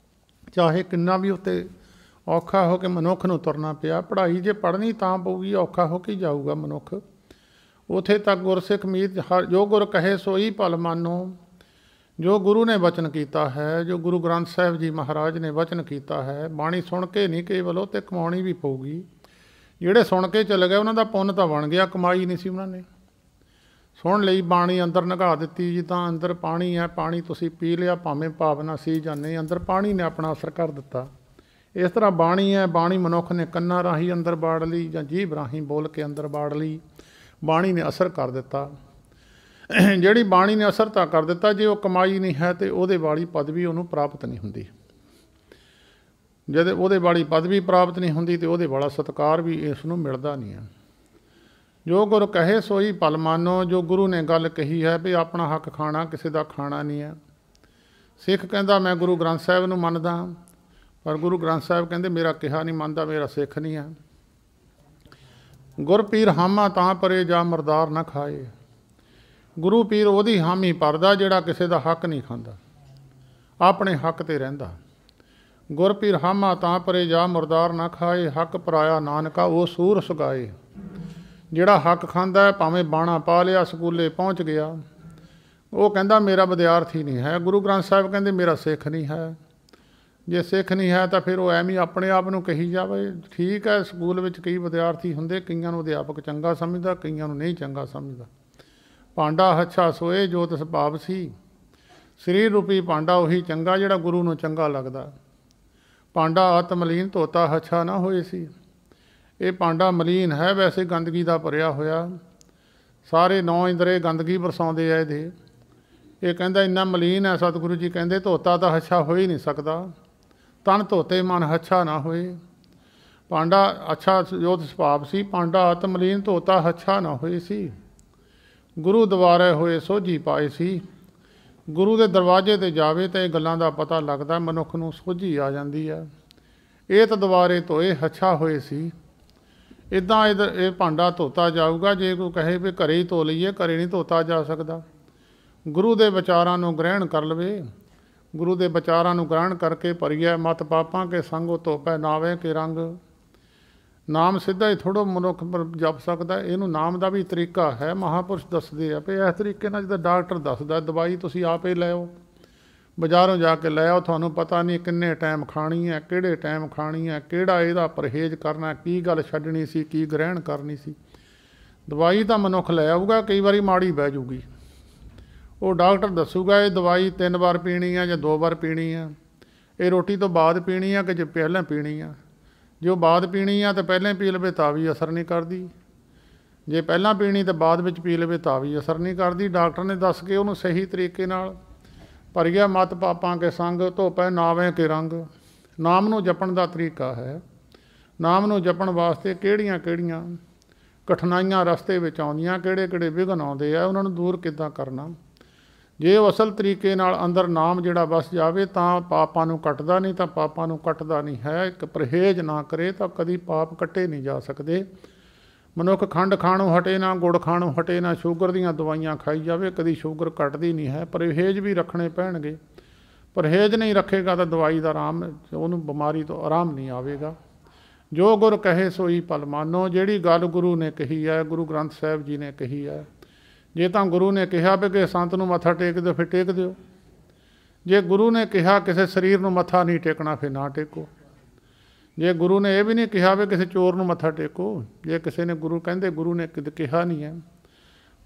ਚਾਹੇ ਕਿੰਨਾ ਵੀ ਉੱਤੇ ਔਖਾ ਹੋ ਕੇ ਮਨੁੱਖ ਨੂੰ ਤੁਰਨਾ ਪਿਆ। ਪੜ੍ਹਾਈ ਜੇ ਪੜ੍ਹਨੀ ਤਾਂ ਪਊਗੀ, ਔਖਾ ਹੋ ਕੇ ਜਾਊਗਾ ਮਨੁੱਖ। ਉੱਥੇ ਤੱਕ ਗੁਰਸਿੱਖ ਮੀਤ ਜੋ ਗੁਰ ਕਹੇ ਸੋਈ ਭਲ ਮਾਨੋ। ਜੋ ਗੁਰੂ ਨੇ ਵਚਨ ਕੀਤਾ ਹੈ, ਜੋ ਗੁਰੂ ਗ੍ਰੰਥ ਸਾਹਿਬ ਜੀ ਮਹਾਰਾਜ ਨੇ ਵਚਨ ਕੀਤਾ ਹੈ, ਬਾਣੀ ਸੁਣ ਕੇ ਨਹੀਂ ਕੇਵਲ, ਉਹ 'ਤੇ ਕਮਾਉਣੀ ਵੀ ਪਊਗੀ। ਜਿਹੜੇ ਸੁਣ ਕੇ ਚਲੇ ਗਏ ਉਹਨਾਂ ਦਾ ਪੁੰਨ ਤਾਂ ਬਣ ਗਿਆ, ਕਮਾਈ ਨਹੀਂ ਸੀ ਉਹਨਾਂ ਨੇ। ਸੁਣ ਲਈ ਬਾਣੀ, ਅੰਦਰ ਨਿਗਾਹ ਦਿੱਤੀ, ਜਿੱਦਾਂ ਅੰਦਰ ਪਾਣੀ ਹੈ, ਪਾਣੀ ਤੁਸੀਂ ਪੀ ਲਿਆ, ਭਾਵੇਂ ਭਾਵਨਾ ਸੀ ਜਾਂ ਨਹੀਂ, ਅੰਦਰ ਪਾਣੀ ਨੇ ਆਪਣਾ ਅਸਰ ਕਰ ਦਿੱਤਾ। ਇਸ ਤਰ੍ਹਾਂ ਬਾਣੀ ਹੈ, ਬਾਣੀ ਮਨੁੱਖ ਨੇ ਕੰਨਾਂ ਰਾਹੀਂ ਅੰਦਰ ਬਾੜ ਲਈ ਜਾਂ ਜੀਭ ਰਾਹੀਂ ਬੋਲ ਕੇ ਅੰਦਰ ਬਾੜ ਲਈ, ਬਾਣੀ ਨੇ ਅਸਰ ਕਰ ਦਿੱਤਾ। ਜਿਹੜੀ ਬਾਣੀ ਨੇ ਅਸਰ ਤਾਂ ਕਰ ਦਿੱਤਾ, ਜੇ ਉਹ ਕਮਾਈ ਨਹੀਂ ਹੈ ਤਾਂ ਉਹਦੇ ਵਾਲੀ ਪਦਵੀ ਉਹਨੂੰ ਪ੍ਰਾਪਤ ਨਹੀਂ ਹੁੰਦੀ। ਜਦ ਉਹਦੇ ਵਾਲੀ ਪਦਵੀ ਪ੍ਰਾਪਤ ਨਹੀਂ ਹੁੰਦੀ ਤਾਂ ਉਹਦੇ ਵਾਲਾ ਸਤਿਕਾਰ ਵੀ ਇਸ ਨੂੰ ਮਿਲਦਾ ਨਹੀਂ ਹੈ। ਜੋ ਗੁਰ ਕਹੇ ਸੋਈ ਭਲ ਮਾਨੋ, ਜੋ ਗੁਰੂ ਨੇ ਗੱਲ ਕਹੀ ਹੈ ਵੀ ਆਪਣਾ ਹੱਕ ਖਾਣਾ ਕਿਸੇ ਦਾ ਖਾਣਾ ਨਹੀਂ ਹੈ। ਸਿੱਖ ਕਹਿੰਦਾ ਮੈਂ ਗੁਰੂ ਗ੍ਰੰਥ ਸਾਹਿਬ ਨੂੰ ਮੰਨਦਾ, ਪਰ ਗੁਰੂ ਗ੍ਰੰਥ ਸਾਹਿਬ ਕਹਿੰਦੇ ਮੇਰਾ ਕਿਹਾ ਨਹੀਂ ਮੰਨਦਾ, ਮੇਰਾ ਸਿੱਖ ਨਹੀਂ ਹੈ। ਗੁਰ ਪੀਰ ਹਾਮਾ ਤਾਂ ਪਰੇ ਜਾ ਮਰਦਾਰ ਨਾ ਖਾਏ। ਗੁਰੂ ਪੀਰ ਉਹਦੀ ਹਾਮੀ ਭਰਦਾ ਜਿਹੜਾ ਕਿਸੇ ਦਾ ਹੱਕ ਨਹੀਂ ਖਾਂਦਾ, ਆਪਣੇ ਹੱਕ 'ਤੇ ਰਹਿੰਦਾ। ਗੁਰ ਪੀਰ ਹਾਮਾ ਤਾਂ ਪਰੇ ਜਾ ਮੁਰਦਾਰ ਨਾ ਖਾਏ। ਹੱਕ ਪਰਾਇਆ ਨਾਨਕਾ ਉਹ ਸੂਰ ਸੁਗਾਏ। ਜਿਹੜਾ ਹੱਕ ਖਾਂਦਾ ਹੈ, ਭਾਵੇਂ ਬਾਣਾ ਪਾ ਲਿਆ, ਸਕੂਲੇ ਪਹੁੰਚ ਗਿਆ, ਉਹ ਕਹਿੰਦਾ ਮੇਰਾ ਵਿਦਿਆਰਥੀ ਨਹੀਂ ਹੈ। ਗੁਰੂ ਗ੍ਰੰਥ ਸਾਹਿਬ ਕਹਿੰਦੇ ਮੇਰਾ ਸਿੱਖ ਨਹੀਂ ਹੈ। ਜੇ ਸਿੱਖ ਨਹੀਂ ਹੈ ਤਾਂ ਫਿਰ ਉਹ ਐਵੇਂ ਆਪਣੇ ਆਪ ਨੂੰ ਕਹੀ ਜਾਵੇ। ਠੀਕ ਹੈ, ਸਕੂਲ ਵਿੱਚ ਕਈ ਵਿਦਿਆਰਥੀ ਹੁੰਦੇ, ਕਈਆਂ ਨੂੰ ਅਧਿਆਪਕ ਚੰਗਾ ਸਮਝਦਾ, ਕਈਆਂ ਨੂੰ ਨਹੀਂ ਚੰਗਾ ਸਮਝਦਾ। ਭਾਂਡਾ ਹੱਛਾ ਸੋਏ ਜੋ ਤਿਸ ਭਾਵ ਸੀ। ਸਰੀਰ ਰੂਪੀ ਭਾਂਡਾ ਉਹੀ ਚੰਗਾ ਜਿਹੜਾ ਗੁਰੂ ਨੂੰ ਚੰਗਾ ਲੱਗਦਾ। ਭਾਂਡਾ ਆਤ ਮਲੀਨ ਧੋਤਾ ਹੱਛਾ ਨਾ ਹੋਏ ਸੀ। ਇਹ ਭਾਂਡਾ ਮਲੀਨ ਹੈ, ਵੈਸੇ ਗੰਦਗੀ ਦਾ ਭਰਿਆ ਹੋਇਆ। ਸਾਰੇ 9 ਇੰਦਰੇ ਗੰਦਗੀ ਬਰਸਾਉਂਦੇ ਆ ਇਹਦੇ। ਇਹ ਕਹਿੰਦਾ ਇੰਨਾ ਮਲੀਨ ਹੈ। ਸਤਿਗੁਰੂ ਜੀ ਕਹਿੰਦੇ ਧੋਤਾ ਤਾਂ ਹੱਛਾ ਹੋ ਹੀ ਨਹੀਂ ਸਕਦਾ। ਤਨ ਧੋਤੇ ਮਨ ਹੱਛਾ ਨਾ ਹੋਏ। ਭਾਂਡਾ ਅੱਛਾ ਜੋ ਸੁਭਾਵ ਸੀ, ਭਾਂਡਾ ਆਤ ਮਲੀਨ ਧੋਤਾ ਹੱਛਾ ਨਾ ਹੋਏ ਸੀ। ਗੁਰੂ ਦੁਆਰੇ ਹੋਏ ਸੋਝੀ ਪਾਏ ਸੀ। ਗੁਰੂ ਦੇ ਦਰਵਾਜ਼ੇ 'ਤੇ ਜਾਵੇ ਤਾਂ ਇਹ ਗੱਲਾਂ ਦਾ ਪਤਾ ਲੱਗਦਾ, ਮਨੁੱਖ ਨੂੰ ਸੋਝੀ ਆ ਜਾਂਦੀ ਹੈ। ਇਹ ਤਾਂ ਦੁਆਰੇ ਧੋਏ ਹੱਛਾ ਹੋਏ ਸੀ। ਇੱਦਾਂ ਇਹ ਭਾਂਡਾ ਧੋਤਾ ਜਾਊਗਾ। ਜੇ ਕੋਈ ਕਹੇ ਵੀ ਘਰੇ ਹੀ ਧੋ ਲਈਏ, ਘਰੇ ਨਹੀਂ ਧੋਤਾ ਜਾ ਸਕਦਾ। ਗੁਰੂ ਦੇ ਵਿਚਾਰਾਂ ਨੂੰ ਗ੍ਰਹਿਣ ਕਰ ਲਵੇ। ਗੁਰੂ ਦੇ ਵਿਚਾਰਾਂ ਨੂੰ ਗ੍ਰਹਿਣ ਕਰਕੇ ਭਰੀਏ ਮਤ ਪਾਪਾਂ ਕੇ ਸੰਗ ਧੋਪੈ ਨਾਵੇਂ ਕੇ ਰੰਗ। ਨਾਮ ਸਿੱਧਾ ਹੀ ਥੋੜ੍ਹਾ ਮਨੁੱਖ ਜਪ ਸਕਦਾ, ਇਹਨੂੰ ਨਾਮ ਦਾ ਵੀ ਤਰੀਕਾ ਹੈ। ਮਹਾਂਪੁਰਸ਼ ਦੱਸਦੇ ਆ ਵੀ ਇਸ ਤਰੀਕੇ ਨਾਲ, ਜਿੱਦਾਂ ਡਾਕਟਰ ਦੱਸਦਾ ਦਵਾਈ ਤੁਸੀਂ ਆਪੇ ਲੈ ਆਓ, ਬਾਜ਼ਾਰੋਂ ਜਾ ਕੇ ਲੈ ਆਓ, ਤੁਹਾਨੂੰ ਪਤਾ ਨਹੀਂ ਕਿੰਨੇ ਟਾਈਮ ਖਾਣੀ ਹੈ, ਕਿਹੜੇ ਟਾਈਮ ਖਾਣੀ ਹੈ, ਕਿਹੜਾ ਇਹਦਾ ਪਰਹੇਜ਼ ਕਰਨਾ, ਕੀ ਗੱਲ ਛੱਡਣੀ ਸੀ, ਕੀ ਗ੍ਰਹਿਣ ਕਰਨੀ ਸੀ। ਦਵਾਈ ਤਾਂ ਮਨੁੱਖ ਲੈ ਆਊਗਾ, ਕਈ ਵਾਰੀ ਮਾੜੀ ਬਹਿ ਜੂਗੀ, ਉਹ ਡਾਕਟਰ ਦੱਸੂਗਾ ਇਹ ਦਵਾਈ 3 ਵਾਰ ਪੀਣੀ ਆ ਜਾਂ 2 ਵਾਰ ਪੀਣੀ ਆ, ਇਹ ਰੋਟੀ ਤੋਂ ਬਾਅਦ ਪੀਣੀ ਆ ਕਿ ਜੇ ਪਹਿਲਾਂ ਪੀਣੀ ਆ। ਜੇ ਉਹ ਬਾਅਦ ਪੀਣੀ ਆ ਤਾਂ ਪਹਿਲਾਂ ਪੀ ਲਵੇ ਤਾਂ ਵੀ ਅਸਰ ਨਹੀਂ ਕਰਦੀ, ਜੇ ਪਹਿਲਾਂ ਪੀਣੀ ਤਾਂ ਬਾਅਦ ਵਿੱਚ ਪੀ ਲਵੇ ਤਾਂ ਵੀ ਅਸਰ ਨਹੀਂ ਕਰਦੀ। ਡਾਕਟਰ ਨੇ ਦੱਸ ਕੇ ਉਹਨੂੰ ਸਹੀ ਤਰੀਕੇ ਨਾਲ, ਭਰੀਆ ਮਤ ਪਾਪਾਂ ਕੇ ਸੰਗ ਧੋਪੈ ਨਾਵੇਂ ਕੇ ਰੰਗ, ਨਾਮ ਨੂੰ ਜਪਣ ਦਾ ਤਰੀਕਾ ਹੈ। ਨਾਮ ਨੂੰ ਜਪਣ ਵਾਸਤੇ ਕਿਹੜੀਆਂ ਕਿਹੜੀਆਂ ਕਠਿਨਾਈਆਂ ਰਸਤੇ ਵਿੱਚ ਆਉਂਦੀਆਂ, ਕਿਹੜੇ ਕਿਹੜੇ ਵਿਘਨ ਆਉਂਦੇ ਆ, ਉਹਨਾਂ ਨੂੰ ਦੂਰ ਕਿੱਦਾਂ ਕਰਨਾ। ਜੇ ਉਹ ਅਸਲ ਤਰੀਕੇ ਨਾਲ ਅੰਦਰ ਨਾਮ ਜਿਹੜਾ ਵਸ ਜਾਵੇ ਤਾਂ ਪਾਪਾਂ ਨੂੰ ਕੱਟਦਾ, ਨਹੀਂ ਤਾਂ ਪਾਪਾਂ ਨੂੰ ਕੱਟਦਾ ਨਹੀਂ ਹੈ। ਇੱਕ ਪਰਹੇਜ਼ ਨਾ ਕਰੇ ਤਾਂ ਕਦੀ ਪਾਪ ਕੱਟੇ ਨਹੀਂ ਜਾ ਸਕਦੇ। ਮਨੁੱਖ ਖੰਡ ਖਾਣੋਂ ਹਟੇ ਨਾ, ਗੁੜ ਖਾਣੋਂ ਹਟੇ ਨਾ, ਸ਼ੂਗਰ ਦੀਆਂ ਦਵਾਈਆਂ ਖਾਈ ਜਾਵੇ, ਕਦੀ ਸ਼ੂਗਰ ਕੱਟਦੀ ਨਹੀਂ ਹੈ। ਪਰਹੇਜ਼ ਵੀ ਰੱਖਣੇ ਪੈਣਗੇ। ਪਰਹੇਜ਼ ਨਹੀਂ ਰੱਖੇਗਾ ਤਾਂ ਦਵਾਈ ਦਾ ਆਰਾਮ, ਉਹਨੂੰ ਬਿਮਾਰੀ ਤੋਂ ਆਰਾਮ ਨਹੀਂ ਆਵੇਗਾ। ਜੋ ਗੁਰ ਕਹੇ ਸੋਈ ਪਲ ਮਾਨੋ, ਜਿਹੜੀ ਗੱਲ ਗੁਰੂ ਨੇ ਕਹੀ ਹੈ, ਗੁਰੂ ਗ੍ਰੰਥ ਸਾਹਿਬ ਜੀ ਨੇ ਕਹੀ ਹੈ। ਜੇ ਤਾਂ ਗੁਰੂ ਨੇ ਕਿਹਾ ਵੀ ਕਿ ਸੰਤ ਨੂੰ ਮੱਥਾ ਟੇਕ ਦਿਓ, ਫਿਰ ਟੇਕ ਦਿਓ। ਜੇ ਗੁਰੂ ਨੇ ਕਿਹਾ ਕਿਸੇ ਸਰੀਰ ਨੂੰ ਮੱਥਾ ਨਹੀਂ ਟੇਕਣਾ, ਫਿਰ ਨਾ ਟੇਕੋ। ਜੇ ਗੁਰੂ ਨੇ ਇਹ ਵੀ ਨਹੀਂ ਕਿਹਾ ਵੀ ਕਿਸੇ ਚੋਰ ਨੂੰ ਮੱਥਾ ਟੇਕੋ, ਜੇ ਕਿਸੇ ਨੇ ਗੁਰੂ ਨੇ ਕਿਹਾ ਨਹੀਂ ਹੈ।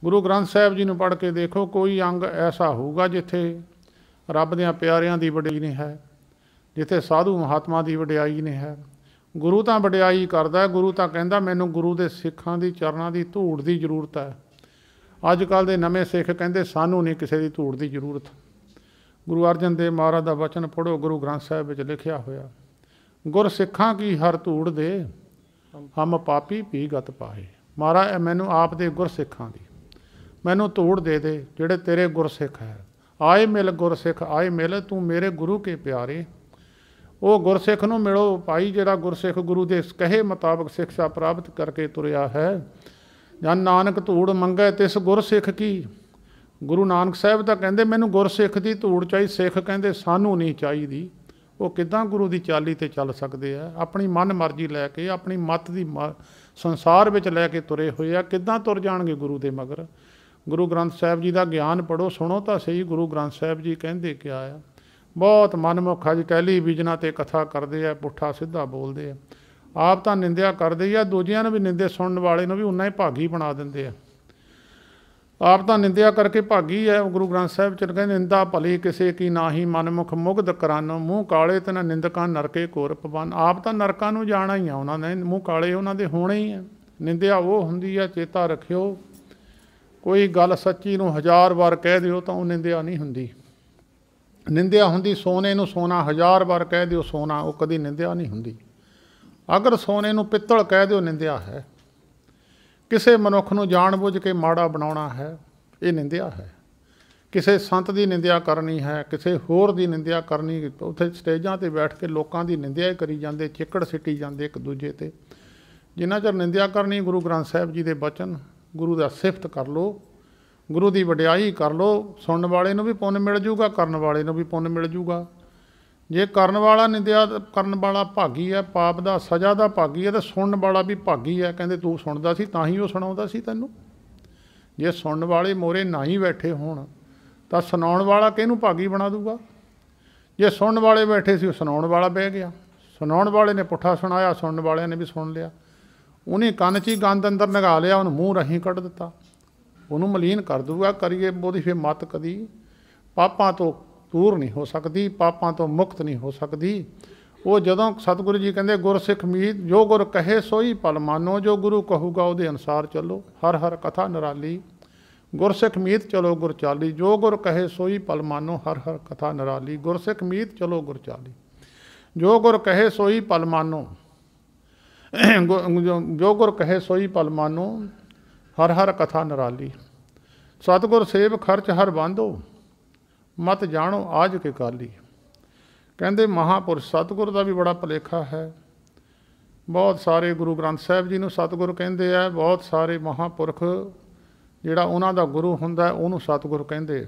ਗੁਰੂ ਗ੍ਰੰਥ ਸਾਹਿਬ ਜੀ ਨੂੰ ਪੜ੍ਹ ਕੇ ਦੇਖੋ, ਕੋਈ ਅੰਗ ਐਸਾ ਹੋਊਗਾ ਜਿੱਥੇ ਰੱਬ ਦਿਆਂ ਪਿਆਰਿਆਂ ਦੀ ਵਡਿਆਈ ਨਹੀਂ ਹੈ, ਜਿੱਥੇ ਸਾਧੂ ਮਹਾਤਮਾ ਦੀ ਵਡਿਆਈ ਨਹੀਂ ਹੈ। ਗੁਰੂ ਤਾਂ ਵਡਿਆਈ ਕਰਦਾ, ਗੁਰੂ ਤਾਂ ਕਹਿੰਦਾ ਮੈਨੂੰ ਗੁਰੂ ਦੇ ਸਿੱਖਾਂ ਦੀ ਚਰਨਾਂ ਦੀ ਧੂੜ ਦੀ ਜ਼ਰੂਰਤ ਹੈ। ਅੱਜ ਕੱਲ੍ਹ ਦੇ ਨਵੇਂ ਸਿੱਖ ਕਹਿੰਦੇ ਸਾਨੂੰ ਨਹੀਂ ਕਿਸੇ ਦੀ ਧੂੜ ਦੀ ਜ਼ਰੂਰਤ। ਗੁਰੂ ਅਰਜਨ ਦੇਵ ਮਹਾਰਾਜ ਦਾ ਵਚਨ ਪੜ੍ਹੋ, ਗੁਰੂ ਗ੍ਰੰਥ ਸਾਹਿਬ ਵਿੱਚ ਲਿਖਿਆ ਹੋਇਆ, ਗੁਰ ਸਿੱਖਾਂ ਕੀ ਹਰ ਧੂੜ ਦੇ, ਹਮ ਪਾਪੀ ਪੀ ਗਤ ਪਾਏ। ਮਹਾਰਾਜ ਮੈਨੂੰ ਆਪ ਦੇ ਗੁਰ ਸਿੱਖਾਂ ਦੀ ਮੈਨੂੰ ਧੂੜ ਦੇ ਦੇ, ਜਿਹੜੇ ਤੇਰੇ ਗੁਰ ਸਿੱਖ ਹੈ। ਆਏ ਮਿਲ ਗੁਰ ਸਿੱਖ ਆਏ ਮਿਲ, ਤੂੰ ਮੇਰੇ ਗੁਰੂ ਕੇ ਪਿਆਰੇ। ਉਹ ਗੁਰਸਿੱਖ ਨੂੰ ਮਿਲੋ ਭਾਈ, ਜਿਹੜਾ ਗੁਰਸਿੱਖ ਗੁਰੂ ਦੇ ਕਹੇ ਮੁਤਾਬਕ ਸਿੱਖਿਆ ਪ੍ਰਾਪਤ ਕਰਕੇ ਤੁਰਿਆ ਹੈ। ਜਨ ਨਾਨਕ ਧੂੜ ਮੰਗੈ ਤਿਸ ਗੁਰਸਿੱਖ ਕੀ। ਗੁਰੂ ਨਾਨਕ ਸਾਹਿਬ ਤਾਂ ਕਹਿੰਦੇ ਮੈਨੂੰ ਗੁਰਸਿੱਖ ਦੀ ਧੂੜ ਚਾਹੀ, ਸਿੱਖ ਕਹਿੰਦੇ ਸਾਨੂੰ ਨਹੀਂ ਚਾਹੀਦੀ। ਉਹ ਕਿੱਦਾਂ ਗੁਰੂ ਦੀ ਚਾਲੀ 'ਤੇ ਚੱਲ ਸਕਦੇ ਆ? ਆਪਣੀ ਮਨ ਮਰਜ਼ੀ ਲੈ ਕੇ, ਆਪਣੀ ਮੱਤ ਦੀ ਸੰਸਾਰ ਵਿੱਚ ਲੈ ਕੇ ਤੁਰੇ ਹੋਏ ਆ, ਕਿੱਦਾਂ ਤੁਰ ਜਾਣਗੇ ਗੁਰੂ ਦੇ ਮਗਰ? ਗੁਰੂ ਗ੍ਰੰਥ ਸਾਹਿਬ ਜੀ ਦਾ ਗਿਆਨ ਪੜ੍ਹੋ, ਸੁਣੋ ਤਾਂ ਸਹੀ ਗੁਰੂ ਗ੍ਰੰਥ ਸਾਹਿਬ ਜੀ ਕਹਿੰਦੇ ਕਿਆ ਆ। ਬਹੁਤ ਮਨਮੁੱਖ ਅੱਜ ਟੈਲੀਵਿਜ਼ਨਾਂ 'ਤੇ ਕਥਾ ਕਰਦੇ ਆ, ਪੁੱਠਾ ਸਿੱਧਾ ਬੋਲਦੇ ਆ, ਆਪ ਤਾਂ ਨਿੰਦਿਆ ਕਰਦੇ ਆ, ਦੂਜਿਆਂ ਨੂੰ ਵੀ ਨਿੰਦੇ ਸੁਣਨ ਵਾਲੇ ਨੂੰ ਵੀ ਉਨਾ ਹੀ ਭਾਗੀ ਬਣਾ ਦਿੰਦੇ ਆ। ਆਪ ਤਾਂ ਨਿੰਦਿਆ ਕਰਕੇ ਭਾਗੀ ਹੈ। ਗੁਰੂ ਗ੍ਰੰਥ ਸਾਹਿਬ 'ਚ ਕਹਿੰਦੇ ਨਿੰਦਾ ਭਲੀ ਕਿਸੇ ਕੀ ਨਾਹੀ, ਮਨਮੁਖ ਮੁਗਧ ਕਰਾਨੋ, ਮੂੰਹ ਕਾਲੇ ਤੇ ਨਾ ਨਿੰਦਕਾਂ ਨਰਕੇ ਘੋਰ ਪਵਨ। ਆਪ ਤਾਂ ਨਰਕਾਂ ਨੂੰ ਜਾਣਾ ਹੀ ਆ, ਉਹਨਾਂ ਨੇ ਮੂੰਹ ਕਾਲੇ ਉਹਨਾਂ ਦੇ ਹੋਣੇ ਹੀ ਆ। ਨਿੰਦਿਆ ਉਹ ਹੁੰਦੀ ਆ, ਚੇਤਾ ਰੱਖਿਓ, ਕੋਈ ਗੱਲ ਸੱਚੀ ਨੂੰ 1000 ਵਾਰ ਕਹਿ ਦਿਓ ਤਾਂ ਉਹ ਨਿੰਦਿਆ ਨਹੀਂ ਹੁੰਦੀ। ਨਿੰਦਿਆ ਹੁੰਦੀ ਸੋਨੇ ਨੂੰ ਸੋਨਾ 1000 ਵਾਰ ਕਹਿ ਦਿਓ ਸੋਨਾ, ਉਹ ਕਦੀ ਨਿੰਦਿਆ ਨਹੀਂ ਹੁੰਦੀ। ਅਗਰ ਸੋਨੇ ਨੂੰ ਪਿੱਤਲ ਕਹਿ ਦਿਓ ਨਿੰਦਿਆ ਹੈ। ਕਿਸੇ ਮਨੁੱਖ ਨੂੰ ਜਾਣ ਬੁੱਝ ਕੇ ਮਾੜਾ ਬਣਾਉਣਾ ਹੈ, ਇਹ ਨਿੰਦਿਆ ਹੈ। ਕਿਸੇ ਸੰਤ ਦੀ ਨਿੰਦਿਆ ਕਰਨੀ ਹੈ, ਕਿਸੇ ਹੋਰ ਦੀ ਨਿੰਦਿਆ ਕਰਨੀ, ਉੱਥੇ ਸਟੇਜਾਂ 'ਤੇ ਬੈਠ ਕੇ ਲੋਕਾਂ ਦੀ ਨਿੰਦਿਆ ਹੀ ਕਰੀ ਜਾਂਦੇ, ਚਿੱਕੜ ਸਿੱਟੀ ਜਾਂਦੇ ਇੱਕ ਦੂਜੇ 'ਤੇ। ਜਿੰਨਾ ਚਿਰ ਨਿੰਦਿਆ ਕਰਨੀ, ਗੁਰੂ ਗ੍ਰੰਥ ਸਾਹਿਬ ਜੀ ਦੇ ਬਚਨ, ਗੁਰੂ ਦਾ ਸਿਫਤ ਕਰ ਲਓ, ਗੁਰੂ ਦੀ ਵਡਿਆਈ ਕਰ ਲਓ। ਸੁਣਨ ਵਾਲੇ ਨੂੰ ਵੀ ਪੁੰਨ ਮਿਲ ਜੂਗਾ, ਕਰਨ ਵਾਲੇ ਨੂੰ ਵੀ ਪੁੰਨ ਮਿਲ ਜੂਗਾ। ਜੇ ਕਰਨ ਵਾਲਾ ਨਿੰਦਿਆ ਕਰਨ ਵਾਲਾ ਭਾਗੀ ਹੈ, ਪਾਪ ਦਾ ਸਜ਼ਾ ਦਾ ਭਾਗੀ ਹੈ, ਤਾਂ ਸੁਣਨ ਵਾਲਾ ਵੀ ਭਾਗੀ ਹੈ। ਕਹਿੰਦੇ ਤੂੰ ਸੁਣਦਾ ਸੀ ਤਾਂ ਹੀ ਉਹ ਸੁਣਾਉਂਦਾ ਸੀ ਤੈਨੂੰ। ਜੇ ਸੁਣਨ ਵਾਲੇ ਮੋਰੇ ਨਾ ਹੀ ਬੈਠੇ ਹੋਣ ਤਾਂ ਸੁਣਾਉਣ ਵਾਲਾ ਕਿਹਨੂੰ ਭਾਗੀ ਬਣਾ ਦੂਗਾ? ਜੇ ਸੁਣਨ ਵਾਲੇ ਬੈਠੇ ਸੀ, ਉਹ ਸੁਣਾਉਣ ਵਾਲਾ ਬਹਿ ਗਿਆ। ਸੁਣਾਉਣ ਵਾਲੇ ਨੇ ਪੁੱਠਾ ਸੁਣਾਇਆ, ਸੁਣਨ ਵਾਲਿਆਂ ਨੇ ਵੀ ਸੁਣ ਲਿਆ। ਉਹਨੇ ਕੰਨ 'ਚ ਹੀ ਗੰਦ ਅੰਦਰ ਨਗਾ ਲਿਆ, ਉਹਨੂੰ ਮੂੰਹ ਰਾਹੀਂ ਕੱਢ ਦਿੱਤਾ। ਉਹਨੂੰ ਮਲੀਨ ਕਰ ਦੂਗਾ। ਕਰੀਏ ਉਹਦੀ ਫਿਰ ਮੱਤ ਕਦੀ ਪਾਪਾਂ ਤੋਂ ਦੂਰ ਨਹੀਂ ਹੋ ਸਕਦੀ, ਪਾਪਾਂ ਤੋਂ ਮੁਕਤ ਨਹੀਂ ਹੋ ਸਕਦੀ। ਉਹ ਜਦੋਂ ਸਤਿਗੁਰੂ ਜੀ ਕਹਿੰਦੇ ਗੁਰਸਿੱਖ ਮੀਤ ਜੋ ਗੁਰ ਕਹੇ ਸੋਈ ਪਲ ਮਾਨੋ, ਜੋ ਗੁਰੂ ਕਹੂਗਾ ਉਹਦੇ ਅਨੁਸਾਰ ਚੱਲੋ। ਹਰ ਹਰ ਕਥਾ ਨਿਰਾਲੀ, ਗੁਰਸਿੱਖ ਮੀਤ ਚਲੋ ਗੁਰ ਚਾਲੀ, ਜੋ ਗੁਰ ਕਹੇ ਸੋਈ ਪਲ ਮਾਨੋ, ਹਰ ਹਰ ਕਥਾ ਨਿਰਾਲੀ। ਗੁਰਸਿੱਖ ਮੀਤ ਚਲੋ ਗੁਰ ਚਾਲੀ, ਜੋ ਗੁਰ ਕਹੇ ਸੋਈ ਪਲ ਮਾਨੋ, ਜੋ ਗੁਰ ਕਹੇ ਸੋਈ ਪਲ ਮਾਨੋ, ਹਰ ਹਰ ਕਥਾ ਨਿਰਾਲੀ। ਸਤਿਗੁਰ ਸੇਵ ਖਰਚ ਹਰ ਬਾਂਧੋ, ਮਤ ਜਾਣੋ ਆਜ ਕੇ ਕਾਲੀ। ਕਹਿੰਦੇ ਮਹਾਂਪੁਰਸ਼ ਸਤਿਗੁਰ ਦਾ ਵੀ ਬੜਾ ਭੁਲੇਖਾ ਹੈ। ਬਹੁਤ ਸਾਰੇ ਗੁਰੂ ਗ੍ਰੰਥ ਸਾਹਿਬ ਜੀ ਨੂੰ ਸਤਿਗੁਰ ਕਹਿੰਦੇ ਆ, ਬਹੁਤ ਸਾਰੇ ਮਹਾਂਪੁਰਖ ਜਿਹੜਾ ਉਹਨਾਂ ਦਾ ਗੁਰੂ ਹੁੰਦਾ ਉਹਨੂੰ ਸਤਿਗੁਰ ਕਹਿੰਦੇ।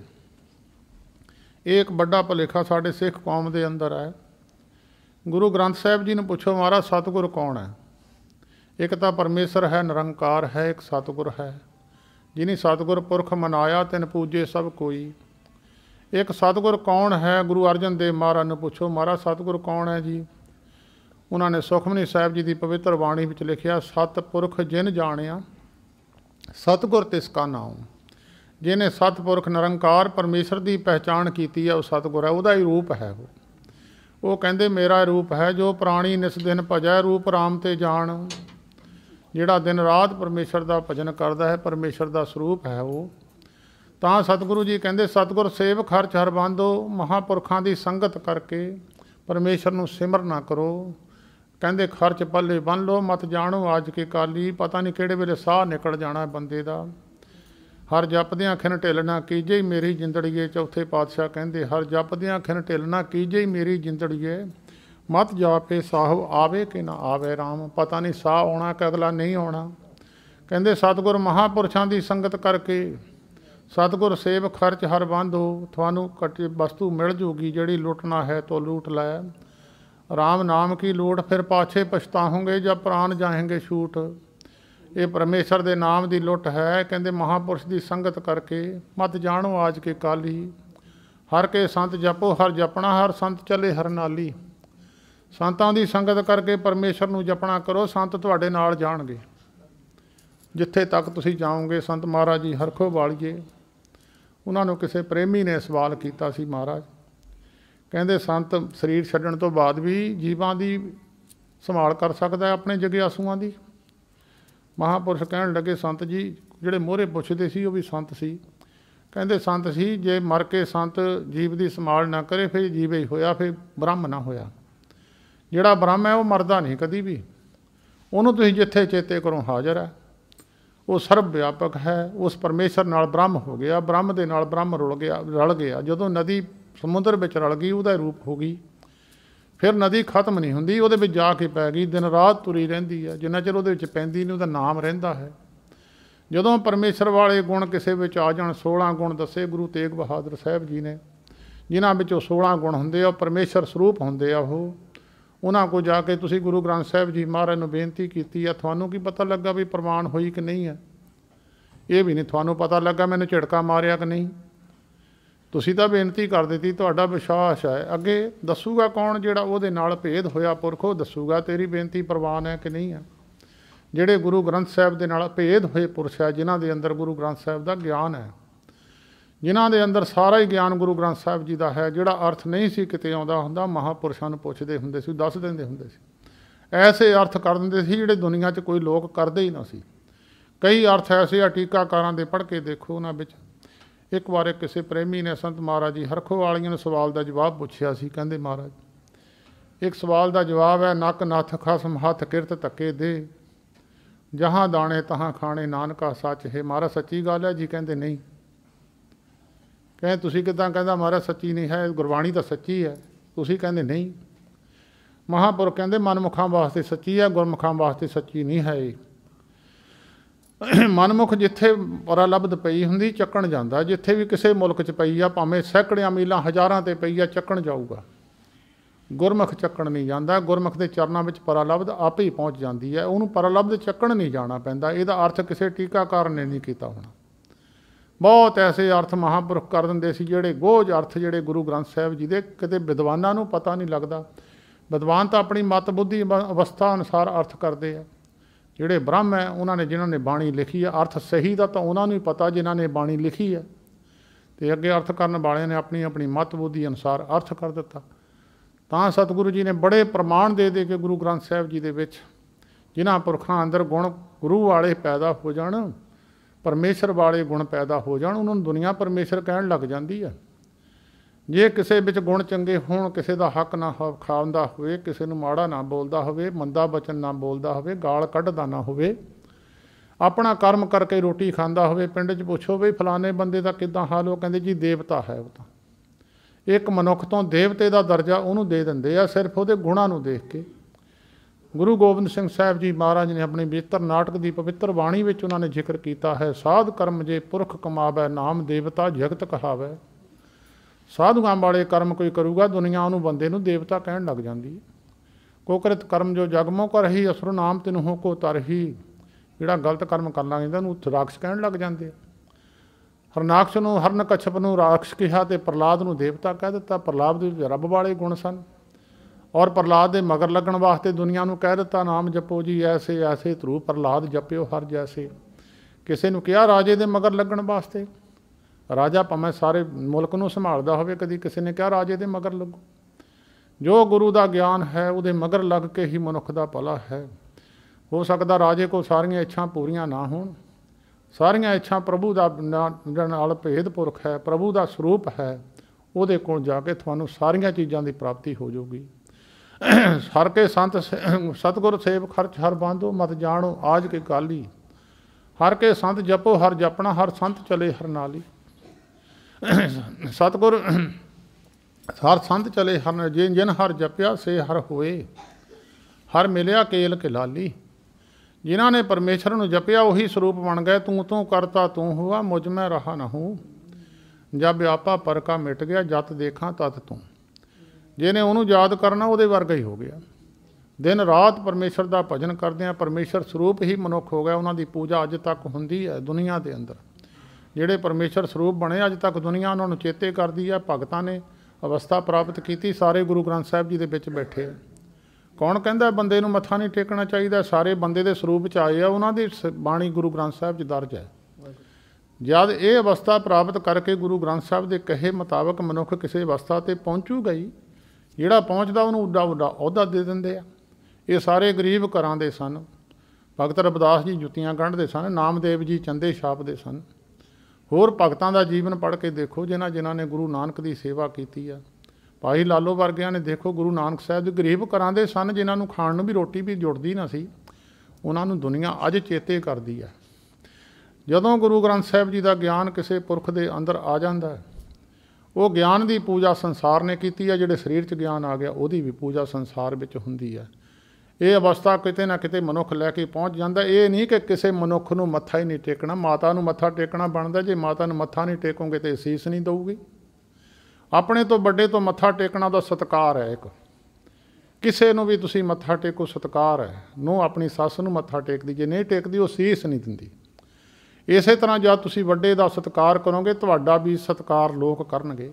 ਇਹ ਇੱਕ ਵੱਡਾ ਭੁਲੇਖਾ ਸਾਡੇ ਸਿੱਖ ਕੌਮ ਦੇ ਅੰਦਰ ਹੈ। ਗੁਰੂ ਗ੍ਰੰਥ ਸਾਹਿਬ ਜੀ ਨੂੰ ਪੁੱਛੋ ਮਹਾਰਾਜ ਸਤਿਗੁਰ ਕੌਣ ਹੈ? एक तो परमेश्वर है, निरंकार है, एक सतगुर है। जिन्हें सतगुर पुरख मनाया तिन पूजे सब कोई। एक सतगुर कौन है? गुरु अर्जन देव महाराज ने पूछो, महाराज सतगुर कौन है जी? उन्होंने सुखमनी साहिब जी की पवित्र बाणी विच लिखिया, सतपुरख जिन जानिया सतगुर तिसका नाम। जिन्हें सतपुरख निरंकार परमेश्वर की पहचान की है वह सतगुर है, वह ही रूप है। वो कहते मेरा रूप है जो प्राणी निस दिन भजै, रूप राम ते जान। जिहड़ा दिन रात परमेश्वर का भजन करता है, परमेश्वर का स्वरूप है वो। ਤਾਂ सतगुरु जी कहते सतगुर सेव खर्च हर बांधो, महापुरखों की संगत करके परमेश्वर ਨੂੰ सिमर ना करो। कहते खर्च पल्ले बन लो, मत जानो आज के काली। पता नहीं किहड़े वेले साह निकल जाना बंदे का। हर जपदियां खिन ढिल ना कीजे मेरी जिंदड़ीए। चौथे पातशाह कहते हर जपदियां खिन ढिल ना कीजे मेरी जिंदड़ीए, मत जापे साहब आवे कि ना आवे राम। पता नहीं साह आना कि अगला नहीं आना। कहते सतगुर महापुरुषों की संगत करके सतगुर सेव खर्च हर बंधो। थानू कटी वस्तु मिल जूगी जिहड़ी लुटना है तो लूट लै। राम नाम की लोड़ फिर पाछे पछताओगे जब प्राण जाएंगे छूट। ये परमेश्वर के नाम की लुट है। कहते महापुरुष की संगत करके मत जानो आज के काली। हर के संत जपो हर जपना, हर संत चले हर नाली। संतां की संगत करके परमेश्वर नूं जपना करो, संत तुहाडे नाल जाणगे जिथे तक तुसीं जाओगे। संत महाराज जी हरखो वालिए, उन्होंने किसी प्रेमी ने सवाल किया सी, महाराज कहते संत शरीर छड्डण तो बाद भी जीवां की संभाल कर सकता है अपने जगिआसूआं की। महापुरुष कहण लगे संत जी जिहड़े मोहरे पुछदे सी वो भी संत सी। कहते संत सी जे मर के संत जीव की संभाल ना करे फिर जीव ही होया, फिर ब्रह्म ना होया। जिहड़ा ब्रह्म है वो मरदा नहीं कदी भी, उन्होंने तुसीं जिथे चेते करो हाज़र है। वो सर्व व्यापक है। उस परमेश्वर नाल ब्रह्म हो गया, ब्रह्म दे नाल ब्रह्म रल गया। जदों नदी समुद्र में रल गई उहदा रूप हो गई, फिर नदी खत्म नहीं हुंदी, उहदे विच जाके पै गई, दिन रात तुरी रहिंदी है। जिन्ना चिर उहदे विच पैंदी नहीं उहदा नाम रहिंदा है। जदों परमेश्वर वाले गुण किसी विच आ जाण, 16 गुण दसे गुरु तेग बहादुर साहिब जी ने, जिन्हां विचों 16 गुण हुंदे आ परमेश्वर स्वरूप हुंदे आ। उन्हां को जाके तुसीं गुरु ग्रंथ साहिब जी महाराज नूं बेनती कीती आ, तुहानूं की पता लगा भी प्रमाण होई कि नहीं है? ये भी नहीं तुहानूं पता लगा मैंने झिड़का मारिया कि नहीं। तुसीं तां बेनती कर दित्ती, तुहाडा विश्वास है। अगे दसूगा कौन जिहड़ा उहदे नाल भेद होया पुरख, वो दसूगा तेरी बेनती प्रवान है कि नहीं है। जिहड़े गुरु ग्रंथ साहिब दे नाल भेद होए पुरुष है, जिन्हां दे अंदर गुरु ग्रंथ साहिब दा ज्ञान है, जिन्हां दे अंदर सारा ही ज्ञान गुरु ग्रंथ साहिब जी का है। जिहड़ा अर्थ नहीं सी किते आउंदा हुंदा, महापुरुषां नूं पुछदे हुंदे सी, दस दिंदे हुंदे सी। ऐसे अर्थ कर दिंदे सी जिहड़े दुनिया 'च कोई लोक करदे ही ना सी। कई अर्थ ऐसे आ टीकाकारां दे पढ़ के देखो उन्हां विच। एक बार किसी प्रेमी ने संत महाराज जी हरखो वालियां ने सवाल का जवाब पुछया सी। कहंदे महाराज एक सवाल का जवाब है, नक नथ खसम हथ किरत धक्के दे, जहाँ दाने तहाँ खाने नानका सच है। महाराज सच्ची गल है जी? कहंदे नहीं। कहें तुसीं किदां? कहंदा महाराज सच्ची नहीं है, गुरबाणी तो सच्ची है। तुसीं कहंदे नहीं। महापुरुष कहंदे मनमुखां वास्ते सच्ची है, गुरमुखां वास्ते सच्ची नहीं है। मनमुख जिथे परालब्ध पई हुंदी चक्कण जांदा, जिथे भी किसी मुल्क च पई आ, भावें सैकड़ियां मीलां हज़ारां ते पई आ, चक्कण जाऊगा। गुरमुख चक्कण नहीं जाता। गुरमुख के चरणों में परालब्ध आपे ही पहुँच जाती है, उन्होंने परालब्ध चक्कण नहीं जाना पैंदा। इहदा अर्थ किसी टीकाकार ने नहीं किया होना। बहुत ऐसे अर्थ महापुरुष कर दिंदे सी जिहड़े गोज अर्थ जिहड़े गुरु ग्रंथ साहिब जी के किते विद्वानां नूं पता नहीं लगता। विद्वान तो अपनी मत बुद्धि अवस्था अनुसार अर्थ करते हैं। जिहड़े ब्रह्म है उन्होंने जिन्होंने बाणी लिखी है, अर्थ सही का तो उन्होंने ही पता जिन्होंने बाणी लिखी है, तो अगे अर्थ करने वाले ने अपनी अपनी मत बुद्धि अनुसार अर्थ कर दिता। ਤਾਂ सतगुरु जी ने बड़े प्रमाण दे दे के गुरु ग्रंथ साहिब जी के जिन्हां पुरखां अंदर गुण गुरु वाले पैदा हो जाण, परमेश्वर वाले गुण पैदा हो जाण, उन्होंने दुनिया परमेश्वर कहण लग जाती है। जे किसी विच गुण चंगे होण, किसी का हक ना खांदा होवे, किसी नूं माड़ा ना बोलदा होवे, मंदा बचन ना बोलदा होवे, गाल कढ़दा ना होवे, अपना कर्म करके रोटी खांदा होवे, पिंड च पुछो बई फलाने बंदे दा किदां हाल, वो कहंदे जी देवता है। वो तां एक मनुख तो देवते का दर्जा उन्होंने दे दिंदे आ सिर्फ उहदे गुणां नूं देख के। गुरु गोबिंद सिंह साहिब जी महाराज ने अपनी बेहतर नाटक की पवित्र बाणी में उन्होंने जिक्र किया है, साध कर्म जे पुरख कमावै, नाम देवता जगत कहावै। साधुआं वाले कर्म कोई करूगा दुनिया उन्होंने बंदे नूं देवता कहण लग जाती है। ਕੋਕਰਿਤ ਕਰਮ ਜੋ ਜਗਮੋ ਕਰਹੀ, ਅਸੁਰ ਨਾਮ ਤੈਨੂੰ ਹੋ ਕੋ ਤਰਹੀ। ਜਿਹੜਾ ਗਲਤ ਕਰਮ ਕਰ ਲੱਗ ਜਾਂਦਾ ਉਹਨੂੰ ਰਾਖਸ਼ ਕਹਿਣ ਲੱਗ ਜਾਂਦੇ। ਹਰਨਾਕਸ਼ ਨੂੰ ਹਰਨ ਕਛਪ ਨੂੰ ਰਾਖਸ਼ ਕਿਹਾ ਅਤੇ ਪ੍ਰਹਲਾਦ ਨੂੰ ਦੇਵਤਾ ਕਹਿ ਦਿੱਤਾ। ਪ੍ਰਹਲਾਦ ਦੇ ਵਿੱਚ ਰੱਬ ਵਾਲੇ ਗੁਣ ਸਨ, ਔਰ ਪ੍ਰਹਲਾਦ ਦੇ ਮਗਰ ਲੱਗਣ ਵਾਸਤੇ ਦੁਨੀਆ ਨੂੰ ਕਹਿ ਦਿੱਤਾ ਨਾਮ ਜਪੋ ਜੀ ਐਸੇ ਐਸੇ ਧਰੂ ਪ੍ਰਹਲਾਦ ਜਪਿਓ ਹਰ ਜੈਸੇ। ਕਿਸੇ ਨੂੰ ਕਿਹਾ ਰਾਜੇ ਦੇ ਮਗਰ ਲੱਗਣ ਵਾਸਤੇ, ਰਾਜਾ ਭਾਵੇਂ ਸਾਰੇ ਮੁਲਕ ਨੂੰ ਸੰਭਾਲਦਾ ਹੋਵੇ, ਕਦੀ ਕਿਸੇ ਨੇ ਕਿਹਾ ਰਾਜੇ ਦੇ ਮਗਰ ਲੱਗੋ। ਜੋ ਗੁਰੂ ਦਾ ਗਿਆਨ ਹੈ ਉਹਦੇ ਮਗਰ ਲੱਗ ਕੇ ਹੀ ਮਨੁੱਖ ਦਾ ਭਲਾ ਹੈ। ਹੋ ਸਕਦਾ ਰਾਜੇ ਕੋਲ ਸਾਰੀਆਂ ਇੱਛਾ ਪੂਰੀਆਂ ਨਾ ਹੋਣ, ਸਾਰੀਆਂ ਇੱਛਾ ਪ੍ਰਭੂ ਦਾ ਨਾਲ ਭੇਦ ਪੁਰਖ ਹੈ, ਪ੍ਰਭੂ ਦਾ ਸਰੂਪ ਹੈ, ਉਹਦੇ ਕੋਲ ਜਾ ਕੇ ਤੁਹਾਨੂੰ ਸਾਰੀਆਂ ਚੀਜ਼ਾਂ ਦੀ ਪ੍ਰਾਪਤੀ ਹੋ ਜਾਊਗੀ। ਹਰ ਕੇ ਸੰਤ ਸਤਿਗੁਰ ਸੇਵ ਖਰਚ ਹਰ ਬਾਂਧੋ, ਮਤ ਜਾਣੋ ਆਜ ਕੇ ਕਾਲੀ। ਹਰ ਕੇ ਸੰਤ ਜਪੋ ਹਰ ਜਪਣਾ, ਹਰ ਸੰਤ ਚਲੇ ਹਰ ਨਾਲੀ। ਸਤਿਗੁਰ ਹਰ ਸੰਤ ਚਲੇ ਹਰ, ਜਿਨ ਹਰ ਜਪਿਆ ਸੇ ਹਰ ਹੋਏ, ਹਰ ਮਿਲਿਆ ਕੇਲ ਕੇ ਲਾਲੀ। ਜਿਨ੍ਹਾਂ ਨੇ ਪਰਮੇਸ਼ਰ ਨੂੰ ਜਪਿਆ ਉਹੀ ਸਰੂਪ ਬਣ ਗਏ। ਤੂੰ ਤੂੰ ਕਰਤਾ ਤੂੰ ਹੁਆ, ਮੁਝ ਮੈਂ ਰਹਾ ਨਾ ਹੂੰ। ਜਬ ਆਪਾ ਪਰਕਾ ਮਿਟ ਗਿਆ, ਜਤ ਦੇਖਾਂ ਤਤ ਤੂੰ। ਜਿਹਨੇ ਉਹਨੂੰ ਯਾਦ ਕਰਨਾ ਉਹਦੇ ਵਰਗਾ ਹੀ ਹੋ ਗਿਆ। ਦਿਨ ਰਾਤ ਪਰਮੇਸ਼ਰ ਦਾ ਭਜਨ ਕਰਦੇ ਆ, ਪਰਮੇਸ਼ਰ ਸਰੂਪ ਹੀ ਮਨੁੱਖ ਹੋ ਗਿਆ। ਉਹਨਾਂ ਦੀ ਪੂਜਾ ਅੱਜ ਤੱਕ ਹੁੰਦੀ ਹੈ ਦੁਨੀਆ ਦੇ ਅੰਦਰ। ਜਿਹੜੇ ਪਰਮੇਸ਼ਰ ਸਰੂਪ ਬਣੇ ਅੱਜ ਤੱਕ ਦੁਨੀਆ ਉਹਨਾਂ ਨੂੰ ਚੇਤੇ ਕਰਦੀ ਹੈ। ਭਗਤਾਂ ਨੇ ਅਵਸਥਾ ਪ੍ਰਾਪਤ ਕੀਤੀ, ਸਾਰੇ ਗੁਰੂ ਗ੍ਰੰਥ ਸਾਹਿਬ ਜੀ ਦੇ ਵਿੱਚ ਬੈਠੇ। ਕੌਣ ਕਹਿੰਦਾ ਬੰਦੇ ਨੂੰ ਮੱਥਾ ਨਹੀਂ ਟੇਕਣਾ ਚਾਹੀਦਾ? ਸਾਰੇ ਬੰਦੇ ਦੇ ਸਰੂਪ 'ਚ ਆਏ ਆ, ਉਹਨਾਂ ਦੀ ਬਾਣੀ ਗੁਰੂ ਗ੍ਰੰਥ ਸਾਹਿਬ 'ਚ ਦਰਜ ਹੈ। ਜਦ ਇਹ ਅਵਸਥਾ ਪ੍ਰਾਪਤ ਕਰਕੇ ਗੁਰੂ ਗ੍ਰੰਥ ਸਾਹਿਬ ਦੇ ਕਹੇ ਮੁਤਾਬਕ ਮਨੁੱਖ ਕਿਸੇ ਅਵਸਥਾ 'ਤੇ ਪਹੁੰਚੂਗਾ ਹੀ, ਜਿਹੜਾ ਪਹੁੰਚਦਾ ਉਹਨੂੰ ਉੱਡਾ ਉੱਡਾ ਅਹੁਦਾ ਦੇ ਦਿੰਦੇ ਆ। ਇਹ ਸਾਰੇ ਗਰੀਬ ਘਰਾਂ ਦੇ ਸਨ। ਭਗਤ ਰਵਿਦਾਸ ਜੀ ਜੁੱਤੀਆਂ ਗੰਢਦੇ ਸਨ, ਨਾਮਦੇਵ ਜੀ ਚੰਦੇ ਛਾਪਦੇ ਸਨ। ਹੋਰ ਭਗਤਾਂ ਦਾ ਜੀਵਨ ਪੜ੍ਹ ਕੇ ਦੇਖੋ, ਜਿਨ੍ਹਾਂ ਨੇ ਗੁਰੂ ਨਾਨਕ ਦੀ ਸੇਵਾ ਕੀਤੀ ਆ। ਭਾਈ ਲਾਲੋ ਵਰਗਿਆਂ ਨੇ ਦੇਖੋ, ਗੁਰੂ ਨਾਨਕ ਸਾਹਿਬ ਦੇ ਗਰੀਬ ਘਰਾਂ ਦੇ ਸਨ, ਜਿਨ੍ਹਾਂ ਨੂੰ ਖਾਣ ਨੂੰ ਵੀ ਰੋਟੀ ਵੀ ਜੁੜਦੀ ਨਾ ਸੀ। ਉਹਨਾਂ ਨੂੰ ਦੁਨੀਆ ਅੱਜ ਚੇਤੇ ਕਰਦੀ ਹੈ। ਜਦੋਂ ਗੁਰੂ ਗ੍ਰੰਥ ਸਾਹਿਬ ਜੀ ਦਾ ਗਿਆਨ ਕਿਸੇ ਪੁਰਖ ਦੇ ਅੰਦਰ ਆ ਜਾਂਦਾ, ਉਹ ਗਿਆਨ ਦੀ ਪੂਜਾ ਸੰਸਾਰ ਨੇ ਕੀਤੀ ਹੈ। ਜਿਹੜੇ ਸਰੀਰ 'ਚ ਗਿਆਨ ਆ ਗਿਆ ਉਹਦੀ ਵੀ ਪੂਜਾ ਸੰਸਾਰ ਵਿੱਚ ਹੁੰਦੀ ਹੈ। ਇਹ ਅਵਸਥਾ ਕਿਤੇ ਨਾ ਕਿਤੇ ਮਨੁੱਖ ਲੈ ਕੇ ਪਹੁੰਚ ਜਾਂਦਾ। ਇਹ ਨਹੀਂ ਕਿ ਕਿਸੇ ਮਨੁੱਖ ਨੂੰ ਮੱਥਾ ਹੀ ਨਹੀਂ ਟੇਕਣਾ। ਮਾਤਾ ਨੂੰ ਮੱਥਾ ਟੇਕਣਾ ਬਣਦਾ। ਜੇ ਮਾਤਾ ਨੂੰ ਮੱਥਾ ਨਹੀਂ ਟੇਕੋਗੇ ਤਾਂ ਅਸੀਸ ਨਹੀਂ ਦਊਗੀ। ਆਪਣੇ ਤੋਂ ਵੱਡੇ ਤੋਂ ਮੱਥਾ ਟੇਕਣਾ ਦਾ ਸਤਿਕਾਰ ਹੈ। ਇੱਕ ਕਿਸੇ ਨੂੰ ਵੀ ਤੁਸੀਂ ਮੱਥਾ ਟੇਕੋ, ਸਤਿਕਾਰ ਹੈ। ਨੂੰਹ ਆਪਣੀ ਸੱਸ ਨੂੰ ਮੱਥਾ ਟੇਕਦੀ, ਜੇ ਨਹੀਂ ਟੇਕਦੀ ਉਹ ਅਸੀਸ ਨਹੀਂ ਦਿੰਦੀ। ਇਸੇ ਤਰ੍ਹਾਂ ਜਦ ਤੁਸੀਂ ਵੱਡੇ ਦਾ ਸਤਿਕਾਰ ਕਰੋਗੇ, ਤੁਹਾਡਾ ਵੀ ਸਤਿਕਾਰ ਲੋਕ ਕਰਨਗੇ।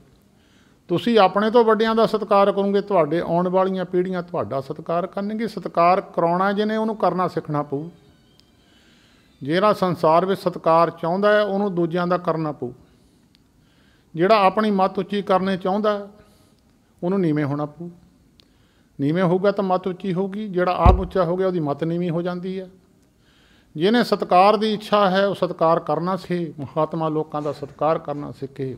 ਤੁਸੀਂ ਆਪਣੇ ਤੋਂ ਵੱਡਿਆਂ ਦਾ ਸਤਿਕਾਰ ਕਰੋਗੇ, ਤੁਹਾਡੇ ਆਉਣ ਵਾਲੀਆਂ ਪੀੜ੍ਹੀਆਂ ਤੁਹਾਡਾ ਸਤਿਕਾਰ ਕਰਨਗੇ। ਸਤਿਕਾਰ ਕਰਾਉਣਾ ਜਿਹਨੇ, ਉਹਨੂੰ ਕਰਨਾ ਸਿੱਖਣਾ ਪਊ। ਜਿਹੜਾ ਸੰਸਾਰ ਵਿੱਚ ਸਤਿਕਾਰ ਚਾਹੁੰਦਾ ਹੈ ਉਹਨੂੰ ਦੂਜਿਆਂ ਦਾ ਕਰਨਾ ਪਊ। ਜਿਹੜਾ ਆਪਣੀ ਮੱਤ ਉੱਚੀ ਕਰਨੇ ਚਾਹੁੰਦਾ ਉਹਨੂੰ ਨੀਵੇਂ ਹੋਣਾ ਪਊ। ਨੀਵੇਂ ਹੋਊਗਾ ਤਾਂ ਮੱਤ ਉੱਚੀ ਹੋਊਗੀ। ਜਿਹੜਾ ਆਪ ਉੱਚਾ ਹੋ ਗਿਆ ਉਹਦੀ ਮੱਤ ਨੀਵੀਂ ਹੋ ਜਾਂਦੀ ਹੈ। ਜਿਹਨੇ ਸਤਿਕਾਰ ਦੀ ਇੱਛਾ ਹੈ ਉਹ ਸਤਿਕਾਰ ਕਰਨਾ ਸਿੱਖੇ, ਮਹਾਤਮਾ ਲੋਕਾਂ ਦਾ ਸਤਿਕਾਰ ਕਰਨਾ ਸਿੱਖੇ।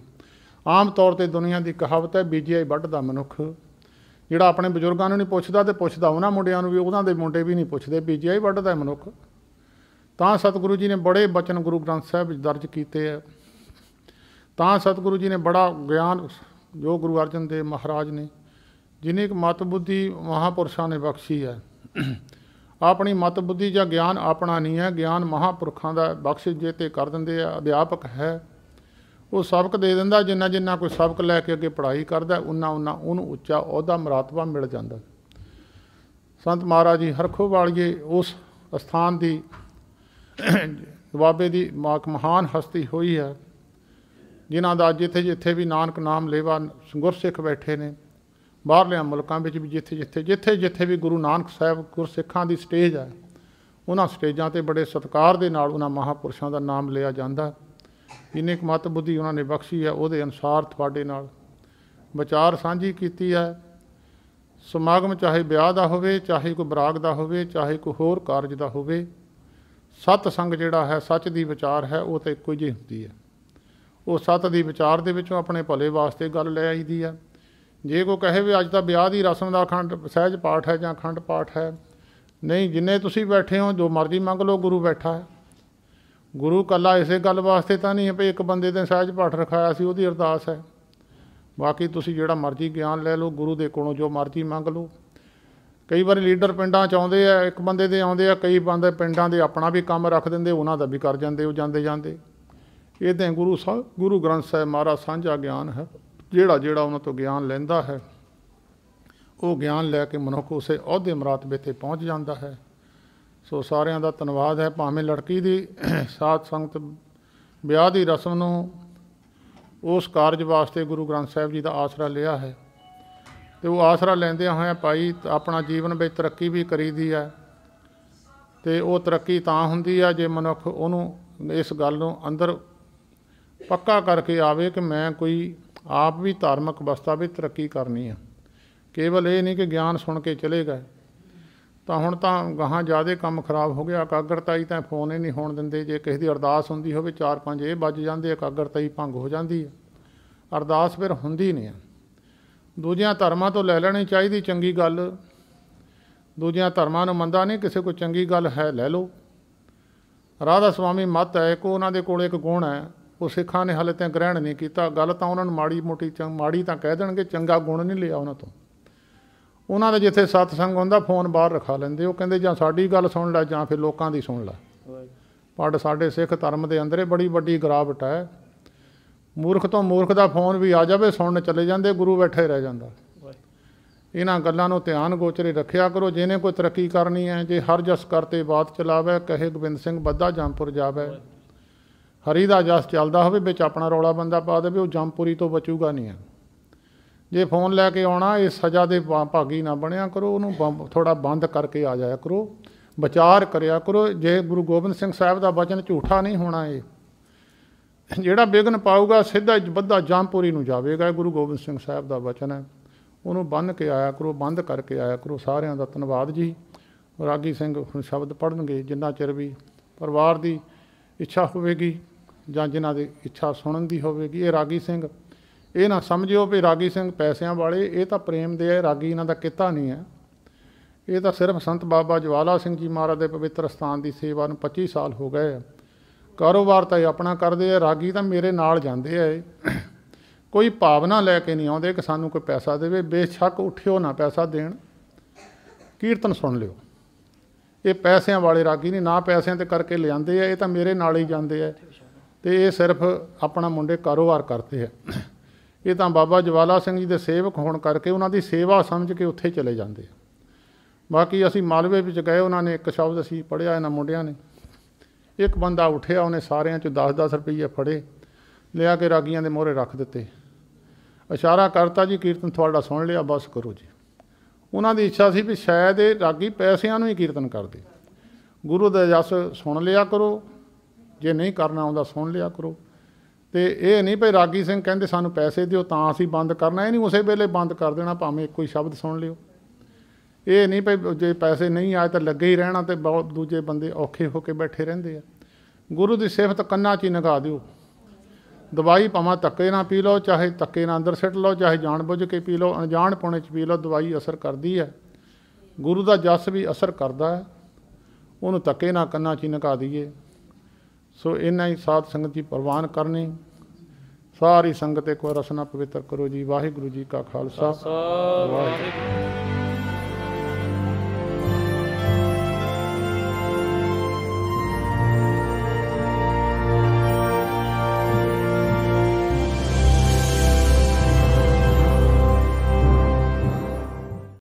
ਆਮ ਤੌਰ 'ਤੇ ਦੁਨੀਆ ਦੀ ਕਹਾਵਤ ਹੈ, ਬੀਜਿਆ ਹੀ ਵੱਢਦਾ ਮਨੁੱਖ। ਜਿਹੜਾ ਆਪਣੇ ਬਜ਼ੁਰਗਾਂ ਨੂੰ ਨਹੀਂ ਪੁੱਛਦਾ ਤੇ ਪੁੱਛਦਾ ਉਹਨਾਂ ਮੁੰਡਿਆਂ ਨੂੰ ਵੀ, ਉਹਨਾਂ ਦੇ ਮੁੰਡੇ ਵੀ ਨਹੀਂ ਪੁੱਛਦੇ, ਬੀਜਿਆ ਹੀ ਵੱਢਦਾ ਮਨੁੱਖ। ਤਾਂ ਸਤਿਗੁਰੂ ਜੀ ਨੇ ਬੜੇ ਬਚਨ ਗੁਰੂ ਗ੍ਰੰਥ ਸਾਹਿਬ ਵਿੱਚ ਦਰਜ ਕੀਤੇ ਹੈ। ਤਾਂ ਸਤਿਗੁਰੂ ਜੀ ਨੇ ਬੜਾ ਗਿਆਨ, ਜੋ ਗੁਰੂ ਅਰਜਨ ਦੇਵ ਮਹਾਰਾਜ ਨੇ, ਜਿੰਨੀ ਇੱਕ ਮਤ ਬੁੱਧੀ ਮਹਾਂਪੁਰਸ਼ਾਂ ਨੇ ਬਖਸ਼ੀ ਹੈ। ਆਪਣੀ ਮਤ ਬੁੱਧੀ ਜਾਂ ਗਿਆਨ ਆਪਣਾ ਨਹੀਂ ਹੈ, ਗਿਆਨ ਮਹਾਂਪੁਰਖਾਂ ਦਾ ਬਖਸ਼ਿਸ਼ ਜੇ ਤੇ ਕਰ ਦਿੰਦੇ ਆ। ਅਧਿਆਪਕ ਹੈ, ਉਹ ਸਬਕ ਦੇ ਦਿੰਦਾ। ਜਿੰਨਾ ਜਿੰਨਾ ਕੋਈ ਸਬਕ ਲੈ ਕੇ ਅੱਗੇ ਪੜ੍ਹਾਈ ਕਰਦਾ, ਉਨਾ ਉਹਨੂੰ ਉੱਚਾ ਅਹੁਦਾ ਮਰਾਤਬਾ ਮਿਲ ਜਾਂਦਾ। ਸੰਤ ਮਹਾਰਾਜ ਜੀ ਹਰਖੋ ਵਾਲੀਏ ਉਸ ਅਸਥਾਨ ਦੀ ਦੁਆਬੇ ਦੀ ਮਹਾਨ ਹਸਤੀ ਹੋਈ ਹੈ, ਜਿਨ੍ਹਾਂ ਦਾ ਜਿੱਥੇ ਜਿੱਥੇ ਵੀ ਨਾਨਕ ਨਾਮ ਲੇਵਾ ਗੁਰਸਿੱਖ ਬੈਠੇ ਨੇ। ਬਾਹਰਲਿਆਂ ਮੁਲਕਾਂ ਵਿੱਚ ਵੀ ਜਿੱਥੇ ਵੀ ਗੁਰੂ ਨਾਨਕ ਸਾਹਿਬ ਗੁਰਸਿੱਖਾਂ ਦੀ ਸਟੇਜ ਹੈ, ਉਹਨਾਂ ਸਟੇਜਾਂ 'ਤੇ ਬੜੇ ਸਤਿਕਾਰ ਦੇ ਨਾਲ ਉਹਨਾਂ ਮਹਾਂਪੁਰਸ਼ਾਂ ਦਾ ਨਾਮ ਲਿਆ ਜਾਂਦਾ। ਜਿੰਨੀ ਕੁ ਮਤ ਬੁੱਧੀ ਉਹਨਾਂ ਨੇ ਬਖਸ਼ੀ ਹੈ, ਉਹਦੇ ਅਨੁਸਾਰ ਤੁਹਾਡੇ ਨਾਲ ਵਿਚਾਰ ਸਾਂਝੀ ਕੀਤੀ ਹੈ। ਸਮਾਗਮ ਚਾਹੇ ਵਿਆਹ ਦਾ ਹੋਵੇ, ਚਾਹੇ ਕੋਈ ਬਰਾਗ ਦਾ ਹੋਵੇ, ਚਾਹੇ ਕੋਈ ਹੋਰ ਕਾਰਜ ਦਾ ਹੋਵੇ, ਸਤ ਸੰਗ ਜਿਹੜਾ ਹੈ, ਸੱਚ ਦੀ ਵਿਚਾਰ ਹੈ, ਉਹ ਤਾਂ ਇੱਕੋ ਜਿਹੀ ਹੁੰਦੀ ਹੈ। ਉਹ ਸੱਤ ਦੀ ਵਿਚਾਰ ਦੇ ਵਿੱਚੋਂ ਆਪਣੇ ਭਲੇ ਵਾਸਤੇ ਗੱਲ ਲੈ ਆਈਦੀ ਹੈ। ਜੇ ਕੋਈ ਕਹੇ ਵੀ ਅੱਜ ਤਾਂ ਵਿਆਹ ਦੀ ਰਸਮ ਦਾ ਅਖੰਡ ਸਹਿਜ ਪਾਠ ਹੈ ਜਾਂ ਅਖੰਡ ਪਾਠ ਹੈ, ਨਹੀਂ, ਜਿੰਨੇ ਤੁਸੀਂ ਬੈਠੇ ਹੋ ਜੋ ਮਰਜ਼ੀ ਮੰਗ ਲਓ, ਗੁਰੂ ਬੈਠਾ ਹੈ। ਗੁਰੂ ਇਕੱਲਾ ਇਸੇ ਗੱਲ ਵਾਸਤੇ ਤਾਂ ਨਹੀਂ ਹੈ ਵੀ ਇੱਕ ਬੰਦੇ ਨੇ ਸਹਿਜ ਪਾਠ ਰਖਾਇਆ ਸੀ ਉਹਦੀ ਅਰਦਾਸ ਹੈ। ਬਾਕੀ ਤੁਸੀਂ ਜਿਹੜਾ ਮਰਜ਼ੀ ਗਿਆਨ ਲੈ ਲਓ, ਗੁਰੂ ਦੇ ਕੋਲੋਂ ਜੋ ਮਰਜ਼ੀ ਮੰਗ ਲਓ। ਕਈ ਵਾਰੀ ਲੀਡਰ ਪਿੰਡਾਂ 'ਚ ਆਉਂਦੇ ਆ, ਇੱਕ ਬੰਦੇ ਦੇ ਆਉਂਦੇ ਆ, ਕਈ ਬੰਦੇ ਪਿੰਡਾਂ ਦੇ ਆਪਣਾ ਵੀ ਕੰਮ ਰੱਖ ਦਿੰਦੇ, ਉਹਨਾਂ ਦਾ ਵੀ ਕਰ ਜਾਂਦੇ ਉਹ ਜਾਂਦੇ ਜਾਂਦੇ। ਇਹ ਤਾਂ ਗੁਰੂ ਗ੍ਰੰਥ ਸਾਹਿਬ ਮਹਾਰਾਜ ਸਾਂਝਾ ਗਿਆਨ ਹੈ। ਜਿਹੜਾ ਉਹਨਾਂ ਤੋਂ ਗਿਆਨ ਲੈਂਦਾ ਹੈ ਉਹ ਗਿਆਨ ਲੈ ਕੇ ਮਨੁੱਖ ਉਸੇ ਅਹੁਦੇ ਮਰਾਤਬੇ 'ਤੇ ਪਹੁੰਚ ਜਾਂਦਾ ਹੈ। ਸੋ ਸਾਰਿਆਂ ਦਾ ਧੰਨਵਾਦ ਹੈ। ਭਾਵੇਂ ਲੜਕੀ ਦੀ ਸਾਧ ਸੰਗਤ ਵਿਆਹ ਦੀ ਰਸਮ ਨੂੰ ਉਸ ਕਾਰਜ ਵਾਸਤੇ ਗੁਰੂ ਗ੍ਰੰਥ ਸਾਹਿਬ ਜੀ ਦਾ ਆਸਰਾ ਲਿਆ ਹੈ, ਅਤੇ ਉਹ ਆਸਰਾ ਲੈਂਦਿਆਂ ਹੋਇਆਂ ਭਾਈ ਆਪਣਾ ਜੀਵਨ ਵਿੱਚ ਤਰੱਕੀ ਵੀ ਕਰੀਦੀ ਹੈ। ਅਤੇ ਉਹ ਤਰੱਕੀ ਤਾਂ ਹੁੰਦੀ ਆ ਜੇ ਮਨੁੱਖ ਉਹਨੂੰ ਇਸ ਗੱਲ ਨੂੰ ਅੰਦਰ ਪੱਕਾ ਕਰਕੇ ਆਵੇ ਕਿ ਮੈਂ ਕੋਈ ਆਪ ਵੀ ਧਾਰਮਿਕ ਅਵਸਥਾ ਵਿੱਚ ਤਰੱਕੀ ਕਰਨੀ ਆ। ਕੇਵਲ ਇਹ ਨਹੀਂ ਕਿ ਗਿਆਨ ਸੁਣ ਕੇ ਚਲੇ ਗਏ। ਤਾਂ ਹੁਣ ਤਾਂ ਗਾਹਾਂ ਜ਼ਿਆਦਾ ਕੰਮ ਖਰਾਬ ਹੋ ਗਿਆ। ਇਕਾਗਰਤਾ ਹੀ ਤਾਂ ਫੋਨ ਹੀ ਨਹੀਂ ਹੋਣ ਦਿੰਦੇ। ਜੇ ਕਿਸੇ ਦੀ ਅਰਦਾਸ ਹੁੰਦੀ ਹੋਵੇ 4-5 ਇਹ ਵੱਜ ਜਾਂਦੇ, ਇਕਾਗਰਤਾ ਹੀ ਭੰਗ ਹੋ ਜਾਂਦੀ ਹੈ। ਅਰਦਾਸ ਫਿਰ ਹੁੰਦੀ ਨਹੀਂ ਆ। ਦੂਜਿਆਂ ਧਰਮਾਂ ਤੋਂ ਲੈ ਲੈਣੀ ਚਾਹੀਦੀ ਚੰਗੀ ਗੱਲ। ਦੂਜਿਆਂ ਧਰਮਾਂ ਨੂੰ ਮੰਦਾ ਨਹੀਂ, ਕਿਸੇ ਕੋਈ ਚੰਗੀ ਗੱਲ ਹੈ ਲੈ ਲਓ। ਰਾਧਾ ਸੁਆਮੀ ਮੱਤ ਹੈ ਇੱਕ, ਉਹਨਾਂ ਦੇ ਕੋਲ ਇੱਕ ਗੁਣ ਹੈ, ਉਹ ਸਿੱਖਾਂ ਨੇ ਹਾਲੇ ਤਾਂ ਗ੍ਰਹਿਣ ਨਹੀਂ ਕੀਤਾ। ਗੱਲ ਤਾਂ ਉਹਨਾਂ ਨੂੰ ਮਾੜੀ ਮੋਟੀ ਮਾੜੀ ਤਾਂ ਕਹਿ ਦੇਣਗੇ, ਚੰਗਾ ਗੁਣ ਨਹੀਂ ਲਿਆ ਉਹਨਾਂ ਤੋਂ। ਉਹਨਾਂ ਦਾ ਜਿੱਥੇ ਸਤਸੰਗ ਹੁੰਦਾ ਫੋਨ ਬਾਹਰ ਰਖਾ ਲੈਂਦੇ। ਉਹ ਕਹਿੰਦੇ ਜਾਂ ਸਾਡੀ ਗੱਲ ਸੁਣ ਲੈ ਜਾਂ ਫਿਰ ਲੋਕਾਂ ਦੀ ਸੁਣ ਲੈ। ਪਰ ਸਾਡੇ ਸਿੱਖ ਧਰਮ ਦੇ ਅੰਦਰ ਇਹ ਬੜੀ ਵੱਡੀ ਗਿਰਾਵਟ ਹੈ। ਮੂਰਖ ਤੋਂ ਮੂਰਖ ਦਾ ਫੋਨ ਵੀ ਆ ਜਾਵੇ ਸੁਣਨ ਚਲੇ ਜਾਂਦੇ, ਗੁਰੂ ਬੈਠੇ ਰਹਿ ਜਾਂਦਾ। ਇਹਨਾਂ ਗੱਲਾਂ ਨੂੰ ਧਿਆਨ ਗੋਚਰੇ ਰੱਖਿਆ ਕਰੋ। ਜਿਹਨੇ ਕੋਈ ਤਰੱਕੀ ਕਰਨੀ ਹੈ, ਜੇ ਹਰ ਜਸ ਕਰਤੇ ਬਾਤ ਚਲਾਵੇ, ਕਹੇ ਗੋਬਿੰਦ ਸਿੰਘ ਬੱਧਾ ਜੰਮਪੁਰ ਜਾਵੇ। ਹਰੀ ਦਾ ਜਸ ਚੱਲਦਾ ਹੋਵੇ, ਵਿੱਚ ਆਪਣਾ ਰੌਲਾ ਬੰਦਾ ਪਾ ਦੇਵੇ, ਉਹ ਜੰਮਪੁਰੀ ਤੋਂ ਬਚੂਗਾ ਨਹੀਂ ਹੈ। ਜੇ ਫੋਨ ਲੈ ਕੇ ਆਉਣਾ, ਇਹ ਸਜ਼ਾ ਦੇ ਭਾਗੀ ਨਾ ਬਣਿਆ ਕਰੋ। ਉਹਨੂੰ ਥੋੜ੍ਹਾ ਬੰਦ ਕਰਕੇ ਆ ਜਾਇਆ ਕਰੋ, ਵਿਚਾਰ ਕਰਿਆ ਕਰੋ। ਜੇ ਗੁਰੂ ਗੋਬਿੰਦ ਸਿੰਘ ਸਾਹਿਬ ਦਾ ਵਚਨ ਝੂਠਾ ਨਹੀਂ ਹੋਣਾ। ਇਹ ਜਿਹੜਾ ਵਿਘਨ ਪਾਊਗਾ ਸਿੱਧਾ ਬੱਧਾ ਜੰਮਪੁਰੀ ਨੂੰ ਜਾਵੇਗਾ। ਗੁਰੂ ਗੋਬਿੰਦ ਸਿੰਘ ਸਾਹਿਬ ਦਾ ਵਚਨ ਹੈ, ਉਹਨੂੰ ਬੰਨ੍ਹ ਕੇ ਆਇਆ ਕਰੋ, ਬੰਦ ਕਰਕੇ ਆਇਆ ਕਰੋ। ਸਾਰਿਆਂ ਦਾ ਧੰਨਵਾਦ ਜੀ। ਰਾਗੀ ਸਿੰਘ ਹੁਣ ਸ਼ਬਦ ਪੜ੍ਹਨਗੇ। ਜਿੰਨਾ ਚਿਰ ਵੀ ਪਰਿਵਾਰ ਦੀ ਇੱਛਾ ਹੋਵੇਗੀ ਜਾਂ ਜਿਨ੍ਹਾਂ ਦੀ ਇੱਛਾ ਸੁਣਨ ਦੀ ਹੋਵੇਗੀ। ਇਹ ਰਾਗੀ ਸਿੰਘ ਇਹ ਨਾ ਸਮਝਿਓ ਵੀ ਰਾਗੀ ਸਿੰਘ ਪੈਸਿਆਂ ਵਾਲੇ, ਇਹ ਤਾਂ ਪ੍ਰੇਮ ਦੇ ਹੈ। ਰਾਗੀ ਇਹਨਾਂ ਦਾ ਕਿੱਤਾ ਨਹੀਂ ਹੈ। ਇਹ ਤਾਂ ਸਿਰਫ ਸੰਤ ਬਾਬਾ ਜਵਾਲਾ ਸਿੰਘ ਜੀ ਮਹਾਰਾਜ ਦੇ ਪਵਿੱਤਰ ਸਥਾਨ ਦੀ ਸੇਵਾ ਨੂੰ 25 ਸਾਲ ਹੋ ਗਏ ਆ। ਕਾਰੋਬਾਰ ਤਾਂ ਇਹ ਆਪਣਾ ਕਰਦੇ ਆ। ਰਾਗੀ ਤਾਂ ਮੇਰੇ ਨਾਲ ਜਾਂਦੇ ਆ। ਇਹ ਕੋਈ ਭਾਵਨਾ ਲੈ ਕੇ ਨਹੀਂ ਆਉਂਦੇ ਕਿ ਸਾਨੂੰ ਕੋਈ ਪੈਸਾ ਦੇਵੇ। ਬੇਸ਼ੱਕ ਉੱਠਿਓ ਨਾ ਪੈਸਾ ਦੇਣ, ਕੀਰਤਨ ਸੁਣ ਲਿਓ। ਇਹ ਪੈਸਿਆਂ ਵਾਲੇ ਰਾਗੀ ਨਹੀਂ, ਨਾ ਪੈਸਿਆਂ 'ਤੇ ਕਰਕੇ ਲਿਆਂਦੇ ਆ। ਇਹ ਤਾਂ ਮੇਰੇ ਨਾਲ ਹੀ ਜਾਂਦੇ ਆ, ਅਤੇ ਇਹ ਸਿਰਫ ਆਪਣਾ ਮੁੰਡੇ ਕਾਰੋਬਾਰ ਕਰਦੇ ਆ। ਇਹ ਤਾਂ ਬਾਬਾ ਜਵਾਲਾ ਸਿੰਘ ਜੀ ਦੇ ਸੇਵਕ ਹੋਣ ਕਰਕੇ ਉਹਨਾਂ ਦੀ ਸੇਵਾ ਸਮਝ ਕੇ ਉੱਥੇ ਚਲੇ ਜਾਂਦੇ ਆ। ਬਾਕੀ ਅਸੀਂ ਮਾਲਵੇ ਵਿੱਚ ਗਏ, ਉਹਨਾਂ ਨੇ ਇੱਕ ਸ਼ਬਦ ਅਸੀਂ ਪੜ੍ਹਿਆ ਇਹਨਾਂ ਮੁੰਡਿਆਂ ਨੇ। ਇੱਕ ਬੰਦਾ ਉੱਠਿਆ, ਉਹਨੇ ਸਾਰਿਆਂ 'ਚੋਂ 10-10 ਰੁਪਈਏ ਫੜੇ, ਲਿਆ ਕੇ ਰਾਗੀਆਂ ਦੇ ਮੂਹਰੇ ਰੱਖ ਦਿੱਤੇ। ਇਸ਼ਾਰਾ ਕਰਤਾ ਜੀ ਕੀਰਤਨ ਤੁਹਾਡਾ ਸੁਣ ਲਿਆ, ਬਸ ਕਰੋ ਜੀ। ਉਹਨਾਂ ਦੀ ਇੱਛਾ ਸੀ ਵੀ ਸ਼ਾਇਦ ਇਹ ਰਾਗੀ ਪੈਸਿਆਂ ਨੂੰ ਹੀ ਕੀਰਤਨ ਕਰਦੇ। ਗੁਰੂ ਦਾ ਜਸ ਸੁਣ ਲਿਆ ਕਰੋ, ਜੇ ਨਹੀਂ ਕਰਨਾ ਆਉਂਦਾ ਸੁਣ ਲਿਆ ਕਰੋ। ਅਤੇ ਇਹ ਨਹੀਂ ਭਈ ਰਾਗੀ ਸਿੰਘ ਕਹਿੰਦੇ ਸਾਨੂੰ ਪੈਸੇ ਦਿਓ ਤਾਂ ਅਸੀਂ ਬੰਦ ਕਰਨਾ। ਇਹ ਨਹੀਂ ਉਸੇ ਵੇਲੇ ਬੰਦ ਕਰ ਦੇਣਾ, ਭਾਵੇਂ ਇੱਕੋ ਹੀ ਸ਼ਬਦ ਸੁਣ ਲਿਓ। ਇਹ ਨਹੀਂ ਭਈ ਜੇ ਪੈਸੇ ਨਹੀਂ ਆਏ ਤਾਂ ਲੱਗੇ ਹੀ ਰਹਿਣਾ, ਅਤੇ ਬਹੁਤ ਦੂਜੇ ਬੰਦੇ ਔਖੇ ਹੋ ਕੇ ਬੈਠੇ ਰਹਿੰਦੇ ਆ। ਗੁਰੂ ਦੀ ਸਿਫਤ ਕੰਨਾਂ 'ਚ ਹੀ ਨਿਗਾਹ ਦਿਓ। ਦਵਾਈ ਭਾਵੇਂ ਧੱਕੇ ਨਾਲ ਪੀ ਲਓ, ਚਾਹੇ ਧੱਕੇ ਨਾਲ ਅੰਦਰ ਸਿੱਟ ਲਓ, ਚਾਹੇ ਜਾਣ ਬੁੱਝ ਕੇ ਪੀ ਲਓ, ਅਣਜਾਣ ਪੁਣੇ 'ਚ ਪੀ ਲਓ, ਦਵਾਈ ਅਸਰ ਕਰਦੀ ਹੈ। ਗੁਰੂ ਦਾ ਜਸ ਵੀ ਅਸਰ ਕਰਦਾ ਹੈ। ਉਹਨੂੰ ਧੱਕੇ ਨਾਲ ਕੰਨਾਂ 'ਚ ਹੀ ਨਿਗਾਹ ਦਈਏ। ਸੋ ਇੰਨਾ ਹੀ ਸਾਧ ਸੰਗਤ ਜੀ ਪ੍ਰਵਾਨ ਕਰਨੀ। ਸਾਰੀ ਸੰਗਤ ਇੱਕ ਵਾਰ ਰਸਨਾ ਪਵਿੱਤਰ ਕਰੋ ਜੀ। ਵਾਹਿਗੁਰੂ ਜੀ ਕਾ ਖਾਲਸਾ, ਵਾਹਿਗੁਰੂ।